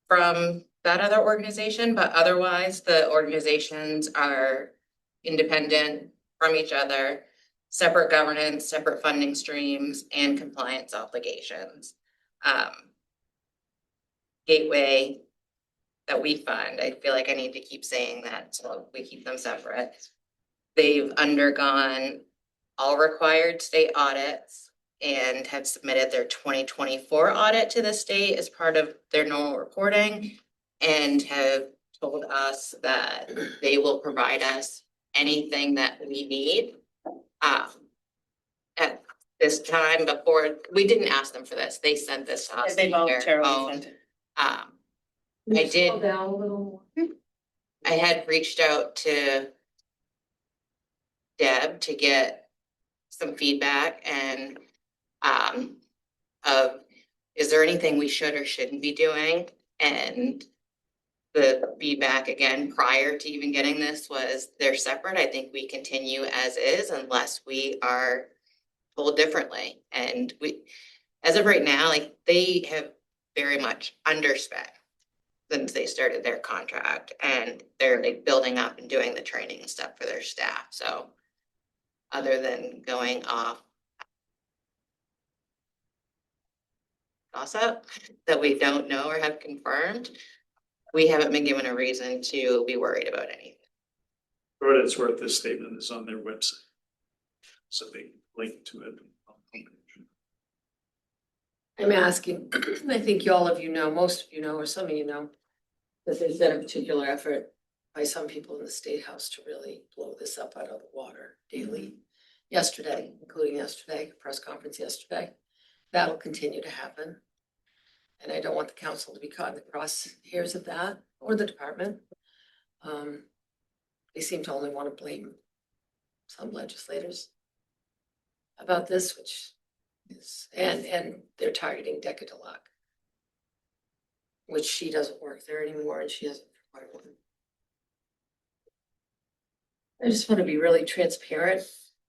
from that other organization, but otherwise the organizations are independent from each other, separate governance, separate funding streams, and compliance obligations. Gateway that we fund, I feel like I need to keep saying that, so we keep them separate. They've undergone all required state audits and have submitted their 2024 audit to the state as part of their normal reporting, and have told us that they will provide us anything that we need. At this time, before, we didn't ask them for this, they sent this to us. They on their voluntarily own. sent it. I did. Down a little more. I had reached out to Deb to get some feedback and of, is there anything we should or shouldn't be doing? And the feedback again, prior to even getting this, was they're separate. I think we continue as is unless we are told differently. And we, as of right now, like, they have very much underspec since they started their contract, and they're like building up and doing the training and stuff for their staff. So other than going off gossip that we don't know or have confirmed, we haven't been given a reason to be worried about anything. For what it's worth, this statement is on their website. So they link to it. I'm asking, I think all of you know, most of you know, or some of you know, that there's been a particular effort by some people in the State House to really blow this up out of the water daily. Yesterday, including yesterday, press conference yesterday, that'll continue to happen. And I don't want the council to be caught in the crosshairs of that, or the department. They seem to only want to blame some legislators about this, which is, and they're targeting Decca DeLuck, which she doesn't work there anymore, and she hasn't for quite a while. I just want to be really transparent.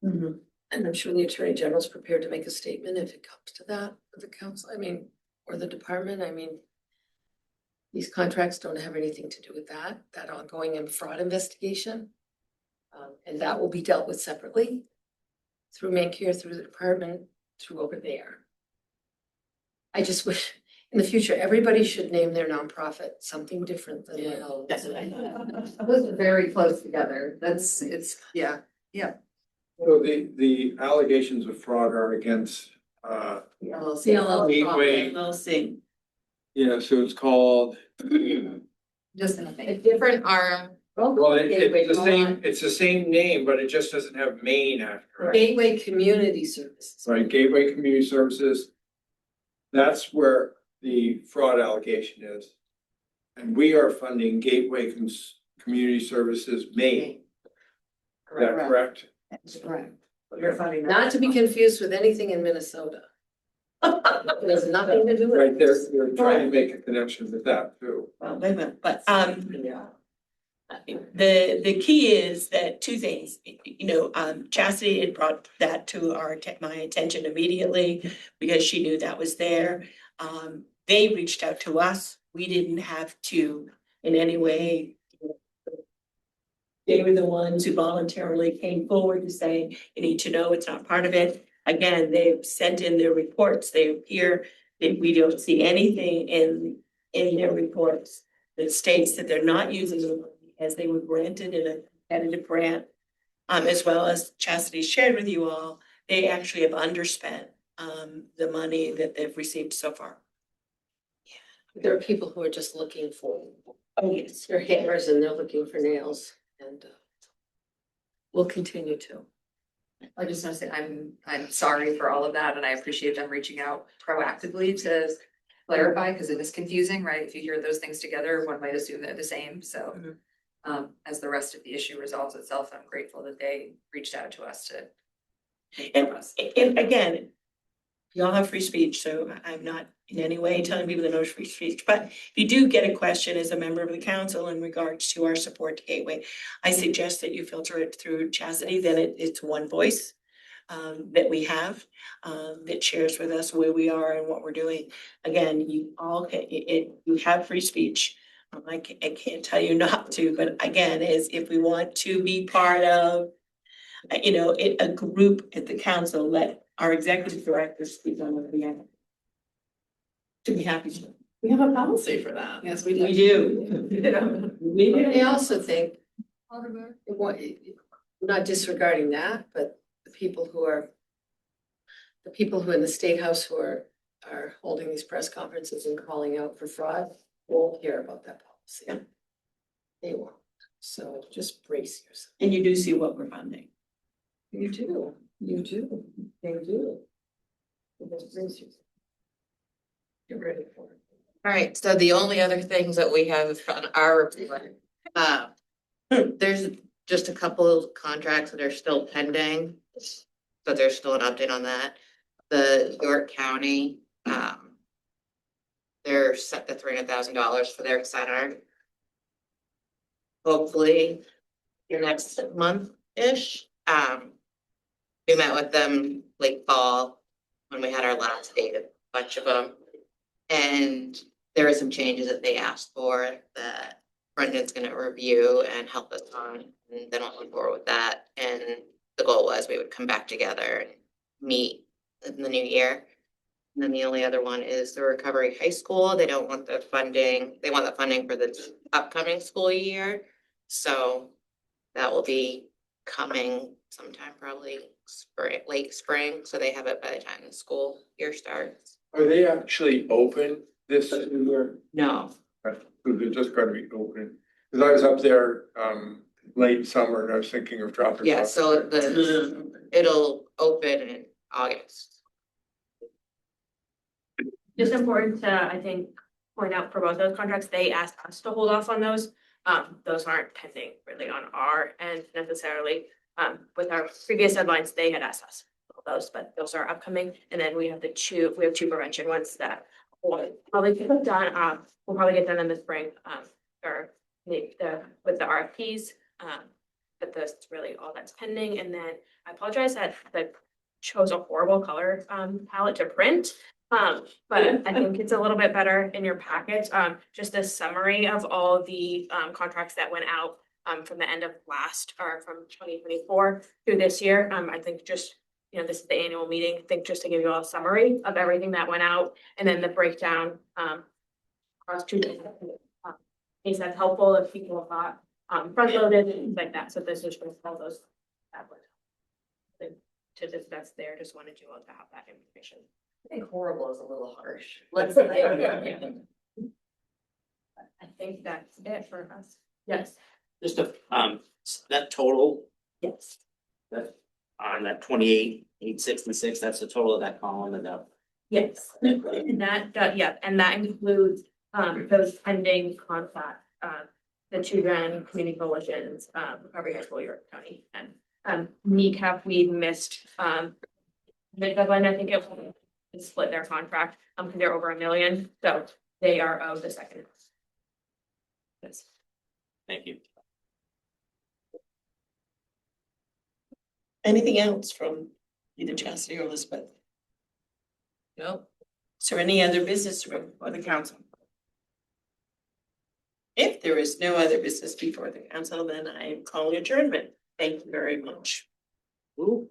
And I'm sure the Attorney General's prepared to make a statement if it comes to that with the council, I mean, or the department. I mean, these contracts don't have anything to do with that ongoing fraud investigation. And that will be dealt with separately through Mancare, through the department, through over there. I just wish in the future, everybody should name their nonprofit something different than their own. Those are very close together. Yeah. So the allegations of fraud are against, Gateway. LLC. Yeah, so it's called, Just A different arm. well, it's the same name, but it just doesn't have Maine after it. Gateway Community Services. Right, Gateway Community Services. That's where the fraud allegation is. And we are funding Gateway Community Services Maine. Is that correct? That's correct. You're funding that. Not to be confused with anything in Minnesota. It has nothing to do with. Right, they're trying to make a connection with that too. Well, wait a minute, but the key is that two things, Chastity had brought that to my attention immediately because she knew that was there. They reached out to us. We didn't have to in any way. They were the ones who voluntarily came forward to say, you need to know it's not part of it. Again, they've sent in their reports. They appear that we don't see anything in their reports that states that they're not using them as they were granted in a competitive grant. As well as Chastity shared with you all, they actually have underspent the money that they've received so far. There are people who are just looking for, yes, they're hammers and they're looking for nails, and we'll continue to. I just want to say I'm sorry for all of that, and I appreciate them reaching out proactively to clarify, because it is confusing, right? If you hear those things together, one might assume they're the same. So as the rest of the issue resolves itself, I'm grateful that they reached out to us to and again, y'all have free speech, so I'm not in any way telling people that no free speech. But if you do get a question as a member of the council in regards to our support to Gateway, I suggest that you filter it through Chastity. Then it's one voice that we have that shares with us where we are and what we're doing. Again, you all you have free speech. I can't tell you not to, but again, is if we want to be part of, a group at the council, let our executive director speak on what we have. To be happy to. We have a policy for that. Yes, we do. We do. We do. I also think, we're not disregarding that, but the people who in the State House who are holding these press conferences and calling out for fraud won't care about that policy. They won't. So just brace yourself. And you do see what we're funding. You do. They do. Just brace yourself. Get ready for it. All right, so the only other things that we have on our report, There's just a couple of contracts that are still pending, but there's still an update on that. The York County, they're set to $300,000 for their center. Hopefully, your next month-ish. We met with them late fall when we had our last date, a bunch of them. And there are some changes that they asked for that Brendan's gonna review and help us on, and then I'll move forward with that. And the goal was we would come back together and meet in the new year. And then the only other one is the Recovery High School. They don't want the funding, they want the funding for the upcoming school year. So that will be coming sometime probably spring, late spring, so they have it by the time the school year starts. Are they actually open this year? No, They're just gonna be open, cause I was up there, late summer and I was thinking of dropping. yeah, off. so it'll open in August. Just important to, I think, point out for both those contracts, they asked us to hold off on those. Those aren't pending really on our end necessarily. With our previous deadlines, they had asked us to hold those, but those are upcoming. And then we have two prevention ones that will probably get done, we'll probably get done in the spring, or with the RFPs. But that's really all that's pending. And then I apologize that chose a horrible color palette to print. But I think it's a little bit better in your package. Just a summary of all the contracts that went out from the end of from 2024 through this year. I think just, this is the annual meeting. I think just to give you all a summary of everything that went out and then the breakdown across two different case that's helpful if people thought front loaded and things like that. So this is for all those to discuss there. Just wanted you all to have that information. I think horrible is a little harsh. Let's say. I think that's it for us. Yes. Just that total, Yes. that on that 28,866, that's the total of that column and that. Yes. And that, yeah, and that includes those pending contracts, the children, community coalitions, Recovery High School, York County, and NECAP, we missed the deadline. I think it split their contract because they're over $1 million, so they are of the second. Yes. Thank you. Anything else from either Chastity or Elizabeth? No. Is there any other business for the council? If there is no other business before the council, then I am calling adjournment. Thank you very much. Ooh.